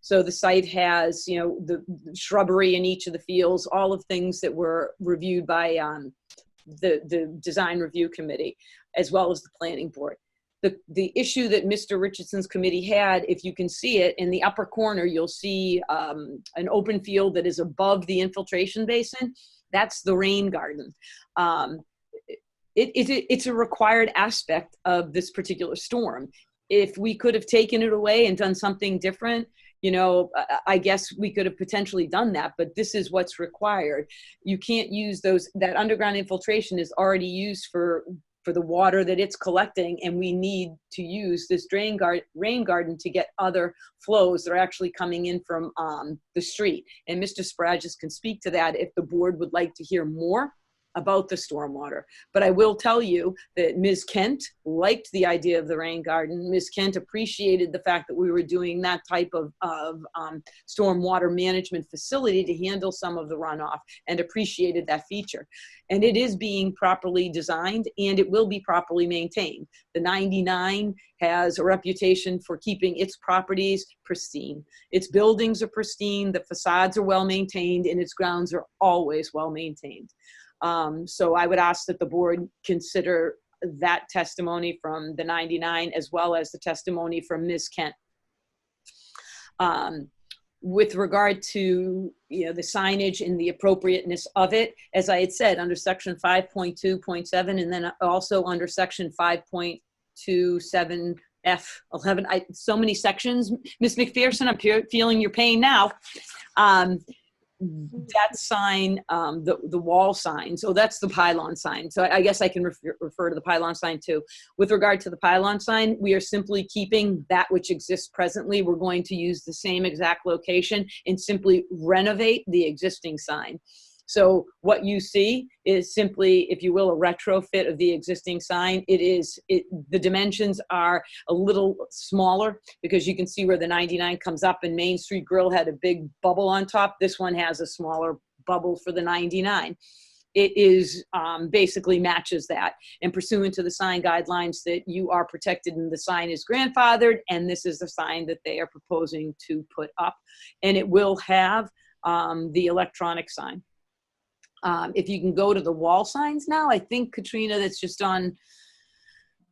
So the site has, you know, the shrubbery in each of the fields, all of things that were reviewed by the design review committee, as well as the planning board. The issue that Mr. Richardson's committee had, if you can see it, in the upper corner, you'll see an open field that is above the infiltration basin. That's the rain garden. It's a required aspect of this particular storm. If we could have taken it away and done something different, you know, I guess we could have potentially done that, but this is what's required. You can't use those, that underground infiltration is already used for the water that it's collecting, and we need to use this rain garden to get other flows that are actually coming in from the street. And Mr. Spragis can speak to that if the board would like to hear more about the stormwater. But I will tell you that Ms. Kent liked the idea of the rain garden. Ms. Kent appreciated the fact that we were doing that type of stormwater management facility to handle some of the runoff, and appreciated that feature. And it is being properly designed, and it will be properly maintained. The 99 has a reputation for keeping its properties pristine. Its buildings are pristine, the facades are well maintained, and its grounds are always well maintained. So I would ask that the board consider that testimony from the 99 as well as the testimony from Ms. Kent. With regard to, you know, the signage and the appropriateness of it, as I had said, under section 5.2.7 and then also under section 5.27 F11, so many sections. Ms. McPherson, I'm feeling your pain now. That sign, the wall sign, so that's the pylon sign. So I guess I can refer to the pylon sign too. With regard to the pylon sign, we are simply keeping that which exists presently. We're going to use the same exact location and simply renovate the existing sign. So what you see is simply, if you will, a retrofit of the existing sign. The dimensions are a little smaller because you can see where the 99 comes up and Main Street Grill had a big bubble on top. This one has a smaller bubble for the 99. It is basically matches that, and pursuant to the sign guidelines that you are protected and the sign is grandfathered, and this is the sign that they are proposing to put up, and it will have the electronic sign. If you can go to the wall signs now, I think, Katrina, that's just on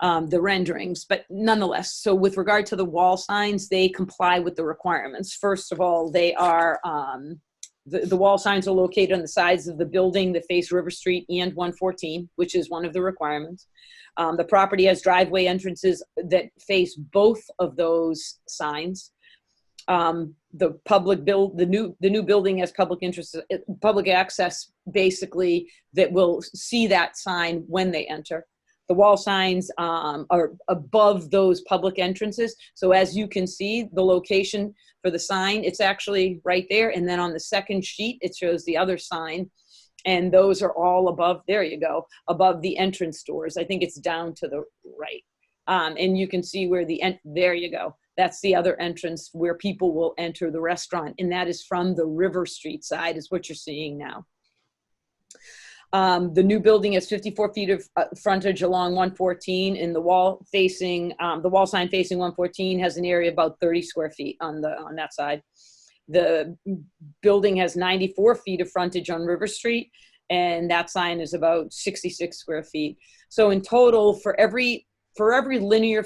the renderings, but nonetheless, so with regard to the wall signs, they comply with the requirements. First of all, they are, the wall signs are located on the sides of the building that face River Street and 114, which is one of the requirements. The property has driveway entrances that face both of those signs. The new building has public access, basically, that will see that sign when they enter. The wall signs are above those public entrances. So as you can see, the location for the sign, it's actually right there. And then on the second sheet, it shows the other sign. And those are all above, there you go, above the entrance doors. I think it's down to the right. And you can see where there you go. That's the other entrance where people will enter the restaurant. And that is from the River Street side, is what you're seeing now. The new building has 54 feet of frontage along 114, and the wall sign facing 114 has an area of about 30 square feet on that side. The building has 94 feet of frontage on River Street, and that sign is about 66 square feet. So in total, for every linear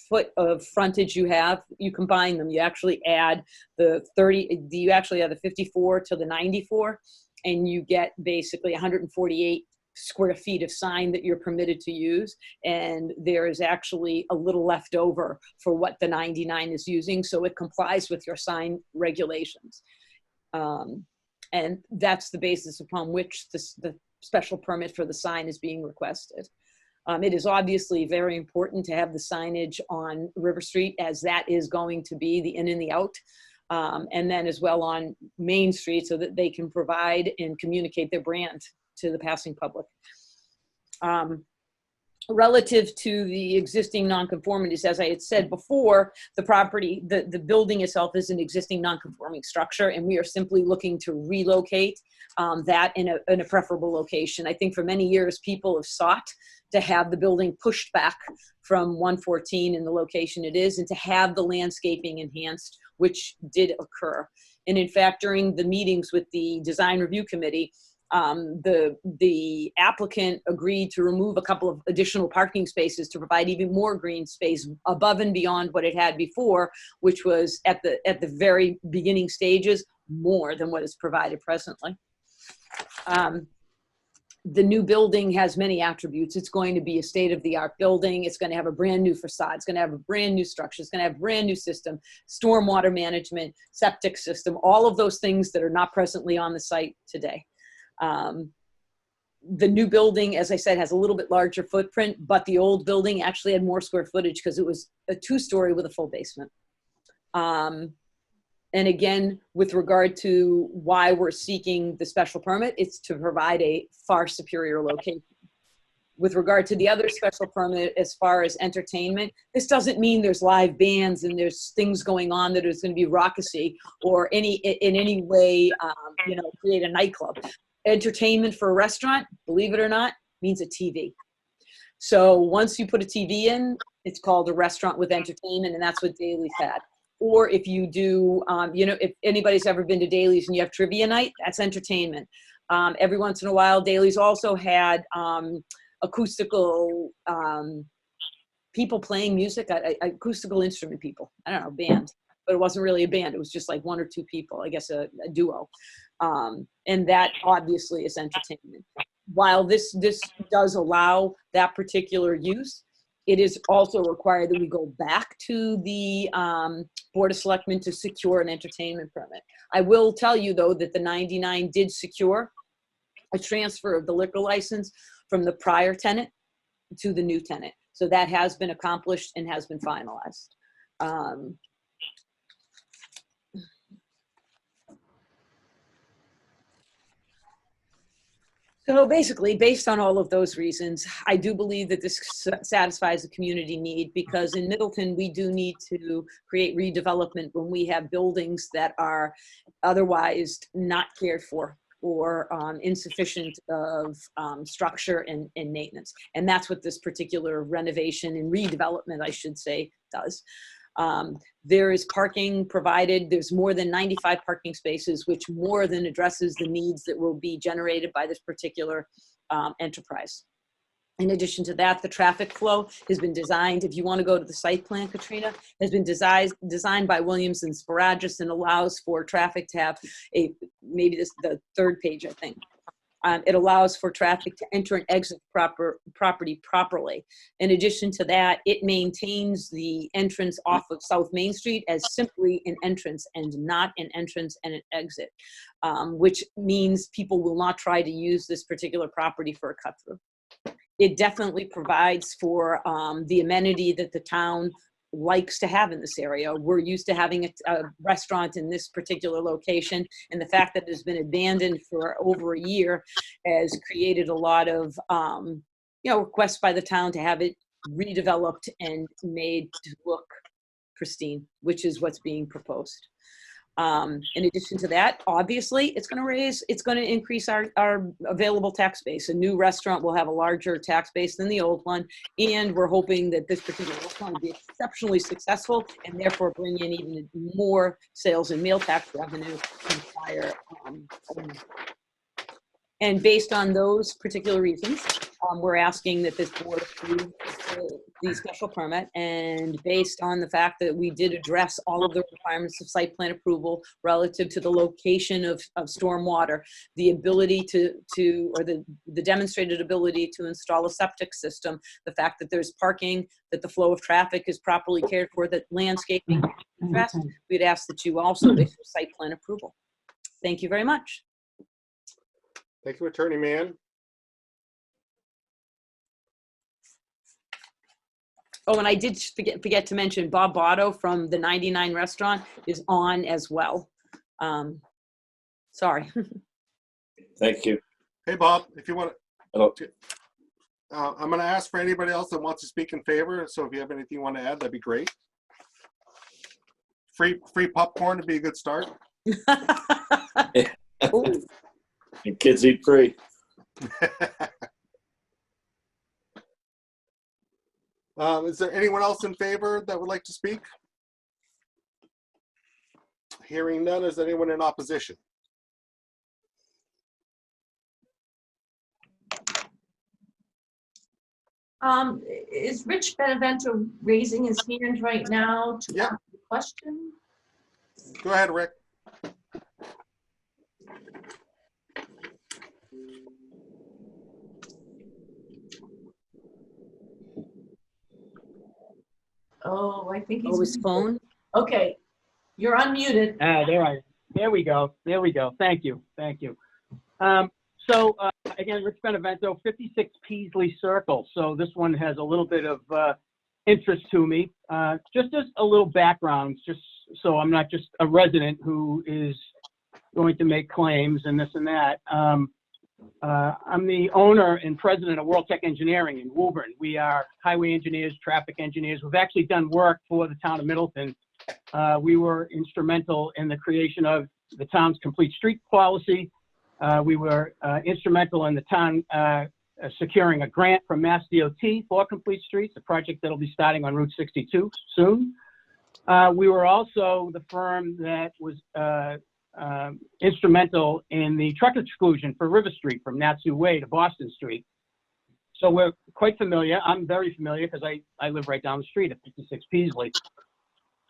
foot of frontage you have, you combine them. You actually add you actually add the 54 to the 94, and you get basically 148 square feet of sign that you're permitted to use. And there is actually a little left over for what the 99 is using. So it complies with your sign regulations. And that's the basis upon which the special permit for the sign is being requested. It is obviously very important to have the signage on River Street, as that is going to be the in and the out. And then as well on Main Street, so that they can provide and communicate their brand to the passing public. Relative to the existing nonconformities, as I had said before, the property, the building itself is an existing nonconforming structure, and we are simply looking to relocate that in a preferable location. I think for many years, people have sought to have the building pushed back from 114 in the location it is, and to have the landscaping enhanced, which did occur. And in fact, during the meetings with the Design Review Committee, the applicant agreed to remove a couple of additional parking spaces to provide even more green space above and beyond what it had before, which was at the very beginning stages, more than what is provided presently. The new building has many attributes. It's going to be a state-of-the-art building. It's going to have a brand new facade. It's going to have a brand new structure. It's going to have a brand new system, stormwater management, septic system, all of those things that are not presently on the site today. The new building, as I said, has a little bit larger footprint, but the old building actually had more square footage because it was a 2-story with a full basement. And again, with regard to why we're seeking the special permit, it's to provide a far superior location. With regard to the other special permit, as far as entertainment, this doesn't mean there's live bands and there's things going on that is going to be raucousy or in any way, create a nightclub. Entertainment for a restaurant, believe it or not, means a TV. So once you put a TV in, it's called a restaurant with entertainment, and that's what Daly's had. Or if you do, if anybody's ever been to Daly's and you have trivia night, that's entertainment. Every once in a while, Daly's also had acoustical people playing music, acoustical instrument people. I don't know, band, but it wasn't really a band. It was just like 1 or 2 people, I guess a duo. And that obviously is entertainment. While this does allow that particular use, it is also required that we go back to the Board of Selectmen to secure an entertainment permit. I will tell you, though, that the 99 did secure a transfer of the liquor license from the prior tenant to the new tenant. So that has been accomplished and has been finalized. So basically, based on all of those reasons, I do believe that this satisfies a community need, because in Middleton, we do need to create redevelopment when we have buildings that are otherwise not cared for or insufficient of structure and maintenance. And that's what this particular renovation and redevelopment, I should say, does. There is parking provided. There's more than 95 parking spaces, which more than addresses the needs that will be generated by this particular enterprise. In addition to that, the traffic flow has been designed, if you want to go to the site plan, Katrina, has been designed by Williams and Sparagis, and allows for traffic to have the 3rd page, I think. It allows for traffic to enter and exit property properly. In addition to that, it maintains the entrance off of South Main Street as simply an entrance and not an entrance and an exit, which means people will not try to use this particular property for a cut through. It definitely provides for the amenity that the town likes to have in this area. We're used to having a restaurant in this particular location, and the fact that it's been abandoned for over a year has created a lot of requests by the town to have it redeveloped and made to look pristine, which is what's being proposed. In addition to that, obviously, it's going to increase our available tax base. A new restaurant will have a larger tax base than the old one, and we're hoping that this particular restaurant will be exceptionally successful and therefore bring in even more sales and meal tax revenue and higher. And based on those particular reasons, we're asking that this board approve the special permit, and based on the fact that we did address all of the requirements of site plan approval relative to the location of stormwater, the ability or the demonstrated ability to install a septic system, the fact that there's parking, that the flow of traffic is properly cared for, that landscaping is addressed, we'd ask that you also issue site plan approval. Thank you very much. Thank you, Attorney Mann. Oh, and I did forget to mention Bob Botto from the 99 restaurant is on as well. Sorry. Thank you. Hey, Bob, if you want Hello. to, I'm going to ask for anybody else that wants to speak in favor. So if you have anything you want to add, that'd be great. Free popcorn would be a good start. And kids eat free. Is there anyone else in favor that would like to speak? Hearing none, is there anyone in opposition? Is Rich Benevento raising his hand right now to ask the question? Go ahead, Rick. Oh, I think he's. Oh, his phone? Okay, you're unmuted. There we go. Thank you. Again, Rich Benevento, 56 Peasley Circle. So this one has a little bit of interest to me. Just as a little background, just so I'm not just a resident who is going to make claims and this and that. I'm the owner and president of World Tech Engineering in Woburn. We are highway engineers, traffic engineers. We've actually done work for the town of Middleton. We were instrumental in the creation of the town's complete street policy. We were instrumental in the town securing a grant from Mass DOT for complete streets, a project that'll be starting on Route 62 soon. We were also the firm that was instrumental in the truck exclusion for River Street from Natsu Way to Boston Street. So we're quite familiar. I'm very familiar because I live right down the street at 56 Peasley.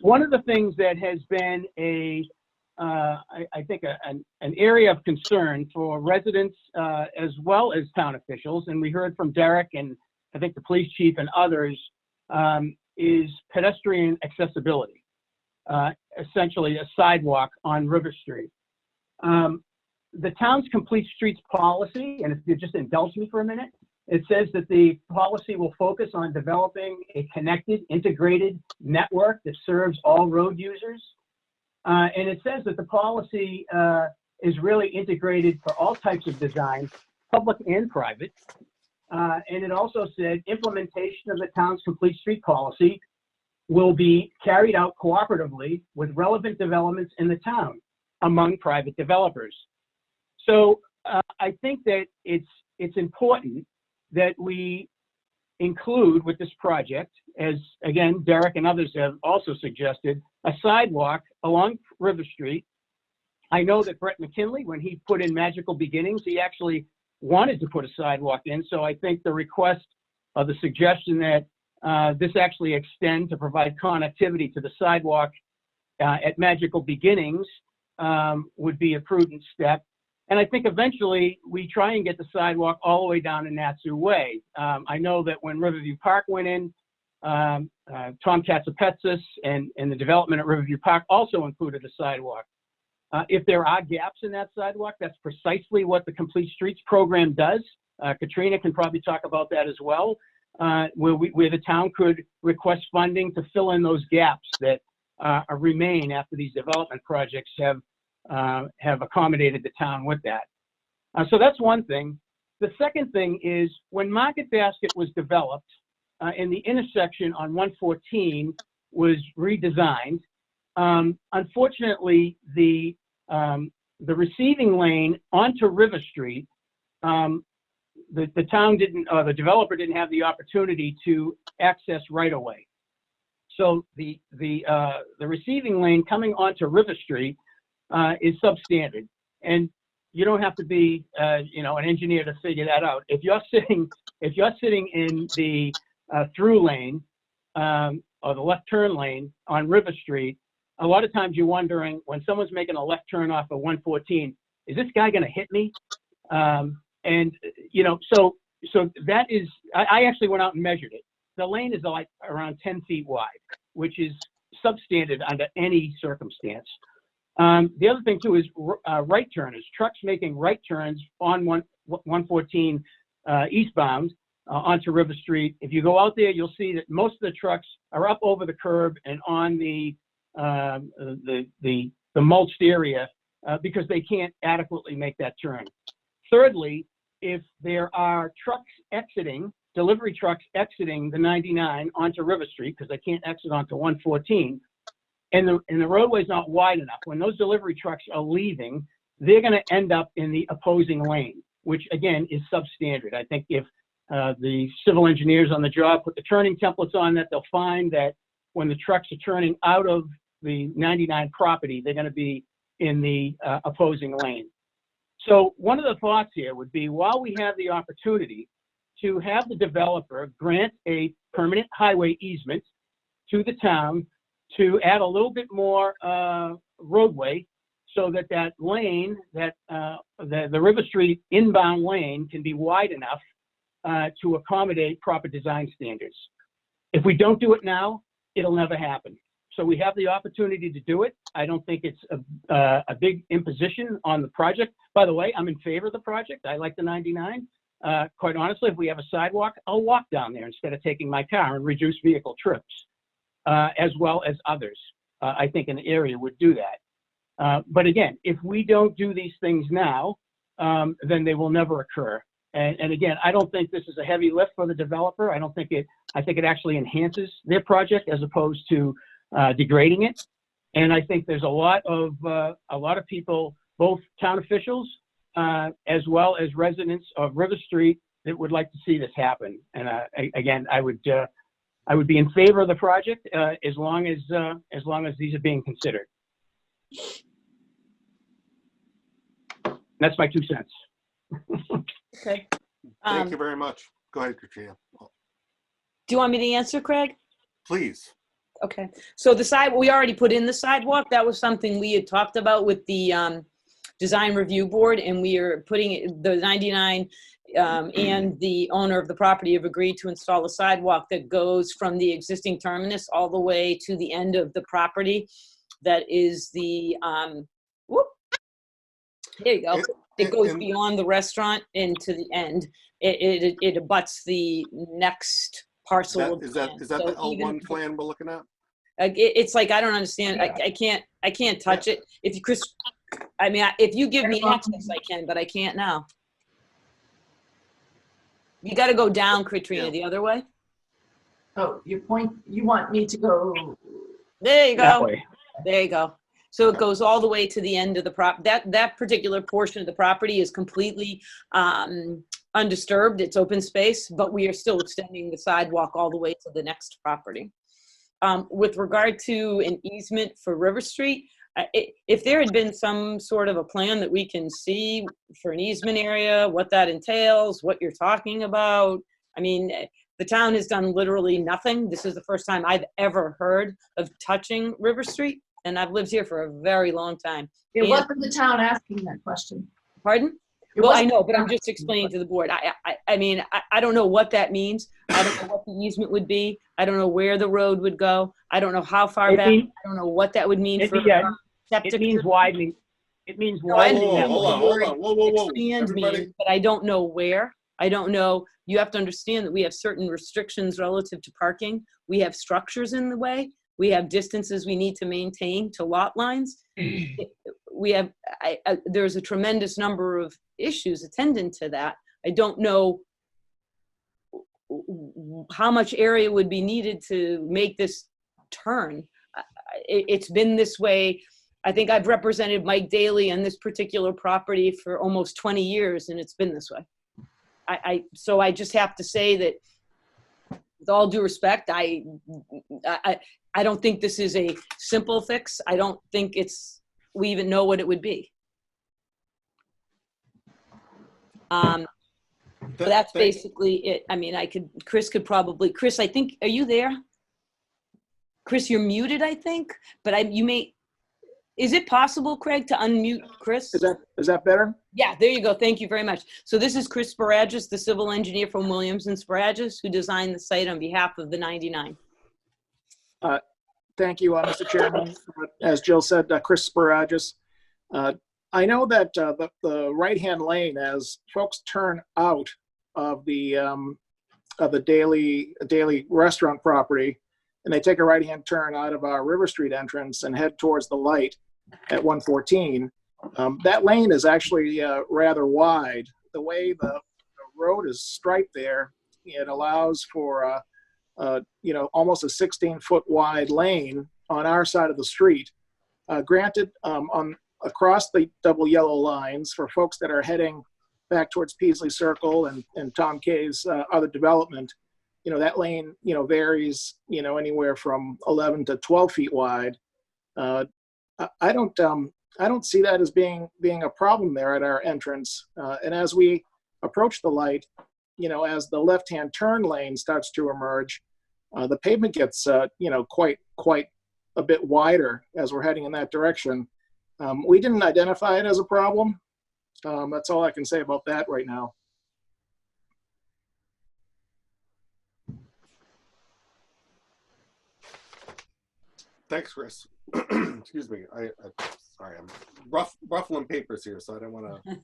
One of the things that has been I think an area of concern for residents as well as town officials, and we heard from Derek and I think the police chief and others, is pedestrian accessibility. Essentially a sidewalk on River Street. The town's complete streets policy, and if you just indulge me for a minute, it says that the policy will focus on developing a connected, integrated network that serves all road users. And it says that the policy is really integrated for all types of design, public and private. And it also said implementation of the town's complete street policy will be carried out cooperatively with relevant developments in the town among private developers. So I think that it's important that we include with this project, as again, Derek and others have also suggested, a sidewalk along River Street. I know that Brett McKinley, when he put in Magical Beginnings, he actually wanted to put a sidewalk in. So I think the request of the suggestion that this actually extend to provide connectivity to the sidewalk at Magical Beginnings would be a prudent step. And I think eventually we try and get the sidewalk all the way down to Natsu Way. I know that when Riverview Park went in, Tom Katsipetsis and the development at Riverview Park also included a sidewalk. If there are gaps in that sidewalk, that's precisely what the Complete Streets program does. Katrina can probably talk about that as well, where the town could request funding to fill in those gaps that remain after these development projects have accommodated the town with that. So that's one thing. The second thing is when Market Basket was developed and the intersection on 114 was redesigned, unfortunately, the receiving lane onto River Street, the town didn't, the developer didn't have the opportunity to access right away. So the receiving lane coming onto River Street is substandard. And you don't have to be, you know, an engineer to figure that out. If you're sitting in the through lane or the left turn lane on River Street, a lot of times you're wondering when someone's making a left turn off of 114, is this guy going to hit me? And you know, so that is, I actually went out and measured it. The lane is like around 10 feet wide, which is substandard under any circumstance. The other thing too is right turners, trucks making right turns on 114 eastbound onto River Street. If you go out there, you'll see that most of the trucks are up over the curb and on the mulched area because they can't adequately make that turn. Thirdly, if there are trucks exiting, delivery trucks exiting the 99 onto River Street because they can't exit onto 114, and the roadway's not wide enough, when those delivery trucks are leaving, they're going to end up in the opposing lane, which again is substandard. I think if the civil engineers on the job put the turning templates on that, they'll find that when the trucks are turning out of the 99 property, they're going to be in the opposing lane. So one of the thoughts here would be, while we have the opportunity to have the developer grant a permanent highway easement to the town to add a little bit more roadway so that that lane, that the River Street inbound lane can be wide enough to accommodate proper design standards. If we don't do it now, it'll never happen. So we have the opportunity to do it. I don't think it's a big imposition on the project. By the way, I'm in favor of the project. I like the 99. Quite honestly, if we have a sidewalk, I'll walk down there instead of taking my car and reduce vehicle trips, as well as others. I think an area would do that. But again, if we don't do these things now, then they will never occur. And again, I don't think this is a heavy lift for the developer. I think it actually enhances their project as opposed to degrading it. And I think there's a lot of people, both town officials as well as residents of River Street, that would like to see this happen. And again, I would be in favor of the project as long as these are being considered. That's my 2 cents. Okay. Thank you very much. Go ahead, Katrina. Do you want me to answer, Craig? Please. Okay. So we already put in the sidewalk. That was something we had talked about with the design review board, and we are putting the 99 and the owner of the property have agreed to install a sidewalk that goes from the existing terminus all the way to the end of the property. That is the, there you go. It goes beyond the restaurant and to the end. It abuts the next parcel. Is that the L1 plan we're looking at? It's like, I don't understand. I can't touch it. If you, Chris, I mean, if you give me access, I can, but I can't now. You got to go down, Katrina, the other way. Oh, you want me to go? There you That go. way. There you go. So it goes all the way to the end of the that particular portion of the property is completely undisturbed. It's open space, but we are still extending the sidewalk all the way to the next property. With regard to an easement for River Street, if there had been some sort of a plan that we can see for an easement area, what that entails, what you're talking about. I mean, the town has done literally nothing. This is the first time I've ever heard of touching River Street, and I've lived here for a very long time. It wasn't the town asking that question. Pardon? Well, I know, but I'm just explaining to the board. I mean, I don't know what that means. I don't know what the easement would be. I don't know where the road would go. I don't know how far back. I don't know what that would mean for septic. It means widening. It means widening. Hold on. Whoa. Expand means, but I don't know where. I don't know. You have to understand that we have certain restrictions relative to parking. We have structures in the way. We have distances we need to maintain to lot lines. We have, there's a tremendous number of issues attendant to that. I don't know how much area would be needed to make this turn. It's been this way. I think I've represented Mike Daly on this particular property for almost 20 years, and it's been this way. So I just have to say that, with all due respect, I don't think this is a simple fix. I don't think we even know what it would be. But that's basically it. I mean, Chris, I think, are you there? Chris, you're muted, I think, but is it possible, Craig, to unmute Chris? Is that better? Yeah, there you go. Thank you very much. So this is Chris Sparagis, the civil engineer from Williams and Sparagis, who designed the site on behalf of the 99. Thank you, Mr. Chairman. As Jill said, Chris Sparagis. I know that the right-hand lane, as folks turn out of the daily restaurant property, and they take a right-hand turn out of our River Street entrance and head towards the light at 114, that lane is actually rather wide. The way the road is striped there, it allows for almost a 16-foot wide lane on our side of the street. Granted, across the double yellow lines for folks that are heading back towards Peasley Circle and Tom Kay's other development, that lane, varies, anywhere from 11 to 12 feet wide. I don't see that as being a problem there at our entrance. And as we approach the light, as the left-hand turn lane starts to emerge, the pavement gets, quite a bit wider as we're heading in that direction. We didn't identify it as a problem. That's all I can say about that right now. Thanks, Chris. Excuse me. Sorry, I'm ruffling papers here, so I don't want to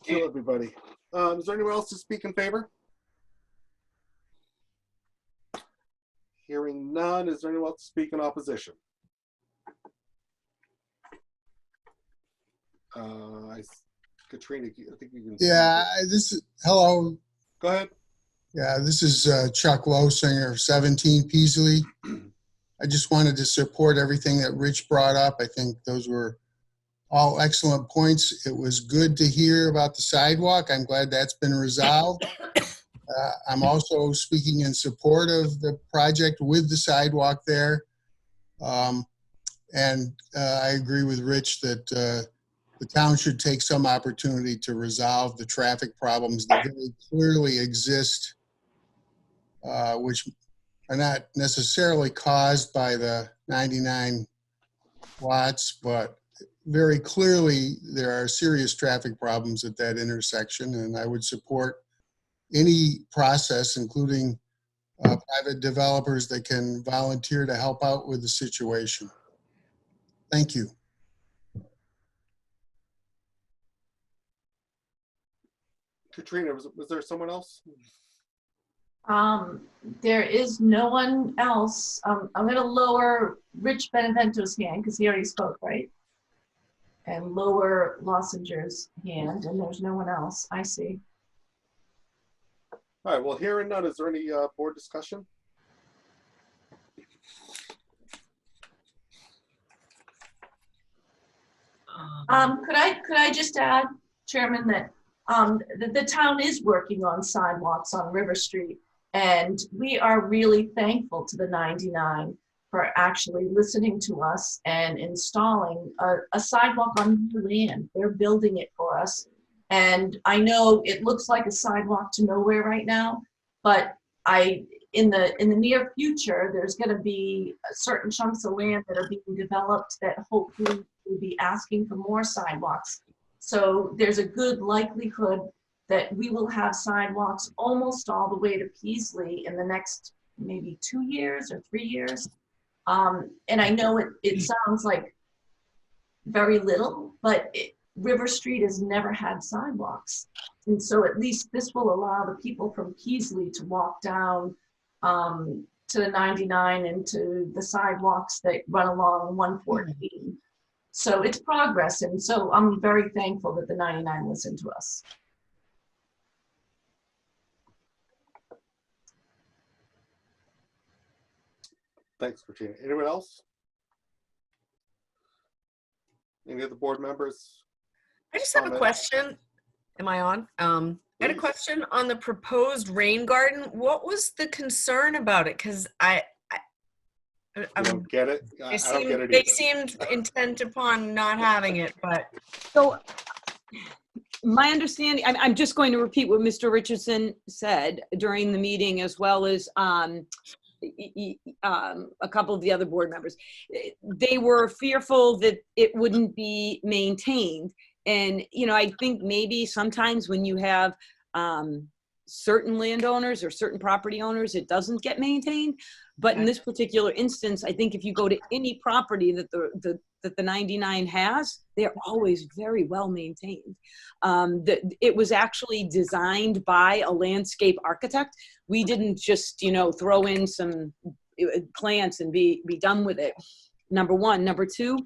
kill everybody. Is there anyone else to speak in favor? Hearing none, is there anyone else to speak in opposition? Katrina, I think you can. Yeah, hello. Go ahead. Yeah, this is Chuck Losinger, 17 Peasley. I just wanted to support everything that Rich brought up. I think those were all excellent points. It was good to hear about the sidewalk. I'm glad that's been resolved. I'm also speaking in support of the project with the sidewalk there. And I agree with Rich that the town should take some opportunity to resolve the traffic problems that very clearly exist, which are not necessarily caused by the 99 watts, but very clearly there are serious traffic problems at that intersection, and I would support any process, including private developers that can volunteer to help out with the situation. Thank you. Katrina, was there someone else? There is no one else. I'm going to lower Rich Benevento's hand because he already spoke, right? And lower Lossinger's hand, and there's no one else. I see. All right, well, hearing none, is there any board discussion? Could I just add, Chairman, that the town is working on sidewalks on River Street, and we are really thankful to the 99 for actually listening to us and installing a sidewalk on the land. They're building it for us. And I know it looks like a sidewalk to nowhere right now, but in the near future, there's going to be certain chunks of land that are being developed that hopefully will be asking for more sidewalks. So there's a good likelihood that we will have sidewalks almost all the way to Peasley in the next maybe 2 years or 3 years. And I know it sounds like very little, but River Street has never had sidewalks. And so at least this will allow the people from Peasley to walk down to the 99 and to the sidewalks that run along 114. So it's progress. And so I'm very thankful that the 99 listened to us. Thanks, Katrina. Anyone else? Any other board members? I just have a question. Am I on? I had a question on the proposed rain garden. What was the concern about it? Because I don't get it. I don't get it they either. seemed intent upon not having it, but so My understanding, I'm just going to repeat what Mr. Richardson said during the meeting, as well as a couple of the other board members. They were fearful that it wouldn't be maintained. And, you know, I think maybe sometimes when you have certain landowners or certain property owners, it doesn't get maintained. But in this particular instance, I think if you go to any property that the 99 has, they're always very well maintained. It was actually designed by a landscape architect. We didn't just, you know, throw in some plants and be done with it. Number one. Number two,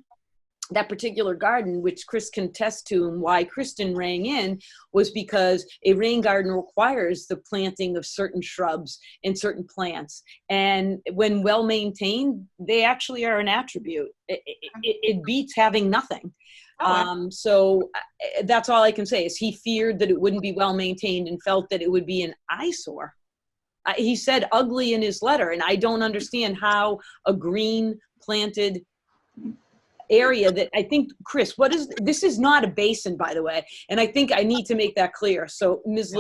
that particular garden, which Chris can attest to, and why Kristen rang in, was because a rain garden requires the planting of certain shrubs and certain plants. And when well maintained, they actually are an attribute. It beats having nothing. So that's all I can say is he feared that it wouldn't be well maintained and felt that it would be an eyesore. He said ugly in his letter, and I don't understand how a green planted area that I think, Chris, this is not a basin, by the way, and I think I need to make that clear. So Ms.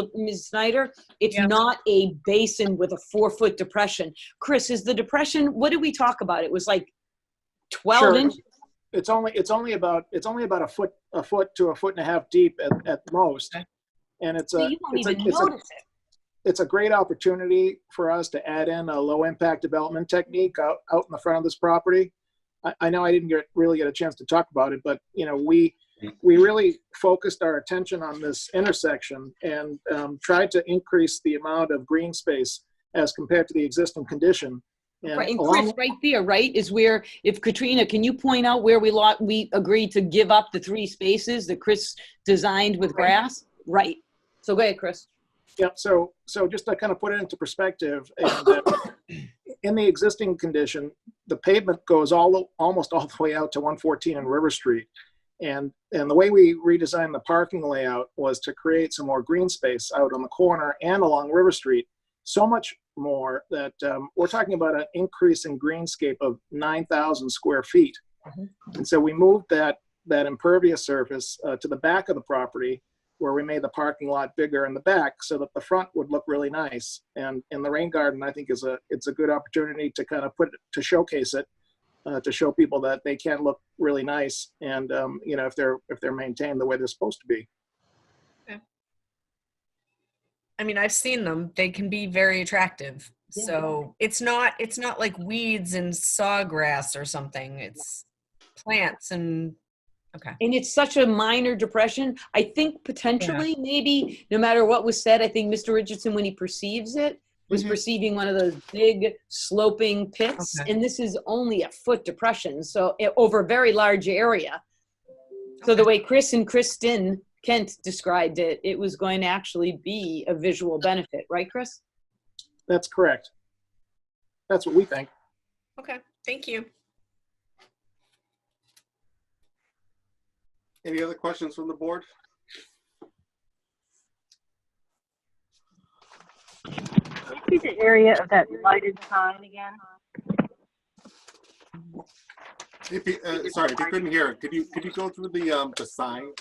Snyder, it's not a basin with a 4-foot depression. Chris, is the depression, what did we talk about? It was like 12 inches? It's only about a foot to a foot and a half deep at most. And it's a great opportunity for us to add in a low impact development technique out in the front of this property. I know I didn't really get a chance to talk about it, but you know, we really focused our attention on this intersection and tried to increase the amount of green space as compared to the existing condition. And right, and Chris, right there, right, is where, if Katrina, can you point out where we agreed to give up the 3 spaces that Chris designed with grass? Right. So go ahead, Chris. Yeah, so just to kind of put it into perspective, in the existing condition, the pavement goes almost all the way out to 114 and River Street. And the way we redesigned the parking layout was to create some more green space out on the corner and along River Street. So much more that we're talking about an increase in greenscape of 9,000 square feet. And so we moved that impervious surface to the back of the property, where we made the parking lot bigger in the back so that the front would look really nice. And in the rain garden, I think it's a good opportunity to kind of showcase it, to show people that they can look really nice. And, you know, if they're maintained the way they're supposed to be. Okay. I mean, I've seen them, they can be very attractive. Yeah. So it's not like weeds and sawgrass or something. It's plants and okay. And it's such a minor depression. I think potentially, maybe, no matter what was said, I think Mr. Richardson, when he perceives it, was perceiving one of those big sloping pits. Okay. And this is only a foot depression, so over a very large area. So the way Chris and Kristen Kent described it, it was going to actually be a visual benefit. Right, Chris? That's correct. That's what we think. Okay, thank you. Any other questions from the board? Can you see the area of that lighted sign again? Sorry, if you couldn't hear it, could you go through the sign,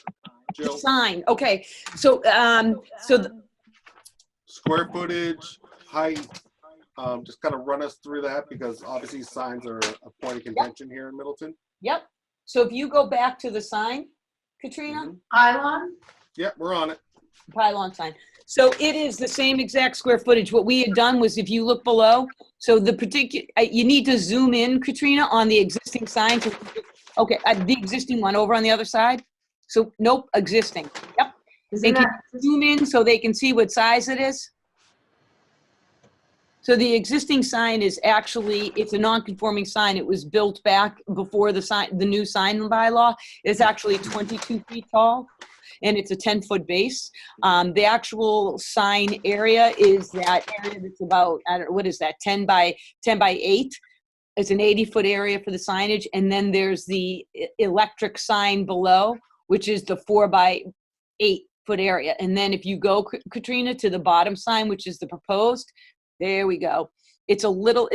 Jill? The sign. Okay. So the square footage, height. Just kind of run us through that, because obviously signs are a point of contention here in Middleton. Yep. So if you go back to the sign, Katrina? Pylon? Yep, we're on it. Pylon sign. So it is the same exact square footage. What we had done was, if you look below, so the particular, you need to zoom in, Katrina, on the existing sign. Okay, the existing one over on the other side. So nope, existing. Yep. And can you zoom in so they can see what size it is? So the existing sign is actually, it's a non-conforming sign. It was built back before the new sign bylaw. It's actually 22 feet tall, and it's a 10-foot base. The actual sign area is that area that's about, I don't know, what is that, 10 by 8. It's an 80-foot area for the signage. And then there's the electric sign below, which is the 4 by 8-foot area. And then if you go, Katrina, to the bottom sign, which is the proposed, there we go. It's a little,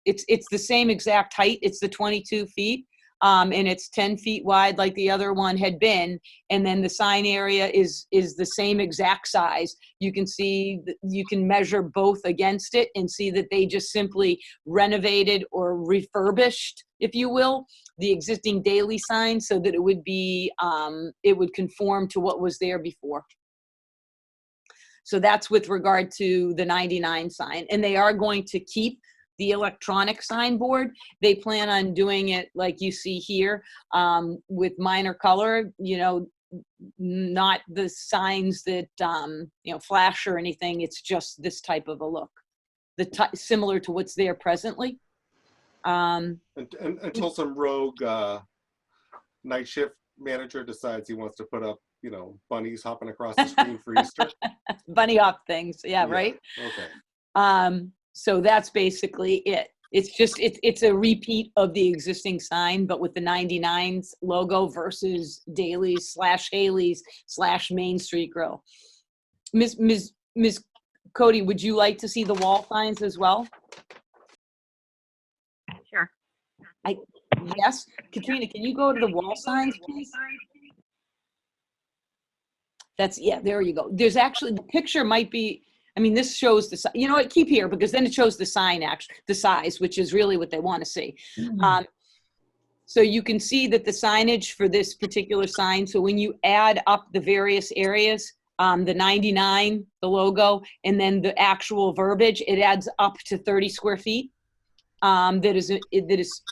it's the same exact height. It's the 22 feet. and it's 10 feet wide like the other one had been. And then the sign area is the same exact size. You can see, you can measure both against it and see that they just simply renovated or refurbished, if you will, the existing daily sign so that it would be, it would conform to what was there before. So that's with regard to the 99 sign. And they are going to keep the electronic signboard. They plan on doing it like you see here, with minor color, you know, not the signs that, you know, flash or anything. It's just this type of a look, similar to what's there presently. Until some rogue night shift manager decides he wants to put up, you know, bunnies hopping across the screen for Easter. Bunny hop things. Yeah, right. Okay. So that's basically it. It's just, it's a repeat of the existing sign, but with the 99's logo versus Daly's / Haley's / Main Street Grill. Ms. Cody, would you like to see the wall signs as well? Sure. Yes. Katrina, can you go to the wall signs, please? Yeah, there you go. There's actually, the picture might be, I mean, this shows the, you know what, keep here because then it shows the sign, actually, the size, which is really what they want to see. Mm-hmm. So you can see that the signage for this particular sign, so when you add up the various areas, the 99, the logo, and then the actual verbiage, it adds up to 30 square feet. That is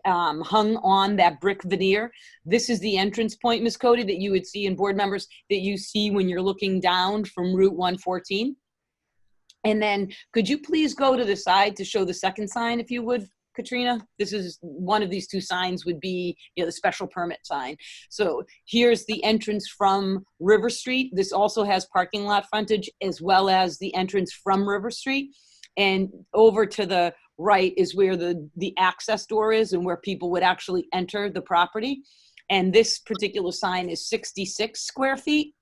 hung on that brick veneer. This is the entrance point, Ms. Cody, that you would see in board members that you see when you're looking down from Route 114. And then could you please go to the side to show the second sign, if you would, Katrina? This is one of these two signs would be, you know, the special permit sign. So here's the entrance from River Street. This also has parking lot frontage as well as the entrance from River Street. And over to the right is where the access door is and where people would actually enter the property. And this particular sign is 66 square feet.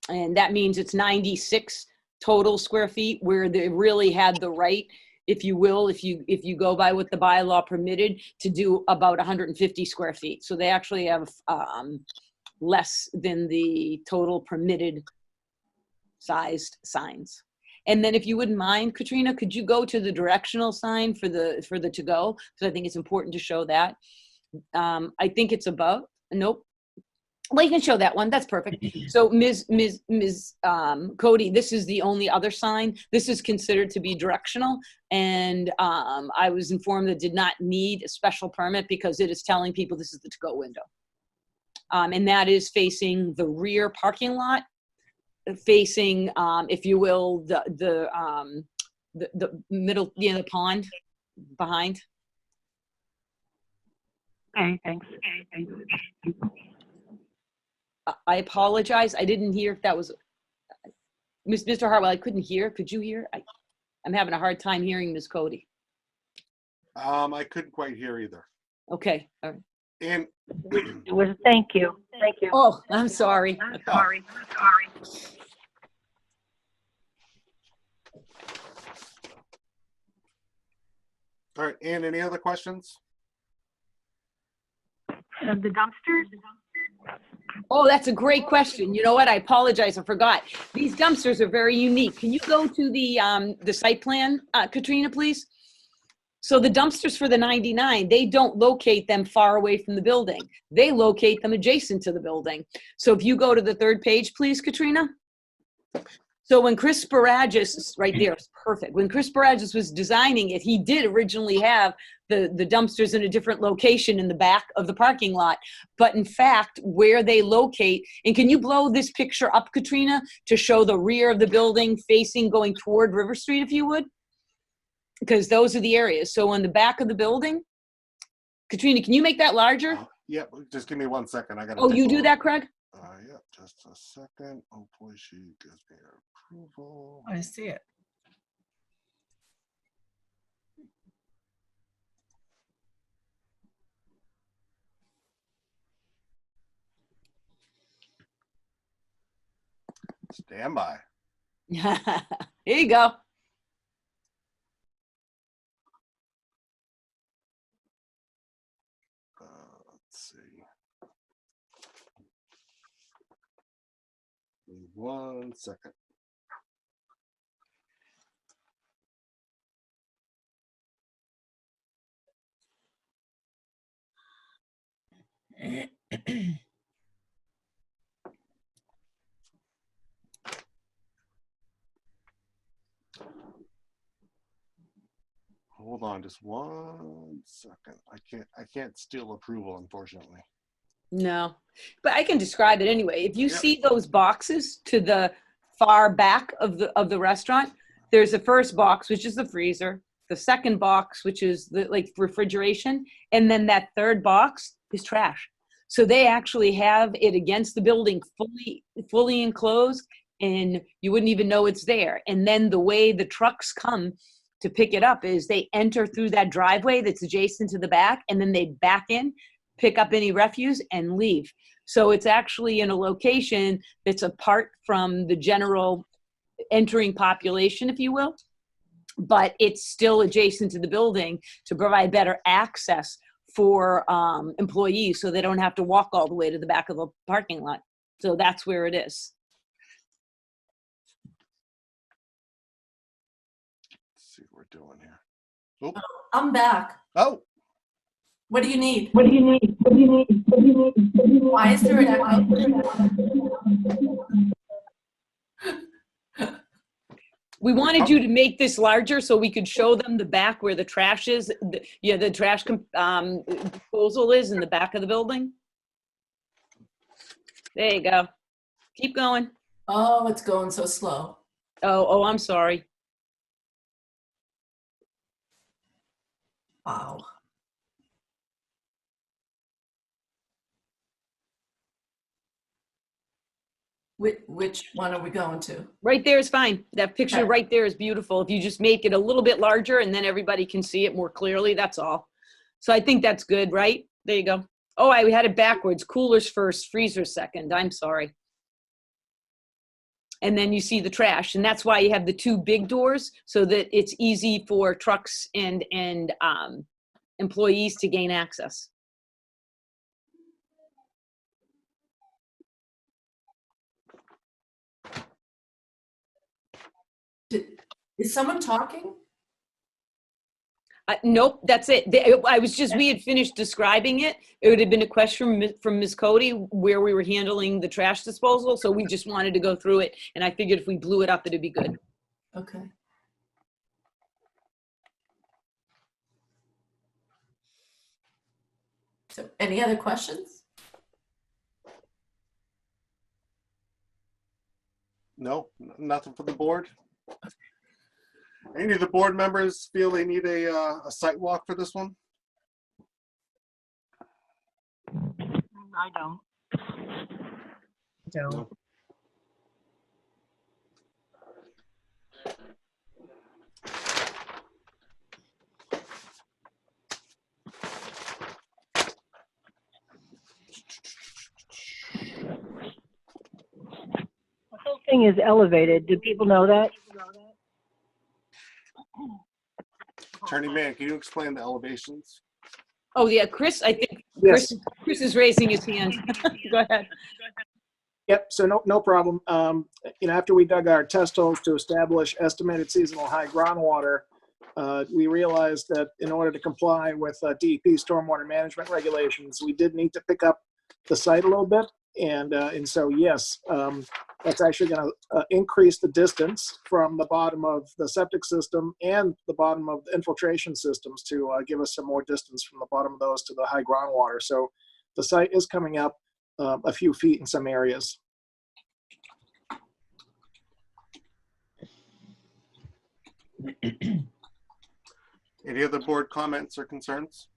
And that means it's 96 total square feet, where they really had the right, if you will, if you go by what the bylaw permitted, to do about 150 square feet. So they actually have less than the total permitted sized signs. And then if you wouldn't mind, Katrina, could you go to the directional sign for the to go? Because I think it's important to show that. I think it's above. Nope. Well, you can show that one. That's perfect. So Ms. Cody, this is the only other sign. This is considered to be directional. And I was informed that it did not need a special permit because it is telling people this is the to-go window. And that is facing the rear parking lot, facing, if you will, the middle, you know, the pond behind. Okay, thanks. I apologize. I didn't hear if that was Mr. Hartwell. I couldn't hear. Could you hear? I'm having a hard time hearing Ms. Cody. I couldn't quite hear either. Okay. All right. And It was thank you. Thank you. Oh, I'm sorry. I'm sorry. I'm sorry. all right, and any other questions? The dumpsters? Oh, that's a great question. You know what? I apologize. I forgot. These dumpsters are very unique. Can you go to the site plan, Katrina, please? So the dumpsters for the 99, they don't locate them far away from the building. They locate them adjacent to the building. So if you go to the third page, please, Katrina. So when Chris Baragis, right there, it's perfect. When Chris Baragis was designing it, he did originally have the dumpsters in a different location in the back of the parking lot. But in fact, where they locate, and can you blow this picture up, Katrina, to show the rear of the building facing going toward River Street, if you would? Because those are the areas. So on the back of the building, Katrina, can you make that larger? Yeah, just give me 1 second. I got. Oh, you do that, Craig? Yeah, just a second. Hopefully she gives me her approval. I see it. Stand by. Here you go. 1 second. Hold on just 1 second. I can't steal approval, unfortunately. No, but I can describe it anyway. If you Yep. see those boxes to the far back of the restaurant, there's the first box, which is the freezer, the second box, which is the like refrigeration, and then that third box is trash. So they actually have it against the building, fully enclosed, and you wouldn't even know it's there. And then the way the trucks come to pick it up is they enter through that driveway that's adjacent to the back, and then they back in, pick up any refuse, and leave. So it's actually in a location that's apart from the general entering population, if you will, but it's still adjacent to the building to provide better access for employees so they don't have to walk all the way to the back of the parking lot. So that's where it is. Let's see what we're doing here. Oh, I'm back. oh, What do you need? What do you need? What do you need? What do you need? What do you need? Why is there an echo? We wanted you to make this larger so we could show them the back where the trash is. The trash disposal is in the back of the building. There you go. Keep going. Oh, it's going so slow. Oh, I'm sorry. Wow. Which one are we going to? Right there is fine. That picture Okay. right there is beautiful. If you just make it a little bit larger and then everybody can see it more clearly, that's all. So I think that's good, right? There you go. Oh, I had it backwards. Coolers first, freezers second. I'm sorry. And then you see the trash. And that's why you have the two big doors so that it's easy for trucks and employees to gain access. Is someone talking? Nope, that's it. We had finished describing it. It would have been a question from Ms. Cody where we were handling the trash disposal. So we just wanted to go through it. And I figured if we blew it up, it'd be good. Okay. So any other questions? no, nothing for the board. Any of the board members feel they need a site walk for this one? I don't. No. The whole thing is elevated. Do people know that? Attorney Mann, can you explain the elevations? Oh, yeah, Chris, I think Yes. Chris is raising his hand. Go ahead. Yep, so no problem. After we dug our test holes to establish estimated seasonal high groundwater, we realized that in order to comply with DEP stormwater management regulations, we did need to pick up the site a little bit. And so, yes, that's actually going to increase the distance from the bottom of the septic system and the bottom of the infiltration systems to give us some more distance from the bottom of those to the high groundwater. So the site is coming up a few feet in some areas. Any other board comments or concerns?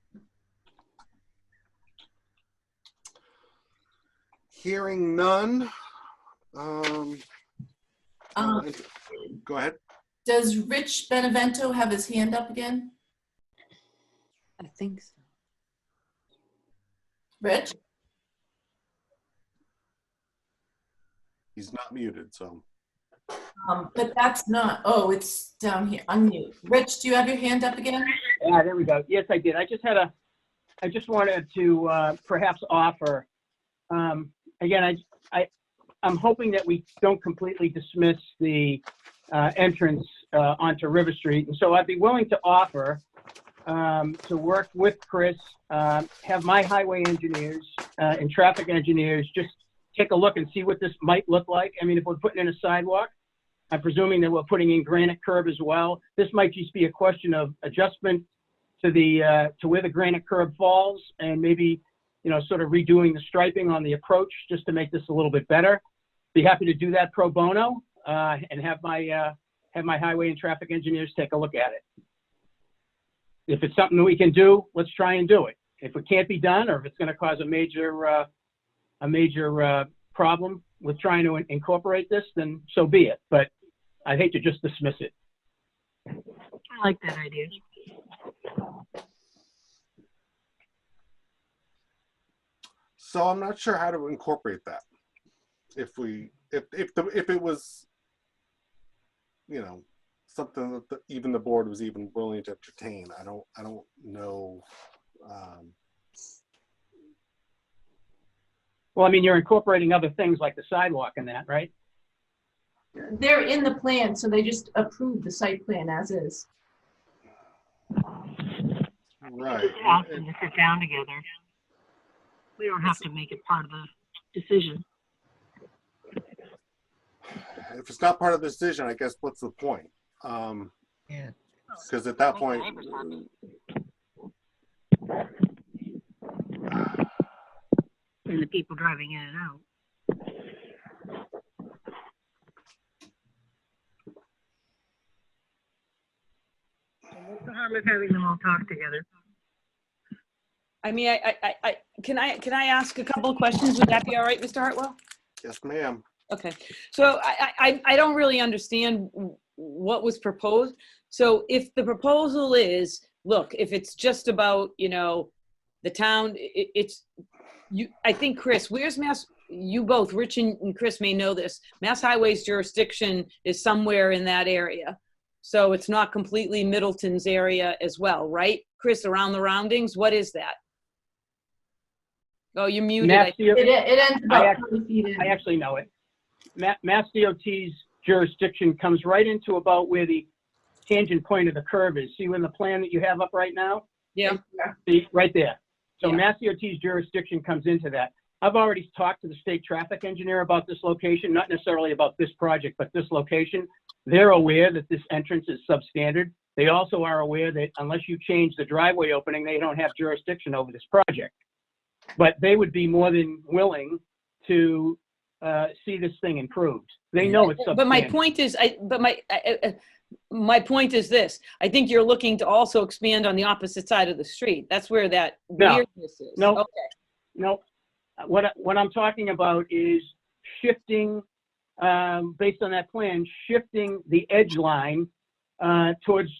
Hearing none. Go ahead. Does Rich Benevento have his hand up again? I think so. Rich? He's not muted, so. But that's not, oh, it's down here, unmute. Rich, do you have your hand up again? Yeah, there we go. Yes, I did. I just wanted to perhaps offer, again, I'm hoping that we don't completely dismiss the entrance onto River Street. And so I'd be willing to offer to work with Chris, have my highway engineers and traffic engineers just take a look and see what this might look like. I mean, if we're putting in a sidewalk, I'm presuming that we're putting in granite curb as well. This might just be a question of adjustment to the to where the granite curb falls, and maybe, you know, sort of redoing the striping on the approach just to make this a little bit better. Be happy to do that pro bono and have my highway and traffic engineers take a look at it. If it's something that we can do, let's try and do it. If it can't be done, or if it's going to cause a major problem with trying to incorporate this, then so be it. But I'd hate to just dismiss it. I like that idea. So I'm not sure how to incorporate that. If it was, you know, something that even the board was even willing to entertain. I don't know. Well, I mean, you're incorporating other things like the sidewalk and that, right? They're in the plan, so they just approved the site plan as is. Right. Just ask them to sit down together. We don't have to make it part of the decision. If it's not part of the decision, I guess what's the point? Yeah. Because at that point, And the people driving in and out. What's the harm of having them all talk together? I mean, can I ask a couple of questions? Would that be all right, Mr. Hartwell? yes, ma'am. Okay, so I don't really understand what was proposed. So if the proposal is, look, if it's just about, you know, the town, it's, you, I think, Chris, where's Mass, you both, Rich and Chris may know this, Mass Highway's jurisdiction is somewhere in that area. So it's not completely Middleton's area as well, right? Chris, around the roundings, what is that? Oh, you're muted. It ends about 20 feet in. I actually know it. Mass DOT's jurisdiction comes right into about where the tangent point of the curve is. See, in the plan that you have up right now? Yeah. See, right there. So Yeah. Mass DOT's jurisdiction comes into that. I've already talked to the state traffic engineer about this location, not necessarily about this project, but this location. They're aware that this entrance is substandard. They also are aware that unless you change the driveway opening, they don't have jurisdiction over this project. But they would be more than willing to see this thing improved. They know it's substandard. But my point is, my point is this. I think you're looking to also expand on the opposite side of the street. That's where that weirdness is. No. Okay. No. What I'm talking about is shifting, based on that plan, shifting the edge line towards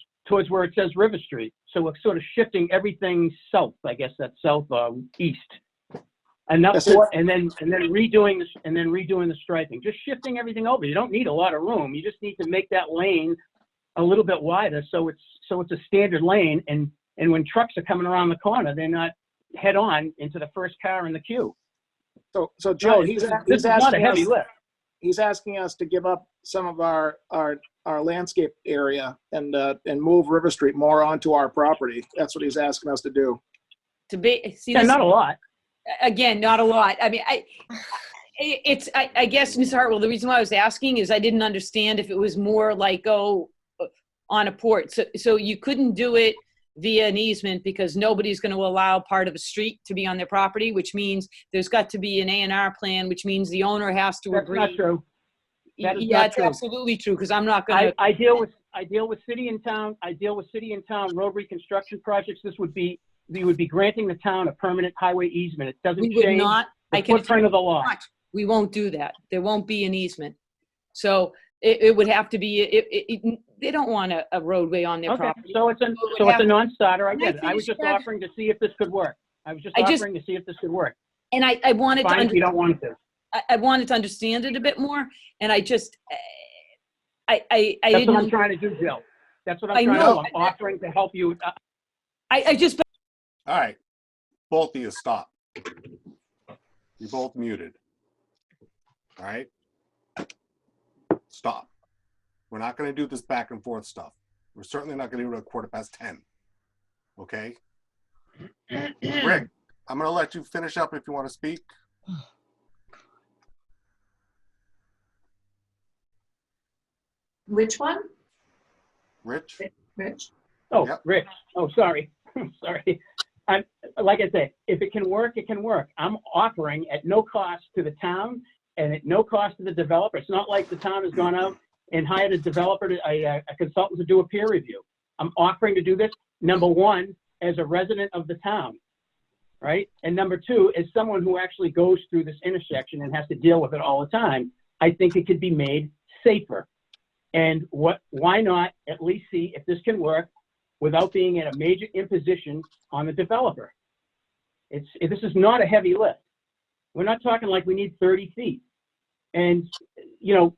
where it says River Street. So we're sort of shifting everything south. I guess that's south east. Enough, and then redoing the striping. Just shifting everything over. You don't need a lot of room. You just need to make that lane a little bit wider, so it's a standard lane. And when trucks are coming around the corner, they're not head on into the first car in the queue. So Joe, This is not a heavy lift. He's asking us to give up some of our landscape area and move River Street more onto our property. That's what he's asking us to do. To be, see, Yeah, this, not a lot. again, not a lot. I mean, I guess, Ms. Hartwell, the reason why I was asking is I didn't understand if it was more like, oh, on a port. So you couldn't do it via an easement because nobody's going to allow part of a street to be on their property, which means there's got to be an A&R plan, which means the owner has to agree. That's not true. That is Yeah, not it's true. absolutely true because I'm not going to. I deal with city and town. I deal with city and town road reconstruction projects. We would be granting the town a permanent highway easement. It doesn't We would change not. the footprint of the law. We won't do that. There won't be an easement. So it would have to be. They don't want a roadway on their Okay, property. so it's a non-starter. I get it. I was just finish, offering to see if this could work. I was just offering to see if this could work. And I wanted to. Fine if you don't want to. I wanted to understand it a bit more, and I just. That's didn't. what I'm trying to do, Jill. That's what I'm trying to do. I'm offering to help you. I just. All right, both of you stop. You're both muted. All right, stop. We're not going to do this back and forth stuff. We're certainly not going to do it at 10:15. Okay? Rick, I'm going to let you finish up if you want to speak. Which one? Rich? Rich? Oh, Yep. Rich. Oh, sorry. Sorry. Like I said, if it can work, it can work. I'm offering at no cost to the town and at no cost to the developer. It's not like the town has gone out and hired a developer, a consultant to do a peer review. I'm offering to do this, number one, as a resident of the town, right? And number two, as someone who actually goes through this intersection and has to deal with it all the time, I think it could be made safer. And why not at least see if this can work without being at a major imposition on the developer? This is not a heavy lift. We're not talking like we need 30 feet. And, you know,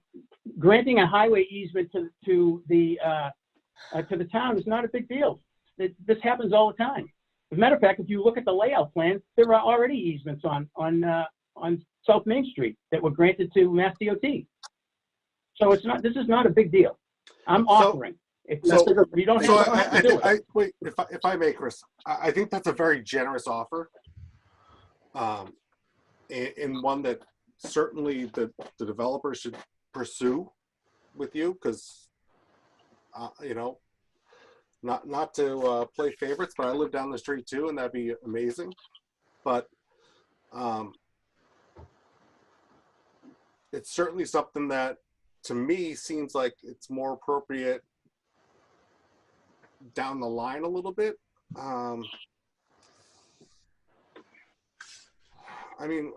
granting a highway easement to the town is not a big deal. This happens all the time. As a matter of fact, if you look at the layout plan, there are already easements on South Main Street that were granted to Mass DOT. So this is not a big deal. I'm offering. Wait, if I may, Chris, I think that's a very generous offer. And one that certainly the developer should pursue with you, because you know, not to play favorites, but I live down the street too, and that'd be amazing. But it's certainly something that to me seems like it's more appropriate down the line a little bit. I mean,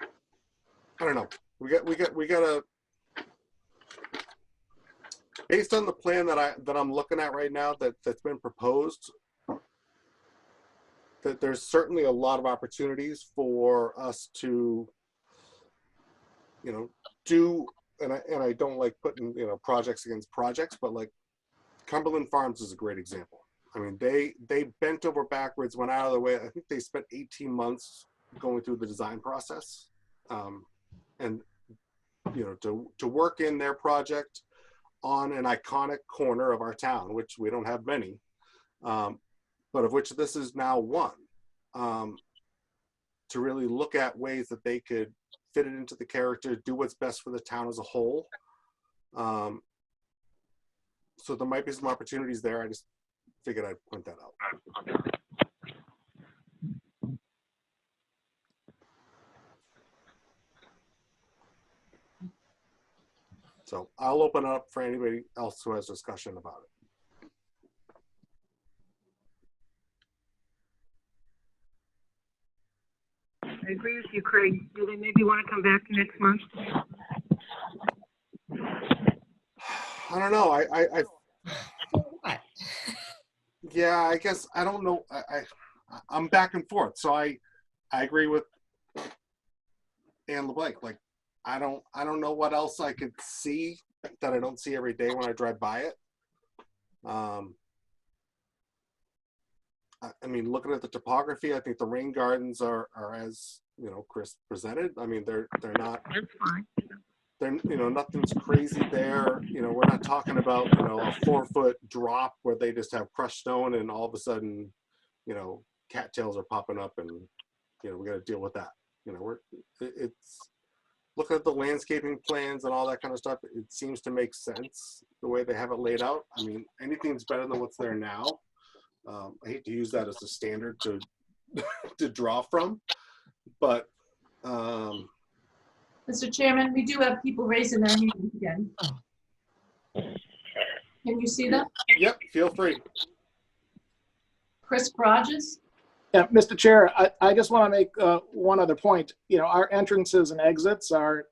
I don't know. We gotta, based on the plan that I'm looking at right now that's been proposed, that there's certainly a lot of opportunities for us to, you know, do, and I don't like putting, you know, projects against projects, but like Cumberland Farms is a great example. I mean, they bent over backwards, went out of their way. I think they spent 18 months going through the design process, and you know, to work in their project on an iconic corner of our town, which we don't have many, but of which this is now one. To really look at ways that they could fit it into the character, do what's best for the town as a whole. So there might be some opportunities there. I just figured I'd point that out. So I'll open it up for anybody else who has discussion about it. I agree with you, Craig. Do they maybe want to come back next month? I don't know. Yeah, I guess I don't know. I'm back and forth. So I agree with Ann LeBlanc. Like, I don't know what else I could see that I don't see every day when I drive by it. I mean, looking at the topography, I think the rain gardens are as, you know, Chris presented. I mean, they're not. That's fine. They're, you know, nothing's crazy there. You know, we're not talking about, you know, a 4-foot drop where they just have crushed stone and all of a sudden, you know, cattails are popping up and, you know, we got to deal with that. You know, it's looking at the landscaping plans and all that kind of stuff. It seems to make sense the way they have it laid out. I mean, anything's better than what's there now. I hate to use that as a standard to to draw from, but Mr. Chairman, we do have people raising their hands again. Can you see them? Yep, feel free. Chris Rogers? Yeah, Mr. Chair, I just want to make one other point. You know, our entrances and exits are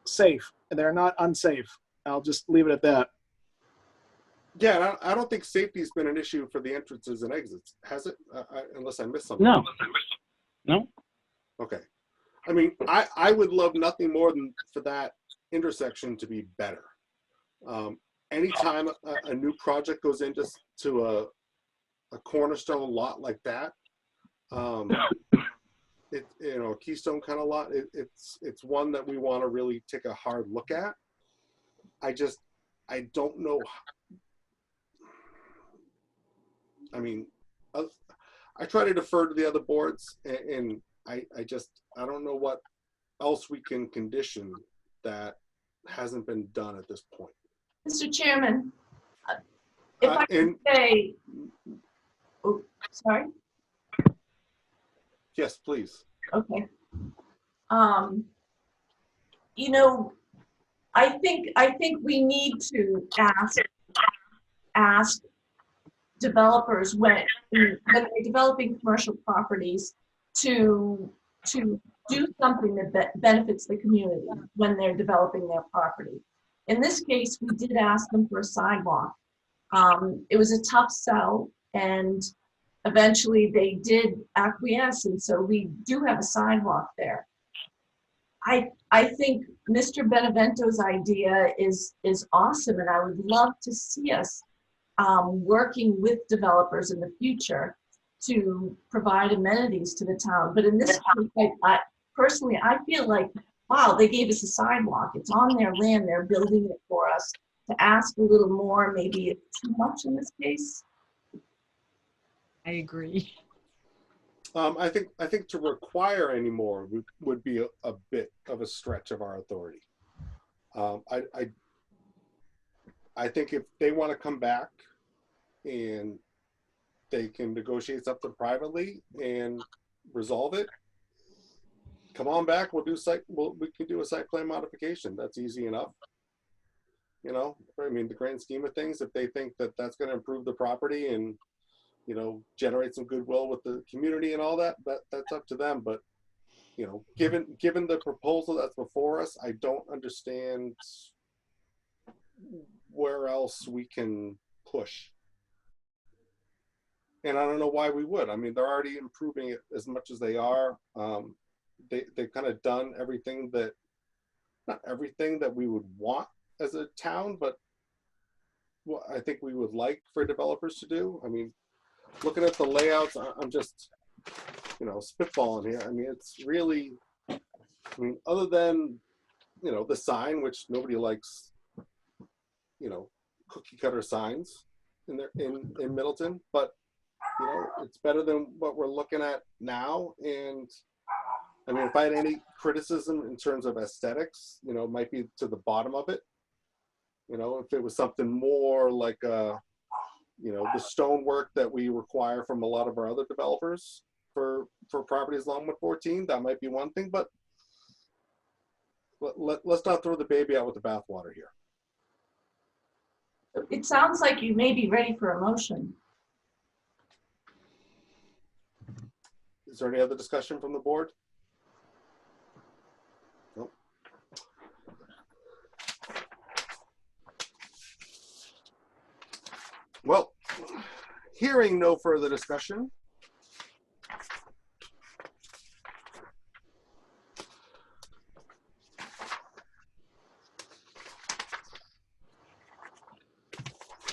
safe. They're not unsafe. I'll just leave it at that. Yeah, I don't think safety's been an issue for the entrances and exits, has it? Unless I missed something. No. No. Okay. I mean, I would love nothing more than for that intersection to be better. Anytime a new project goes into a cornerstone lot like that, Keystone kind of lot. It's one that we want to really take a hard look at. I don't know. I mean, I try to defer to the other boards, and I don't know what else we can condition that hasn't been done at this point. Mr. Chairman, if I can say, oh, sorry. Yes, please. Okay. You know, I think we need to ask developers when they're developing commercial properties to do something that benefits the community when they're developing their property. In this case, we did ask them for a sidewalk. It was a tough sell, and eventually they did acquiesce, and so we do have a sidewalk there. I think Mr. Benevento's idea is awesome, and I would love to see us working with developers in the future to provide amenities to the town. But in this case, I personally, I feel like, wow, they gave us a sidewalk. It's on their land. They're building it for us. To ask a little more, maybe it's too much in this case. I agree. I think to require any more would be a bit of a stretch of our authority. I think if they want to come back and they can negotiate something privately and resolve it, come on back. We can do a site plan modification. That's easy enough. You know, I mean, the grand scheme of things, if they think that that's going to improve the property and, you know, generate some goodwill with the community and all that, that's up to them. But, you know, given the proposal that's before us, I don't understand where else we can push. And I don't know why we would. I mean, they're already improving it as much as they are. They've kind of done everything that, not everything that we would want as a town, but what I think we would like for developers to do. I mean, looking at the layouts, I'm just, you know, spitballing here. I mean, it's really, I mean, other than, you know, the sign, which nobody likes, you know, cookie cutter signs in Middleton, but, you know, it's better than what we're looking at now. And I mean, if I had any criticism in terms of aesthetics, you know, it might be to the bottom of it. You know, if it was something more like, you know, the stonework that we require from a lot of our other developers for properties along 114, that might be one thing. But let's not throw the baby out with the bathwater here. It sounds like you may be ready for a motion. Is there any other discussion from the board? Nope. Well, hearing no further discussion,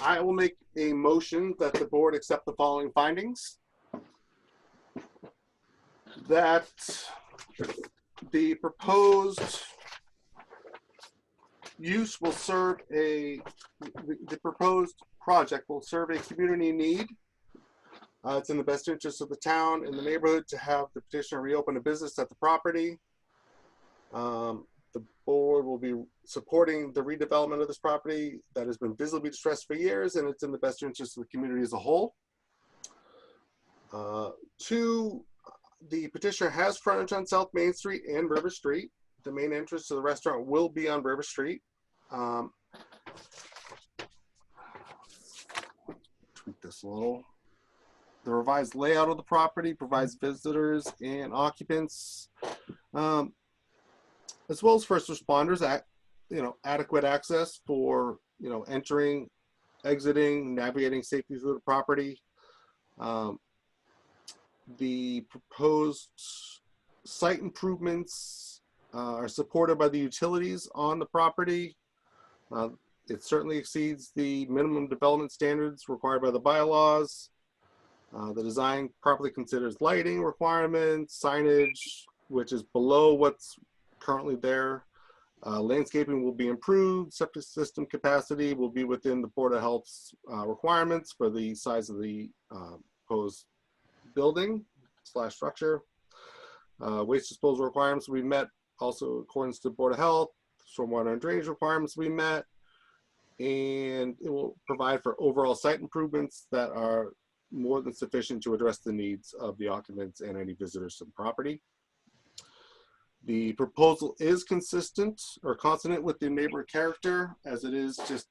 I will make a motion that the board accept the following findings. That the proposed use will serve the proposed project will serve a community need. It's in the best interest of the town and the neighborhood to have the petitioner reopen a business at the property. The board will be supporting the redevelopment of this property that has been visibly distressed for years, and it's in the best interest of the community as a whole. 2, the petitioner has frontage on South Main Street and River Street. The main entrance to the restaurant will be on River Street. Tweak this a little. The revised layout of the property provides visitors and occupants, as well as first responders, adequate access for, entering, exiting, navigating safely through the property. The proposed site improvements are supported by the utilities on the property. It certainly exceeds the minimum development standards required by the bylaws. The design properly considers lighting requirements, signage, which is below what's currently there. Landscaping will be improved. Septic system capacity will be within the Board of Health's requirements for the size of the proposed building / structure. Waste disposal requirements will be met also according to the Board of Health. Stormwater and drainage requirements will be met. And it will provide for overall site improvements that are more than sufficient to address the needs of the occupants and any visitors to the property. The proposal is consistent or consonant with the neighborhood character, as it is just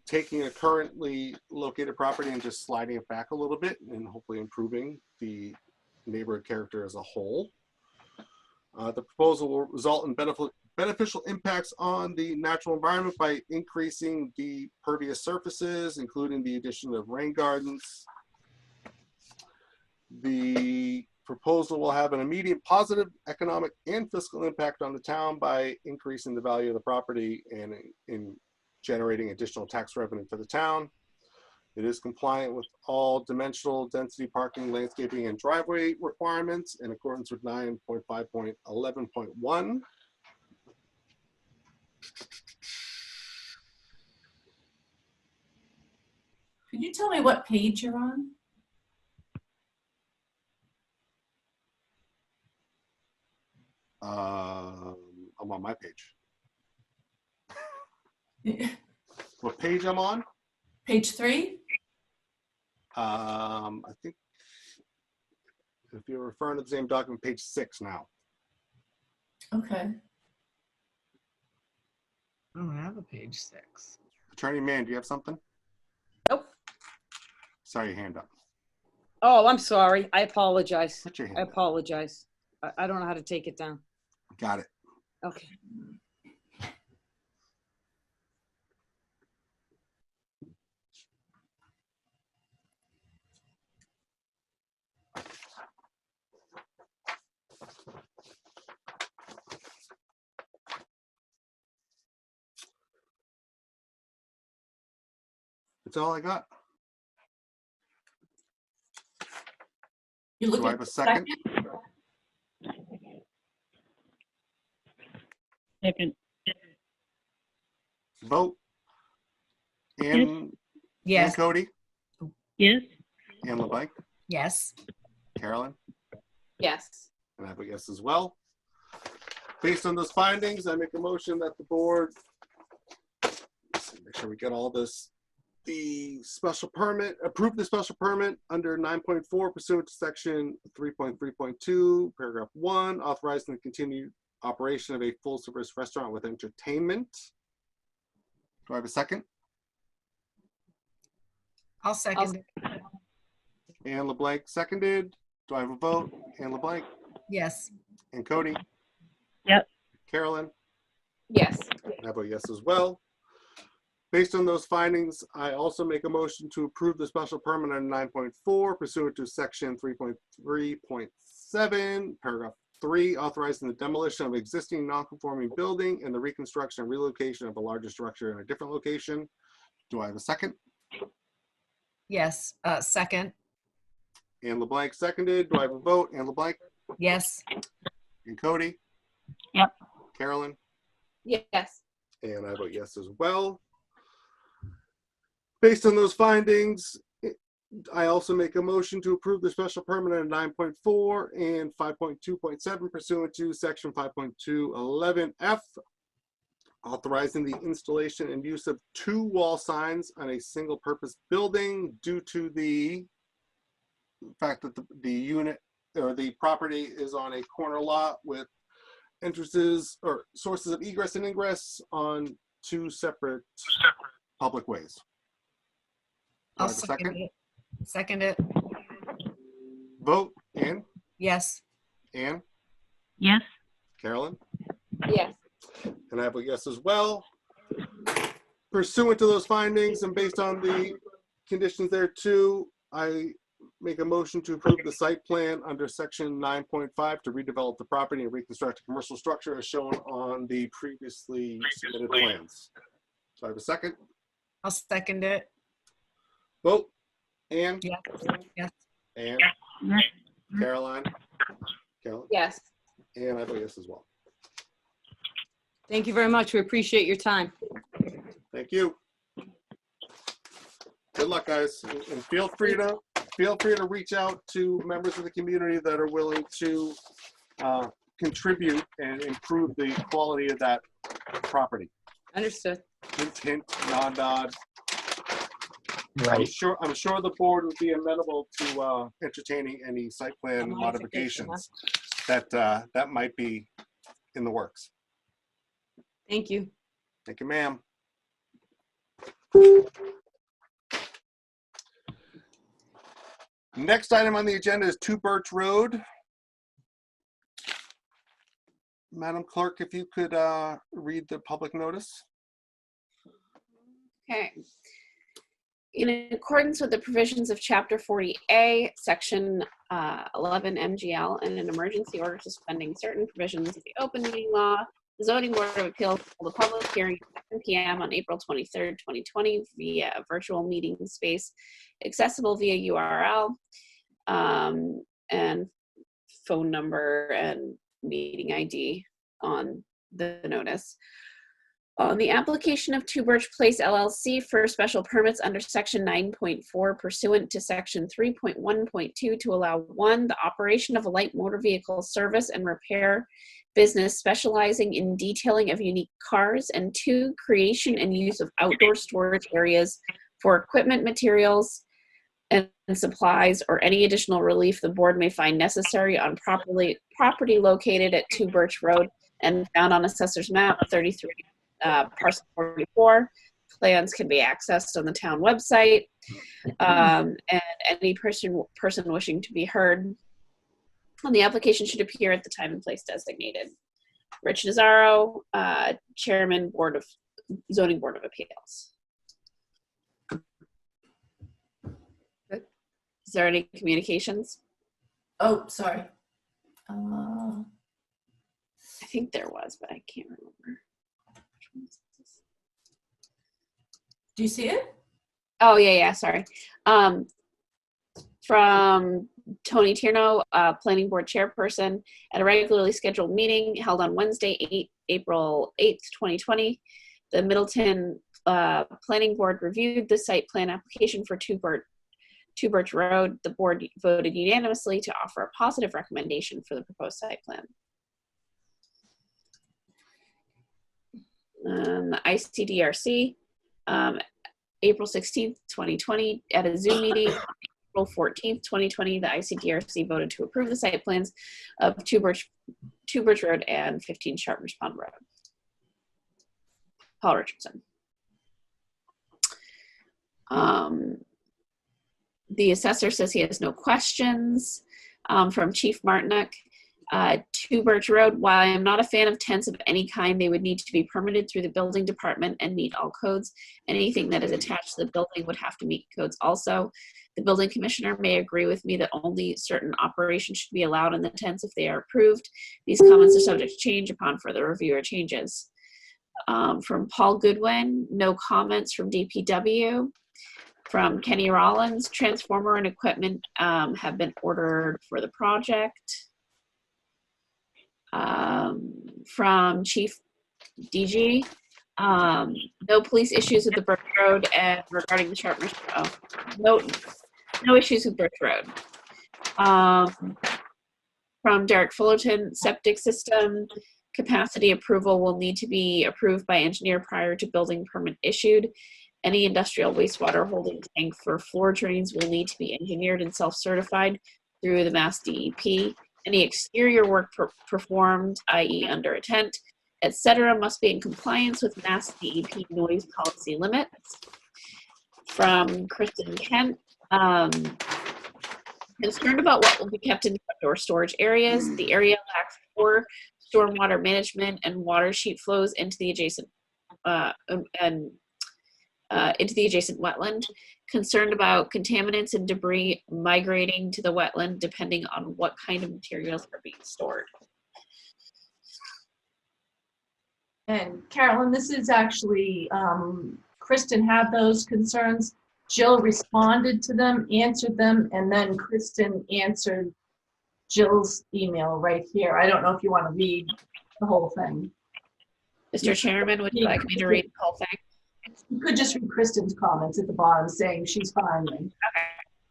taking a currently located property and just sliding it back a little bit and hopefully improving the neighborhood character as a whole. The proposal will result in beneficial impacts on the natural environment by increasing the pervious surfaces, including the addition of rain gardens. The proposal will have an immediate positive economic and fiscal impact on the town by increasing the value of the property and in generating additional tax revenue for the town. It is compliant with all dimensional density, parking, landscaping, and driveway requirements in accordance with 9.5.11.1. Could you tell me what page you're on? I'm on my page. What page I'm on? Page 3? I think if you're referring to the same document, page 6 now. Okay. I don't have a page 6. Attorney Mann, do you have something? Nope. Sorry, your hand up. Oh, I'm sorry. I apologize. Put your hand I up. apologize. I don't know how to take it down. Got it. Okay. That's all I got. You Do I have a second? Second. Vote. Ann, Yes. Ann Cody, Yes. Ann LeBlanc, Yes. Carolyn, Yes. and I have a yes as well. Based on those findings, I make a motion that the board, make sure we get all this, the special permit, approve the special permit under 9.4 pursuant to section 3.3.2, paragraph 1, authorizing the continued operation of a full-service restaurant with entertainment. Do I have a second? I'll second it. Ann LeBlanc seconded. Do I have a vote? Ann LeBlanc Yes. and Cody? Yep. Carolyn? Yes. I have a yes as well. Based on those findings, I also make a motion to approve the special permit on 9.4 pursuant to section 3.3.7, paragraph 3, authorizing the demolition of existing non-conforming building and the reconstruction and relocation of a larger structure in a different location. Do I have a second? Yes. Second. Ann LeBlanc seconded. Do I have a vote? Ann LeBlanc Yes. and Cody? Yep. Carolyn? Yes. And I vote yes as well. Based on those findings, I also make a motion to approve the special permit at 9.4 and 5.2.7 pursuant to section 5.211F, authorizing the installation and use of 2 wall signs on a single purpose building due to the fact that the unit or the property is on a corner lot with entrances or sources of egress and ingress on 2 separate public ways. Do I I'll have a second it. Second it. Vote. Ann? Yes. Ann? Yes. Carolyn? Yes. And I have a yes as well. Pursuant to those findings and based on the conditions there too, I make a motion to approve the site plan under section 9.5 to redevelop the property and reconstruct a commercial structure as shown on the previously submitted plans. So I have a second. I'll second it. Vote. Ann? Yes. Yes. Ann? Caroline? Carolyn? Yes. And I vote yes as well. Thank you very much. We appreciate your time. Thank you. Good luck, guys, and feel free to reach out to members of the community that are willing to contribute and improve the quality of that property. Understood. Hint, hint, nod, nod. Right. I'm sure the board would be amenable to entertaining any site plan modifications that might be in the works. Thank you. Thank you, ma'am. Next item on the agenda is 2 Birch Road. Madam Clerk, if you could read the public notice. Okay. In accordance with the provisions of Chapter 40A, Section 11 MGL, and an emergency order suspending certain provisions of the open meeting law, the Zoning Board of Appeals held a public hearing at 7 p.m. on April 23rd, 2020 via a virtual meeting space accessible via URL and phone number and meeting ID on the notice. On the application of 2 Birch Place LLC for special permits under Section 9.4 pursuant to Section 3.1.2 to allow 1, the operation of a light motor vehicle service and repair business specializing in detailing of unique cars, and 2, creation and use of outdoor storage areas for equipment, materials, and supplies, or any additional relief the board may find necessary on property located at 2 Birch Road and found on Assessor's Map 33. Parcel 44. Plans can be accessed on the town website, and any person wishing to be heard on the application should appear at the time and place designated. Rich Nazaro, Chairman, Zoning Board of Appeals. Good. Is there any communications? Oh, sorry. I think there was, but I can't remember. Do you see it? Oh, yeah, sorry. From Tony Tierno, Planning Board Chairperson, at a regularly scheduled meeting held on Wednesday, April 8th, 2020, the Middleton Planning Board reviewed the site plan application for 2 Birch Road. The board voted unanimously to offer a positive recommendation for the proposed site plan. The ICDRC, April 16th, 2020, at a Zoom meeting on April 14th, 2020, the ICDRC voted to approve the site plans of 2 Birch Road and 15 Sharpers Pond Road. Paul Richardson. The assessor says he has no questions. From Chief Martinek, 2 Birch Road, while I am not a fan of tents of any kind, they would need to be permitted through the building department and meet all codes. Anything that is attached to the building would have to meet codes also. The building commissioner may agree with me that only certain operations should be allowed in the tents if they are approved. These comments are subject to change upon further review or changes. From Paul Goodwin, no comments from DPW. From Kenny Rollins, transformer and equipment have been ordered for the project. From Chief DG, no police issues with the Birch Road, and regarding the Sharpness, no issues with Birch Road. From Derek Fullerton, septic system capacity approval will need to be approved by engineer prior to building permit issued. Any industrial wastewater holding tank for floor drains will need to be engineered and self-certified through the Mass DEP. Any exterior work performed, i.e. under a tent, etc., must be in compliance with Mass DEP noise policy limits. From Kristen Kent, concerned about what will be kept in outdoor storage areas. The area lacks poor stormwater management and water sheet flows into the adjacent wetland. Concerned about contaminants and debris migrating to the wetland depending on what kind of materials are being stored. And Carolyn, this is actually, Kristen had those concerns. Jill responded to them, answered them, and then Kristen answered Jill's email right here. I don't know if you want to read the whole thing. Mr. Chairman, would you like me to read the whole thing? You could just read Kristen's comments at the bottom saying she's fine. Then.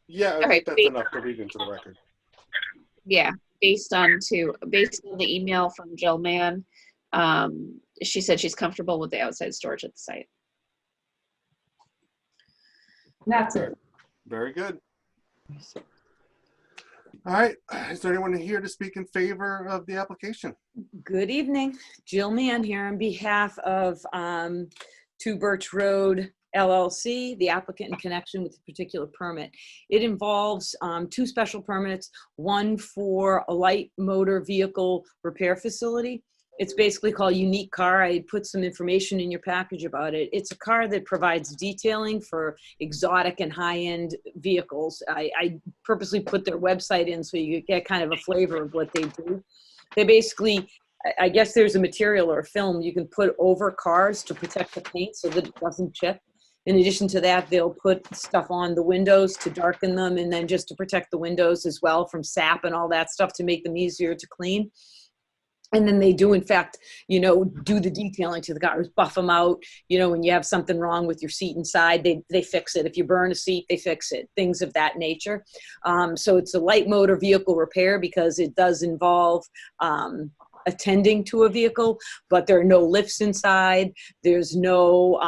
Yeah, I Okay, think that's enough to read into the record. Yeah, based on the email from Jill Mann, she said she's comfortable with the outside storage at the site. That's it. Very good. All right, is there anyone here to speak in favor of the application? Good evening, Jill Mann here on behalf of 2 Birch Road LLC, the applicant in connection with the particular permit. It involves 2 special permits, one for a light motor vehicle repair facility. It's basically called Unique Car. I put some information in your package about it. It's a car that provides detailing for exotic and high-end vehicles. I purposely put their website in so you get kind of a flavor of what they do. They basically, I guess there's a material or a film you can put over cars to protect the paint so that it doesn't chip. In addition to that, they'll put stuff on the windows to darken them, and then just to protect the windows as well from sap and all that stuff to make them easier to clean. And then they do, in fact, do the detailing to the cars, buff them out. When you have something wrong with your seat inside, they fix it. If you burn a seat, they fix it, things of that nature. So it's a light motor vehicle repair because it does involve attending to a vehicle, but there are no lifts inside. There's no,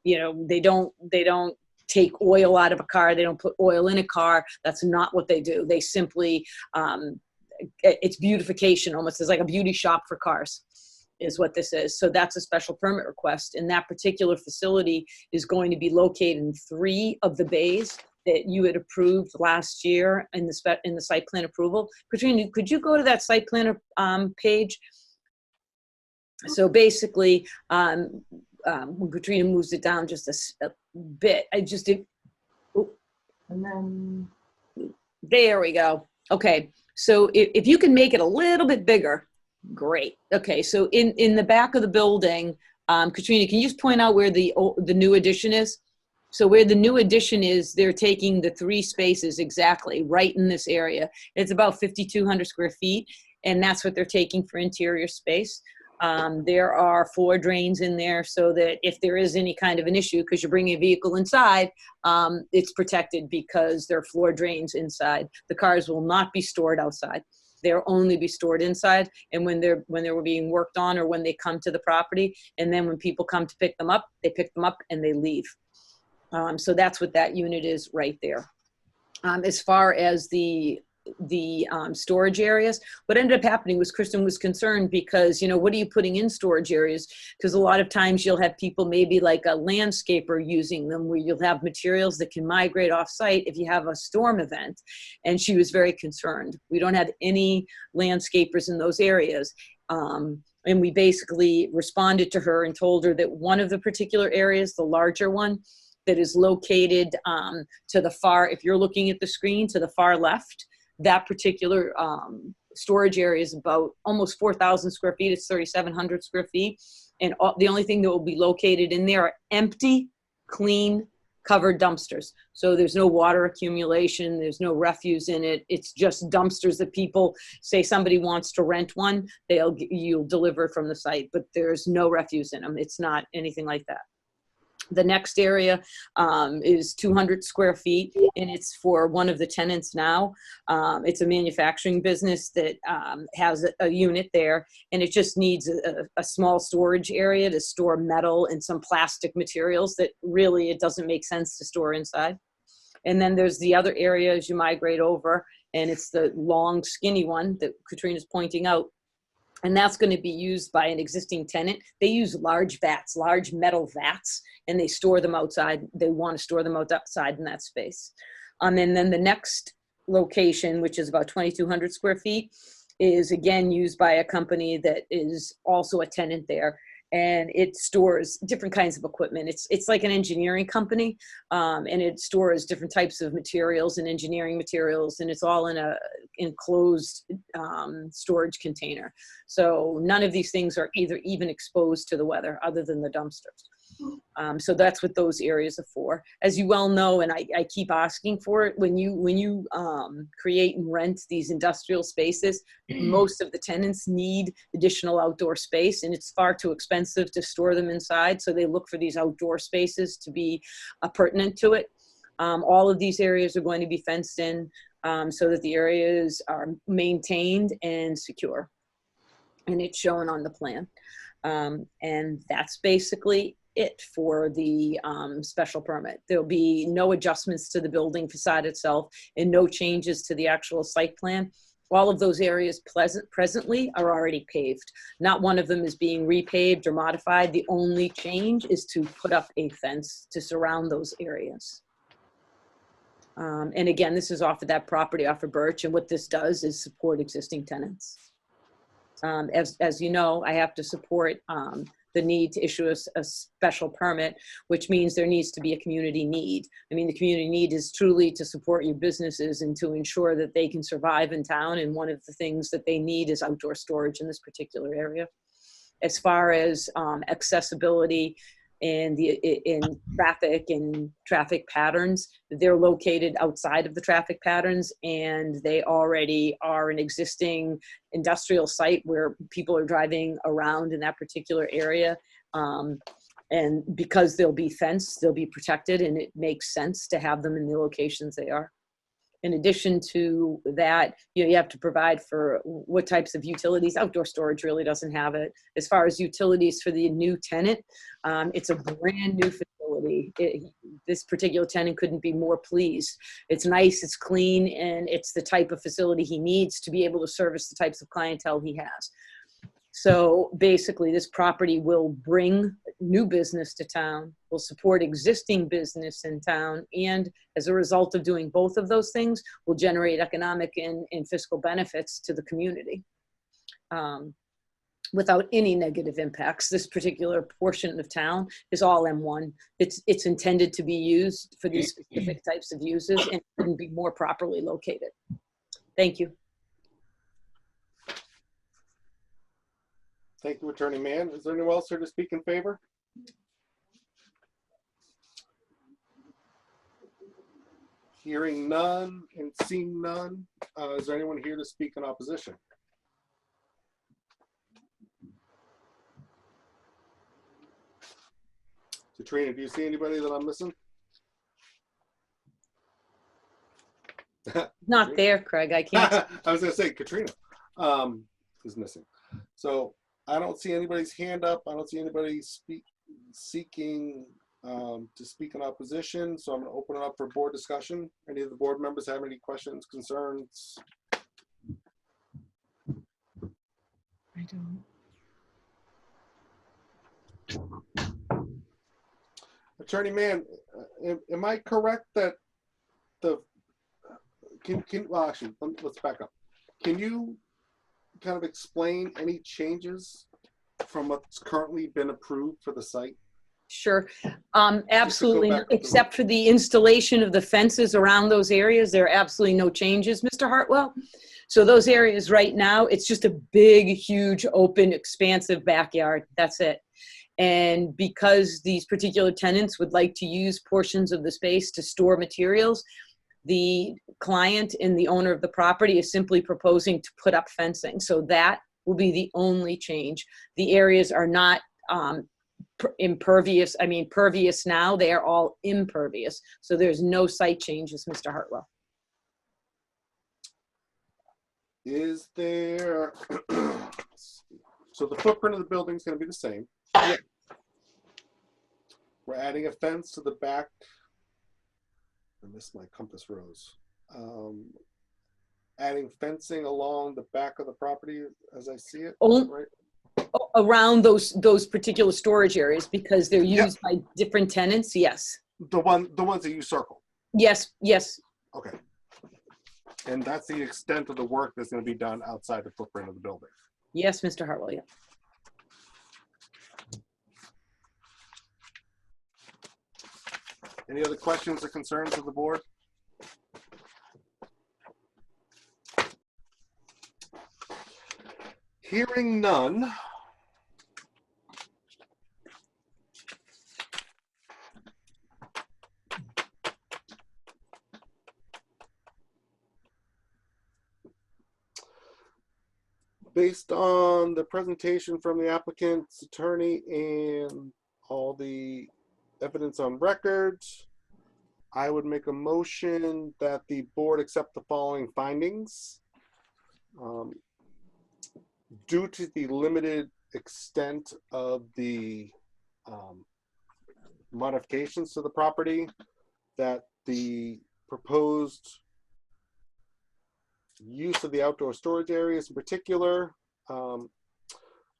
they don't take oil out of a car. They don't put oil in a car. That's not what they do. They simply, it's beautification, almost as like a beauty shop for cars is what this is. So that's a special permit request. And that particular facility is going to be located in 3 of the bays that you had approved last year in the site plan approval. Katrina, could you go to that site plan page? So basically, when Katrina moves it down just a bit, And then there we go. Okay. So if you can make it a little bit bigger, great. Okay, so in the back of the building, Katrina, can you just point out where the new addition is? So where the new addition is, they're taking the 3 spaces exactly right in this area. It's about 5,200 square feet, and that's what they're taking for interior space. There are floor drains in there so that if there is any kind of an issue, because you're bringing a vehicle inside, it's protected because there are floor drains inside. The cars will not be stored outside. They'll only be stored inside. And when they're being worked on or when they come to the property, and then when people come to pick them up, they pick them up and they leave. So that's what that unit is right there. As far as the storage areas, what ended up happening was Kristen was concerned because, what are you putting in storage areas? Because a lot of times you'll have people, maybe like a landscaper, using them, where you'll have materials that can migrate off site if you have a storm event. And she was very concerned. We don't have any landscapers in those areas. And we basically responded to her and told her that one of the particular areas, the larger one, that is located to the far, if you're looking at the screen, to the far left, that particular storage area is about almost 4,000 square feet. It's 3,700 square feet. And the only thing that will be located in there are empty, clean, covered dumpsters. So there's no water accumulation. There's no refuse in it. It's just dumpsters that people say somebody wants to rent one, you'll deliver from the site, but there's no refuse in them. It's not anything like that. The next area is 200 square feet, and it's for one of the tenants now. It's a manufacturing business that has a unit there, and it just needs a small storage area to store metal and some plastic materials that really it doesn't make sense to store inside. And then there's the other area as you migrate over, and it's the long, skinny one that Katrina's pointing out. And that's going to be used by an existing tenant. They use large vats, large metal vats, and they store them outside. They want to store them outside in that space. And then the next location, which is about 2,200 square feet, is again used by a company that is also a tenant there. And it stores different kinds of equipment. It's like an engineering company, and it stores different types of materials and engineering materials, and it's all in a enclosed storage container. So none of these things are even exposed to the weather other than the dumpsters. So that's what those areas are for. As you well know, and I keep asking for it, when you create and rent these industrial spaces, most of the tenants need additional outdoor space, and it's far too expensive to store them inside. So they look for these outdoor spaces to be pertinent to it. All of these areas are going to be fenced in so that the areas are maintained and secure. And it's shown on the plan. And that's basically it for the special permit. There'll be no adjustments to the building facade itself and no changes to the actual site plan. All of those areas presently are already paved. Not one of them is being repaved or modified. The only change is to put up a fence to surround those areas. And again, this is off of that property off of Birch, and what this does is support existing tenants. As you know, I have to support the need to issue a special permit, which means there needs to be a community need. I mean, the community need is truly to support your businesses and to ensure that they can survive in town. And one of the things that they need is outdoor storage in this particular area. As far as accessibility and in traffic patterns, they're located outside of the traffic patterns, and they already are an existing industrial site where people are driving around in that particular area. And because they'll be fenced, they'll be protected, and it makes sense to have them in the locations they are. In addition to that, you have to provide for what types of utilities. Outdoor storage really doesn't have it. As far as utilities for the new tenant, it's a brand new facility. This particular tenant couldn't be more pleased. It's nice, it's clean, and it's the type of facility he needs to be able to service the types of clientele he has. So basically, this property will bring new business to town, will support existing business in town, and as a result of doing both of those things, will generate economic and fiscal benefits to the community without any negative impacts. This particular portion of town is all M1. It's intended to be used for these specific types of uses and couldn't be more properly located. Thank you. Thank you, Attorney Mann. Is there anyone else here to speak in favor? Hearing none and seeing none, is there anyone here to speak in opposition? Katrina, do you see anybody that I'm missing? Not there, Craig. I can't. I was going to say Katrina is missing. So I don't see anybody's hand up. I don't see anybody seeking to speak in opposition. So I'm going to open it up for board discussion. Any of the board members have any questions, concerns? I don't. Attorney Mann, am I correct that well, actually, let's back up. Can you kind of explain any changes from what's currently been approved for the site? Sure. Absolutely. Except for the installation of the fences around those areas, there are absolutely no changes, Mr. Hartwell. So those areas right now, it's just a big, huge, open, expansive backyard. That's it. And because these particular tenants would like to use portions of the space to store materials, the client and the owner of the property is simply proposing to put up fencing. So that will be the only change. The areas are not impervious. I mean, pervious now, they are all impervious. So there's no site changes, Mr. Hartwell. Is there, so the footprint of the building is going to be the same. Yeah. We're adding a fence to the back. I missed my compass rose. Adding fencing along the back of the property as I see it, right? Around those particular storage areas because they're used by different tenants, yes. The ones that you circle? Yes, yes. Okay. And that's the extent of the work that's going to be done outside the footprint of the building? Yes, Mr. Hartwell, yeah. Any other questions or concerns of the board? Hearing none. Based on the presentation from the applicant's attorney and all the evidence on record, I would make a motion that the board accept the following findings. Due to the limited extent of the modifications to the property, that the proposed use of the outdoor storage areas in particular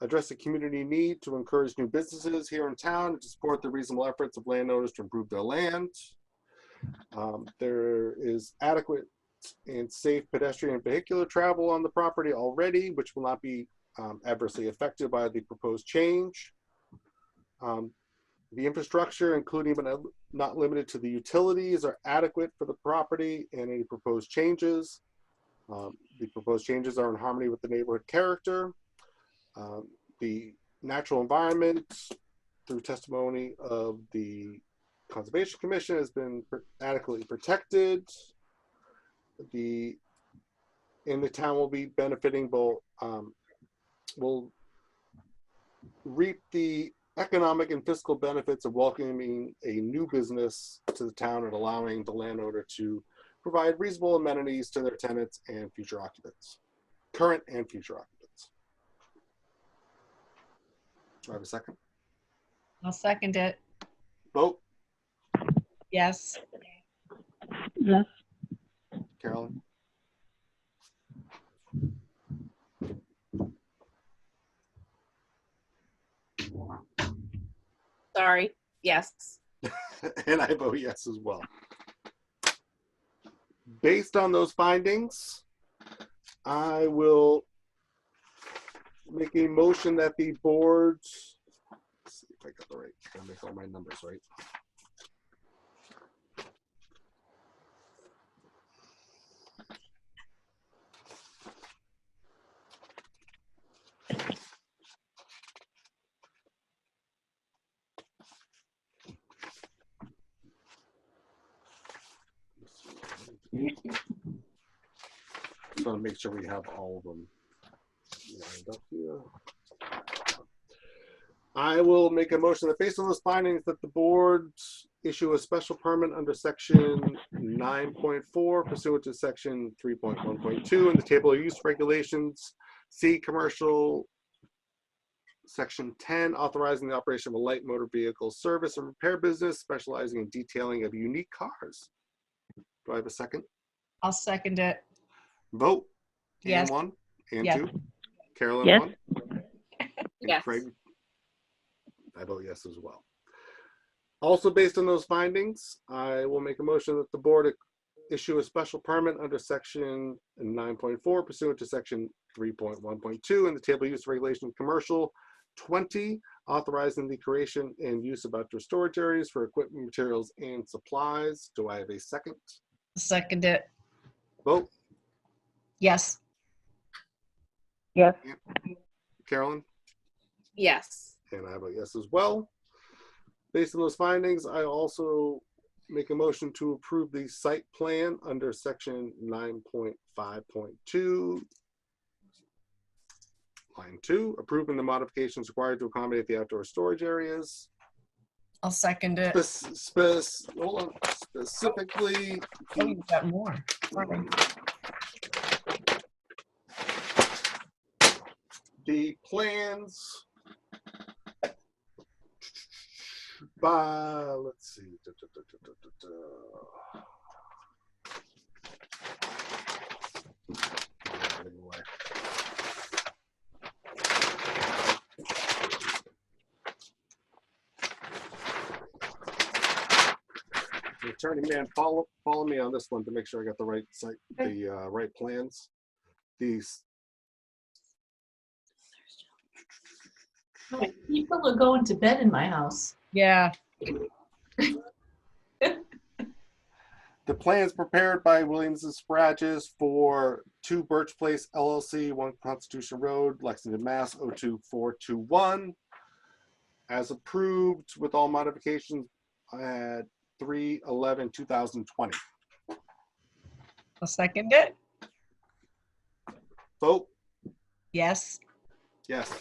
address the community need to encourage new businesses here in town and to support the reasonable efforts of landowners to improve their land. There is adequate and safe pedestrian and vehicular travel on the property already, which will not be adversely affected by the proposed change. The infrastructure, including but not limited to the utilities, are adequate for the property and any proposed changes. The proposed changes are in harmony with the neighborhood character. The natural environment, through testimony of the Conservation Commission, has been adequately protected. The town will be benefiting both, will reap the economic and fiscal benefits of welcoming a new business to the town and allowing the landowner to provide reasonable amenities to their tenants and future occupants, current and future occupants. Do I have a second? I'll second it. Vote. Yes. Yes. Carolyn? Sorry. Yes. And I vote yes as well. Based on those findings, I will make a motion that the board, let's see if I got the right, gotta make all my numbers right. Just want to make sure we have all of them lined up here. I will make a motion that based on those findings that the board issue a special permit under section 9.4 pursuant to section 3.1.2 in the table of use regulations. C, commercial section 10, authorizing the operation of a light motor vehicle service and repair business specializing in detailing of unique cars. Do I have a second? I'll second it. Vote. Ann Yes. 1, Ann Yes. 2, Carolyn Yes. 1, and Yes. Craig. I vote yes as well. Also, based on those findings, I will make a motion that the board issue a special permit under section 9.4 pursuant to section 3.1.2 in the table of use regulation commercial 20, authorizing the creation and use of outdoor storage areas for equipment, materials, and supplies. Do I have a second? Second it. Vote. Yes. Yes. Carolyn? Yes. And I vote yes as well. Based on those findings, I also make a motion to approve the site plan under section 9.5.2, line 2, approving the modifications required to accommodate the outdoor storage areas. I'll second it. Hold on. Specifically, Oh, you got more. Sorry. the plans by, let's see. Attorney man, follow me on this one to make sure I got the right site, the right plans. These. People are going to bed in my house. Yeah. The plans prepared by Williams and Sprages for 2 Birch Place LLC, 1 Constitution Road, Lexington, Mass. 02421. As approved with all modifications at 3/11/2020. I'll second it. Vote. Yes. Yes.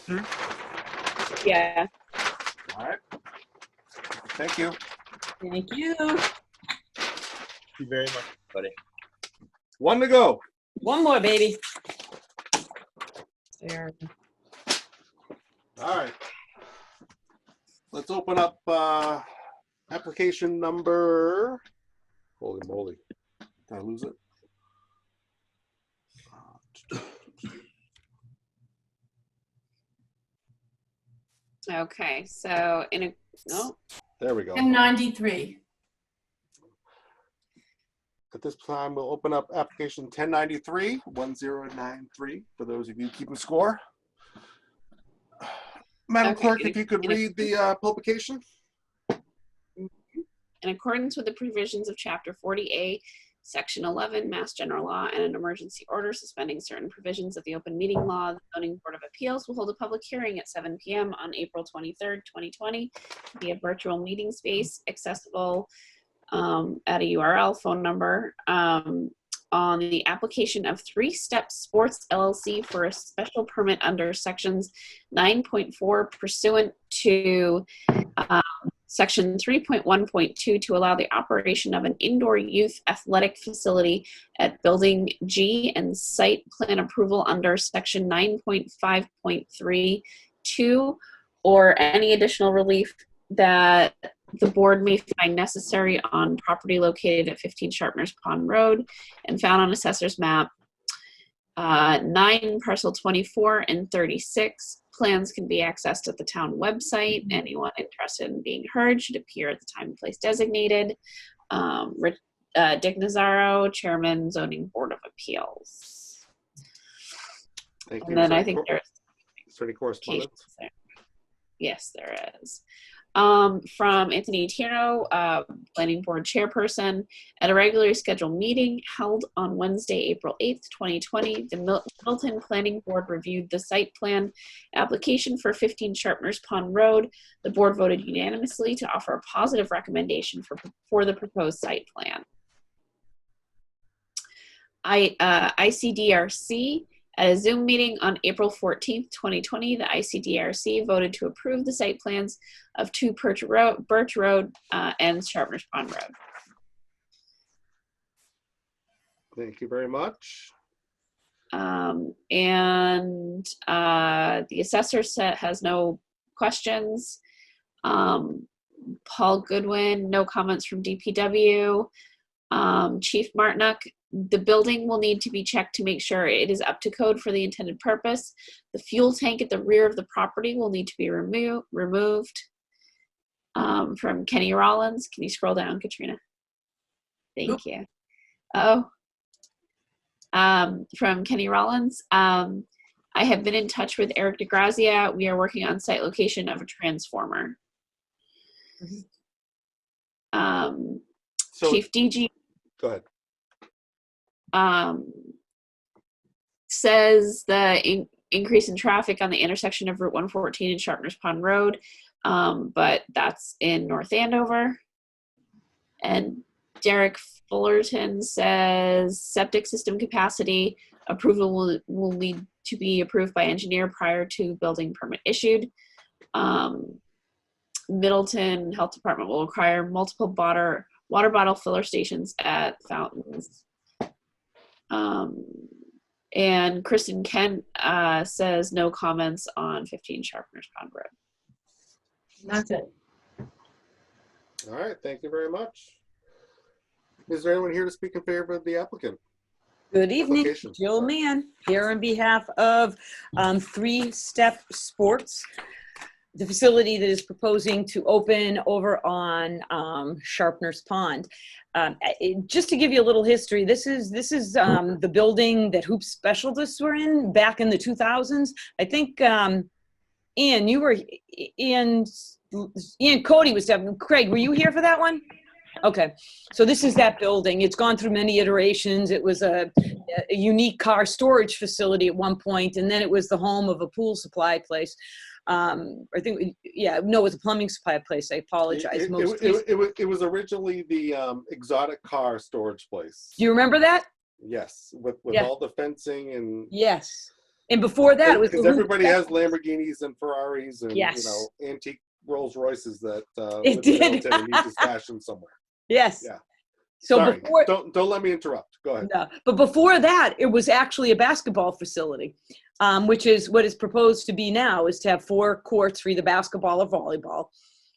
Yeah. All right. Thank you. Thank you. Thank you very much, buddy. One to go. One more, baby. There. All right. Let's open up application number. Holy moly. Did I lose it? Okay, so There we go. 1093. At this time, we'll open up application 1093, 1093, for those of you keeping score. Madam Okay, Clerk, if you could read the publication. in accordance with the provisions of Chapter 40A, Section 11, Mass General Law, and an emergency order suspending certain provisions of the Open Meeting Law, the Zoning Board of Appeals will hold a public hearing at 7 p.m. on April 23rd, 2020, via virtual meeting space, accessible at a URL, phone number, on the application of 3 Step Sports LLC for a special permit under sections 9.4 pursuant to section 3.1.2 to allow the operation of an indoor youth athletic facility at Building G and site plan approval under section 9.5.3.2 or any additional relief that the board may find necessary on property located at 15 Sharpners Pond Road and found on Assessor's Map 9, parcel 24 and 36. Plans can be accessed at the town website. Anyone interested in being heard should appear at the time and place designated. Dick Nazaro, Chairman, Zoning Board of Appeals. Thank you. And then I think there's any correspondence? there. Yes, there is. From Anthony Tierno, Planning Board Chairperson, at a regularly scheduled meeting held on Wednesday, April 8th, 2020, the Middleton Planning Board reviewed the site plan application for 15 Sharpners Pond Road. The board voted unanimously to offer a positive recommendation for the proposed site plan. ICDRC. At a Zoom meeting on April 14th, 2020, the ICDRC voted to approve the site plans of 2 Birch Road and Sharpners Pond Road. Thank you very much. And the assessor set has no questions. Paul Goodwin, no comments from DPW. Chief Martinuck, the building will need to be checked to make sure it is up to code for the intended purpose. The fuel tank at the rear of the property will need to be removed. From Kenny Rollins. Can you scroll down, Katrina? Thank you. From Kenny Rollins. I have been in touch with Eric DeGrazia. We are working on site location of a transformer. Chief DG. Go ahead. Says the increase in traffic on the intersection of Route 114 and Sharpners Pond Road, but that's in North Andover. And Derek Fullerton says septic system capacity approval will need to be approved by engineer prior to building permit issued. Middleton Health Department will require multiple water bottle filler stations at fountains. And Kristen Kent says no comments on 15 Sharpners Pond Road. That's it. All right, thank you very much. Is there anyone here to speak in favor of the applicant? Good evening, Jill Mann, here on behalf of 3 Step Sports, the facility that is proposing to open over on Sharpners Pond. Just to give you a little history, this is the building that Hoop Specialists were in back in the 2000s. I think Ian Cody was there. Craig, were you here for that one? Okay, so this is that building. It's gone through many iterations. It was a unique car storage facility at one point, and then it was the home of a pool supply place. I think, yeah, no, it was a plumbing supply place. I apologize. It was originally the exotic car storage place. Do you remember that? Yes, with Yeah. all the fencing and. Yes. And before that, it was the because Loop everybody has Festival. Lamborghinis and Ferraris and Yes. antique Rolls Royces that It live did. in Middleton and need to stash them somewhere. Yes. Yeah. So Sorry, before, don't let me interrupt. Go ahead. no, but before that, it was actually a basketball facility, which is what is proposed to be now, is to have 4 courts for either basketball or volleyball.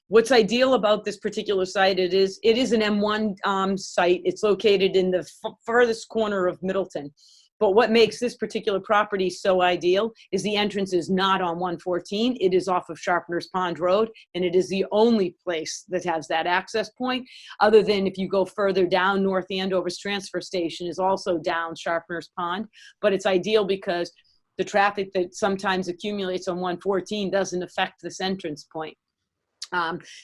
What's ideal about this particular site, it is an M1 site. It's located in the furthest corner of Middleton. But what makes this particular property so ideal is the entrance is not on 114. It is off of Sharpeners Pond Road, and it is the only place that has that access point, other than if you go further down, North Andover's transfer station is also down Sharpeners Pond. But it's ideal because the traffic that sometimes accumulates on 114 doesn't affect this entrance point.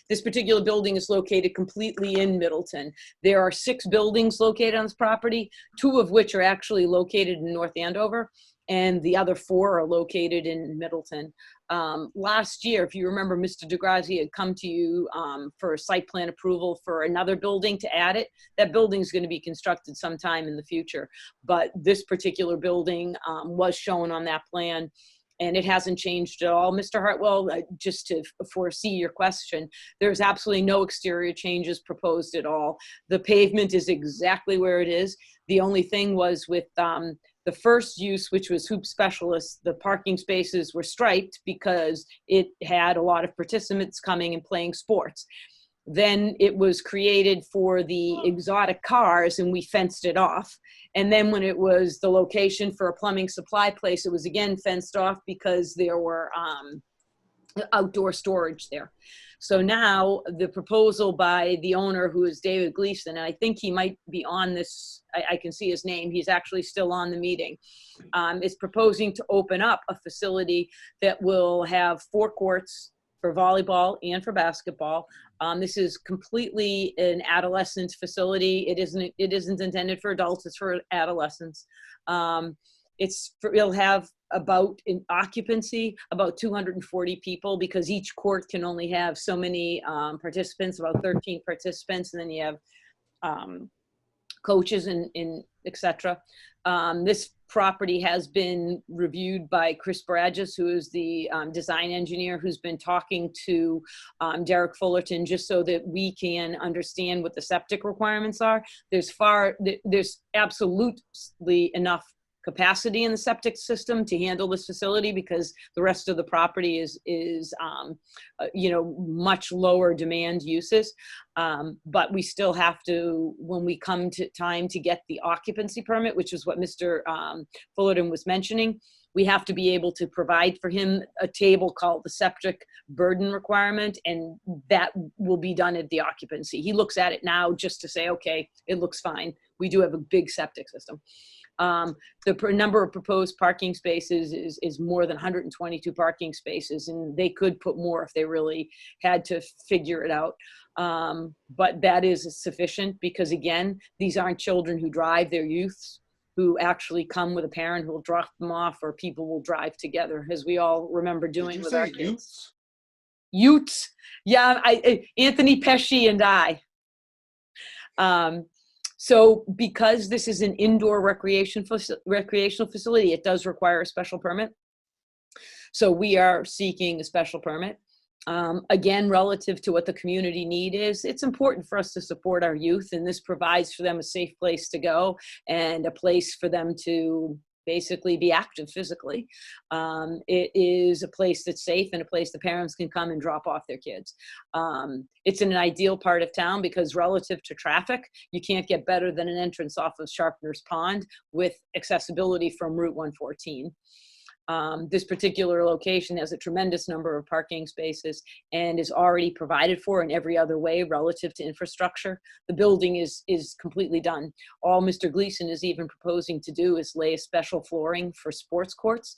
This particular building is located completely in Middleton. There are 6 buildings located on this property, 2 of which are actually located in North Andover, and the other 4 are located in Middleton. Last year, if you remember, Mr. DeGrazia had come to you for a site plan approval for another building to add it. That building is going to be constructed sometime in the future, but this particular building was shown on that plan, and it hasn't changed at all. Mr. Hartwell, just to foresee your question, there's absolutely no exterior changes proposed at all. The pavement is exactly where it is. The only thing was with the first use, which was Hoop Specialists, the parking spaces were striped because it had a lot of participants coming and playing sports. Then it was created for the exotic cars, and we fenced it off. And then when it was the location for a plumbing supply place, it was again fenced off because there were outdoor storage there. So now the proposal by the owner, who is David Gleason, and I think he might be on this, I can see his name, he's actually still on the meeting, is proposing to open up a facility that will have 4 courts for volleyball and for basketball. This is completely an adolescent facility. It isn't intended for adults, it's for adolescents. It'll have about in occupancy about 240 people, because each court can only have so many participants, about 13 participants, and then you have coaches and et cetera. This property has been reviewed by Chris Bradges, who is the design engineer, who's been talking to Derek Fullerton, just so that we can understand what the septic requirements are. There's absolutely enough capacity in the septic system to handle this facility, because the rest of the property is much lower demand uses. But we still have to, when we come to time to get the occupancy permit, which is what Mr. Fullerton was mentioning, we have to be able to provide for him a table called the septic burden requirement, and that will be done at the occupancy. He looks at it now just to say, okay, it looks fine. We do have a big septic system. The number of proposed parking spaces is more than 122 parking spaces, and they could put more if they really had to figure it out. But that is sufficient, because again, these aren't children who drive, they're youths who actually come with a parent who will drop them off, or people will drive together, as we all remember doing with our kids. Youths? Yeah, Anthony Pesci and I. So because this is an indoor recreational facility, it does require a special permit. So we are seeking a special permit. Again, relative to what the community need is, it's important for us to support our youth, and this provides for them a safe place to go and a place for them to basically be active physically. It is a place that's safe and a place the parents can come and drop off their kids. It's in an ideal part of town, because relative to traffic, you can't get better than an entrance off of Sharpeners Pond with accessibility from Route 114. This particular location has a tremendous number of parking spaces and is already provided for in every other way relative to infrastructure. The building is completely done. All Mr. Gleason is even proposing to do is lay a special flooring for sports courts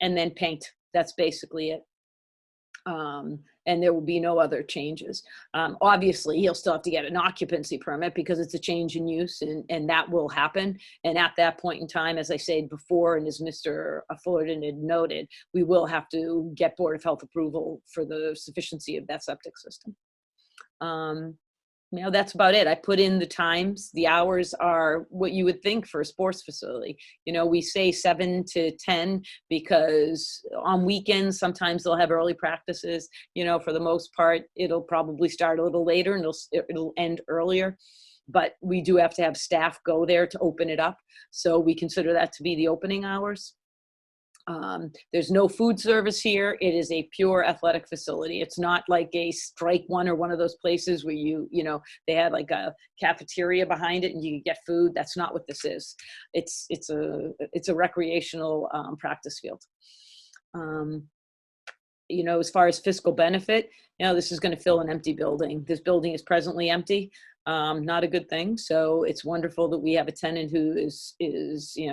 and then paint. That's basically it. And there will be no other changes. Obviously, he'll still have to get an occupancy permit, because it's a change in use, and that will happen. And at that point in time, as I said before, and as Mr. Fullerton had noted, we will have to get Board of Health approval for the sufficiency of that septic system. That's about it. I put in the times. The hours are what you would think for a sports facility. We say 7 to 10 because on weekends, sometimes they'll have early practices. For the most part, it'll probably start a little later and it'll end earlier. But we do have to have staff go there to open it up. So we consider that to be the opening hours. There's no food service here. It is a pure athletic facility. It's not like a Strike One or one of those places where they had like a cafeteria behind it and you could get food. That's not what this is. It's a recreational practice field. As far as fiscal benefit, this is going to fill an empty building. This building is presently empty. Not a good thing. So it's wonderful that we have a tenant who is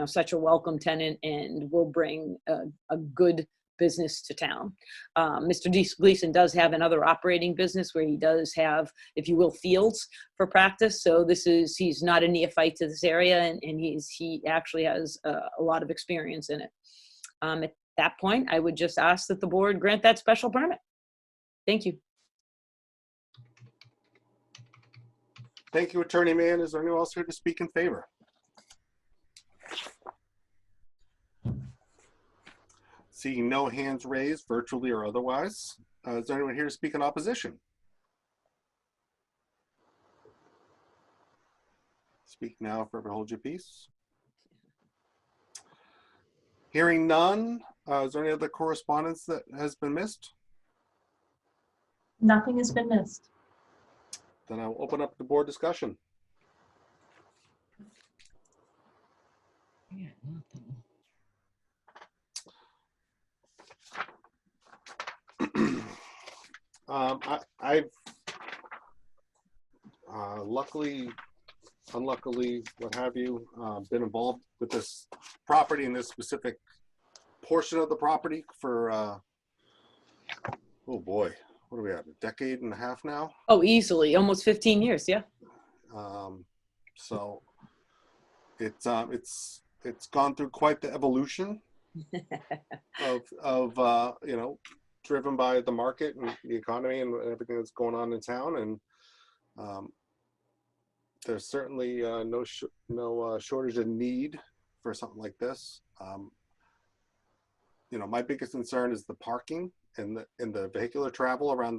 such a welcome tenant and will bring a good business to town. Mr. Gleason does have another operating business where he does have, if you will, fields for practice. So he's not a neophyte to this area, and he actually has a lot of experience in it. At that point, I would just ask that the board grant that special permit. Thank you. Thank you, Attorney Mann. Is there anyone else here to speak in favor? Seeing no hands raised, virtually or otherwise. Is there anyone here to speak in opposition? Speak now, forever hold your peace. Hearing none, is there any other correspondence that has been missed? Nothing has been missed. Then I'll open up the board discussion. I've luckily, unluckily, what have you, been involved with this property and this specific portion of the property for, oh boy, what do we have, a decade and a half now? Oh, easily, almost 15 years, yeah. So it's gone through quite the evolution of driven by the market and the economy and everything that's going on in town. And there's certainly no shortage of need for something like this. My biggest concern is the parking and the vehicular travel around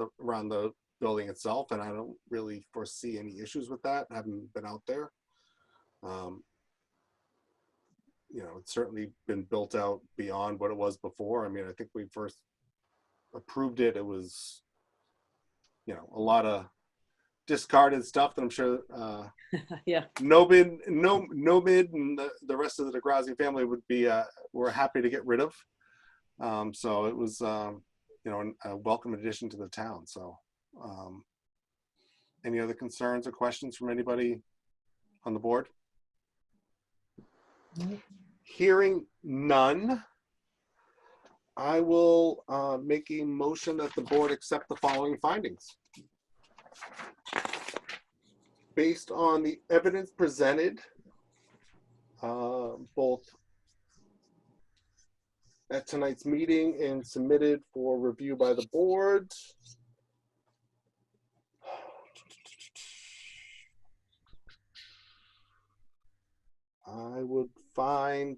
the building itself, and I don't really foresee any issues with that. I haven't been out there. It's certainly been built out beyond what it was before. I mean, I think we first approved it. It was, a lot of discarded stuff that I'm sure yeah. Nomid and the rest of the DeGrazia family were happy to get rid of. So it was, a welcome addition to the town. So any other concerns or questions from anybody on the board? Hearing none, I will make a motion that the board accept the following findings. Based on the evidence presented, both at tonight's meeting and submitted for review by the board, I would propose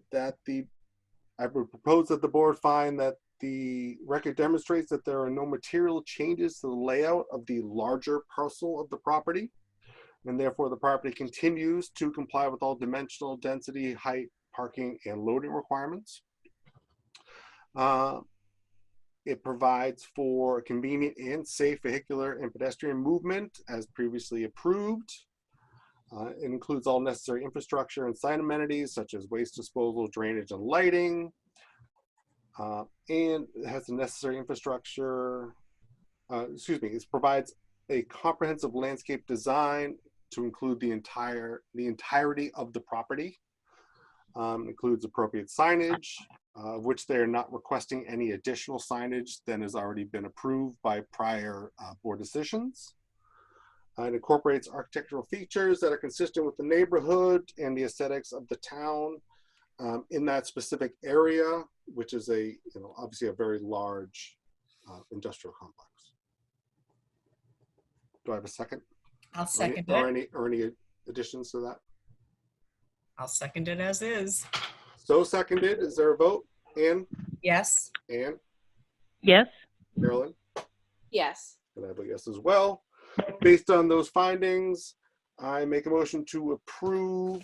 that the board find that the record demonstrates that there are no material changes to the layout of the larger parcel of the property, and therefore the property continues to comply with all dimensional, density, height, parking, and loading requirements. It provides for convenient and safe vehicular and pedestrian movement as previously approved. It includes all necessary infrastructure and site amenities such as waste disposal, drainage, and lighting. And it has the necessary infrastructure, it provides a comprehensive landscape design to include the entirety of the property. Includes appropriate signage, which they're not requesting any additional signage than has already been approved by prior board decisions. It incorporates architectural features that are consistent with the neighborhood and the aesthetics of the town in that specific area, which is obviously a very large industrial complex. Do I have a second? I'll second Or it. any additions to that? I'll second it as is. So seconded. Is there a vote? Ann? Yes. Ann? Yes. Carolyn? Yes. And I vote yes as well. Based on those findings, I make a motion to approve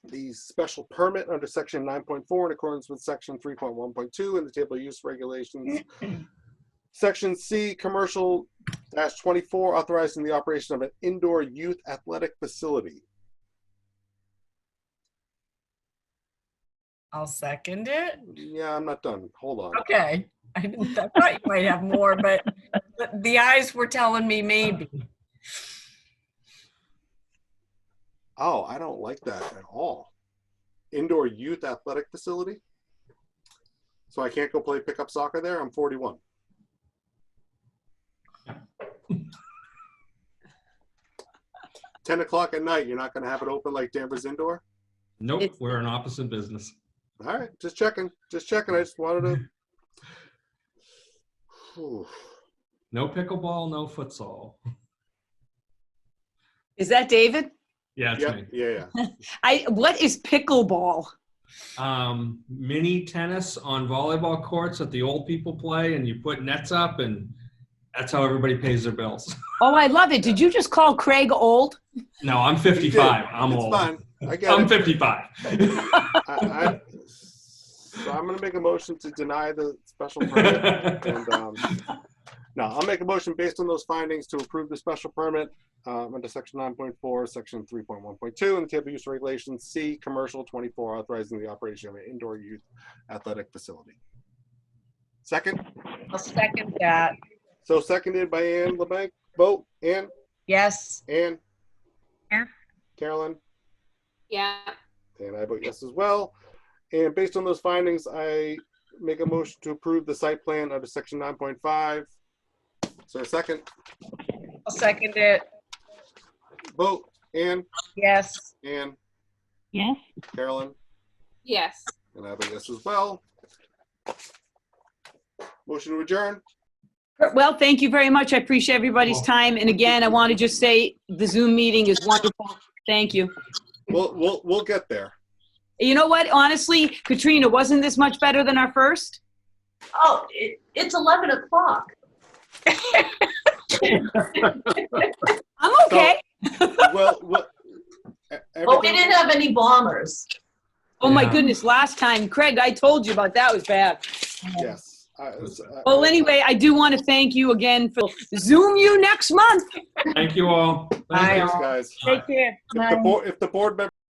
the special permit under section 9.4 in accordance with section 3.1.2 in the table of use regulations. Section C, commercial -24, authorizing the operation of an indoor youth athletic facility. I'll second it. Yeah, I'm not done. Hold on. Okay. I thought you might have more, but the eyes were telling me maybe. Oh, I don't like that at all. Indoor youth athletic facility? So I can't go play pickup soccer there? I'm 41. $10 at night, you're not going to have it open like Danvers Indoor? Nope, we're an opposite business. All right, just checking. Just checking. I just wanted to. Whew. No pickleball, no futsal. Is that David? Yeah, it's me. Yeah. What is pickleball? Mini tennis on volleyball courts that the old people play, and you put nets up, and that's how everybody pays their bills. Oh, I love it. Did you just call Craig old? No, I'm 55. I'm It's old. fine. I get I'm it. 55. So I'm going to make a motion to deny the special permit. And no, I'll make a motion based on those findings to approve the special permit under section 9.4, section 3.1.2, and the table of use regulations. C, commercial 24, authorizing the operation of an indoor youth athletic facility. Second? I'll second that. So seconded by Ann LeBanc. Vote. Ann? Yes. Ann? Yes. Carolyn? Yeah. And I vote yes as well. And based on those findings, I make a motion to approve the site plan under section 9.5. So a second. I'll second it. Vote. Ann? Yes. Ann? Yes. Carolyn? Yes. And I vote yes as well. Motion to adjourn. Well, thank you very much. I appreciate everybody's time. And again, I want to just say the Zoom meeting is wonderful. Thank you. We'll get there. You know what? Honestly, Katrina, wasn't this much better than our first? Oh, it's 11 o'clock. I'm okay. Well, Oh, we didn't have any bombers. Oh my goodness, last time, Craig, I told you about that was bad. Yes. Well, anyway, I do want to thank you again for Zoom you next month. Thank you all. Thanks, guys. Take care. If the board member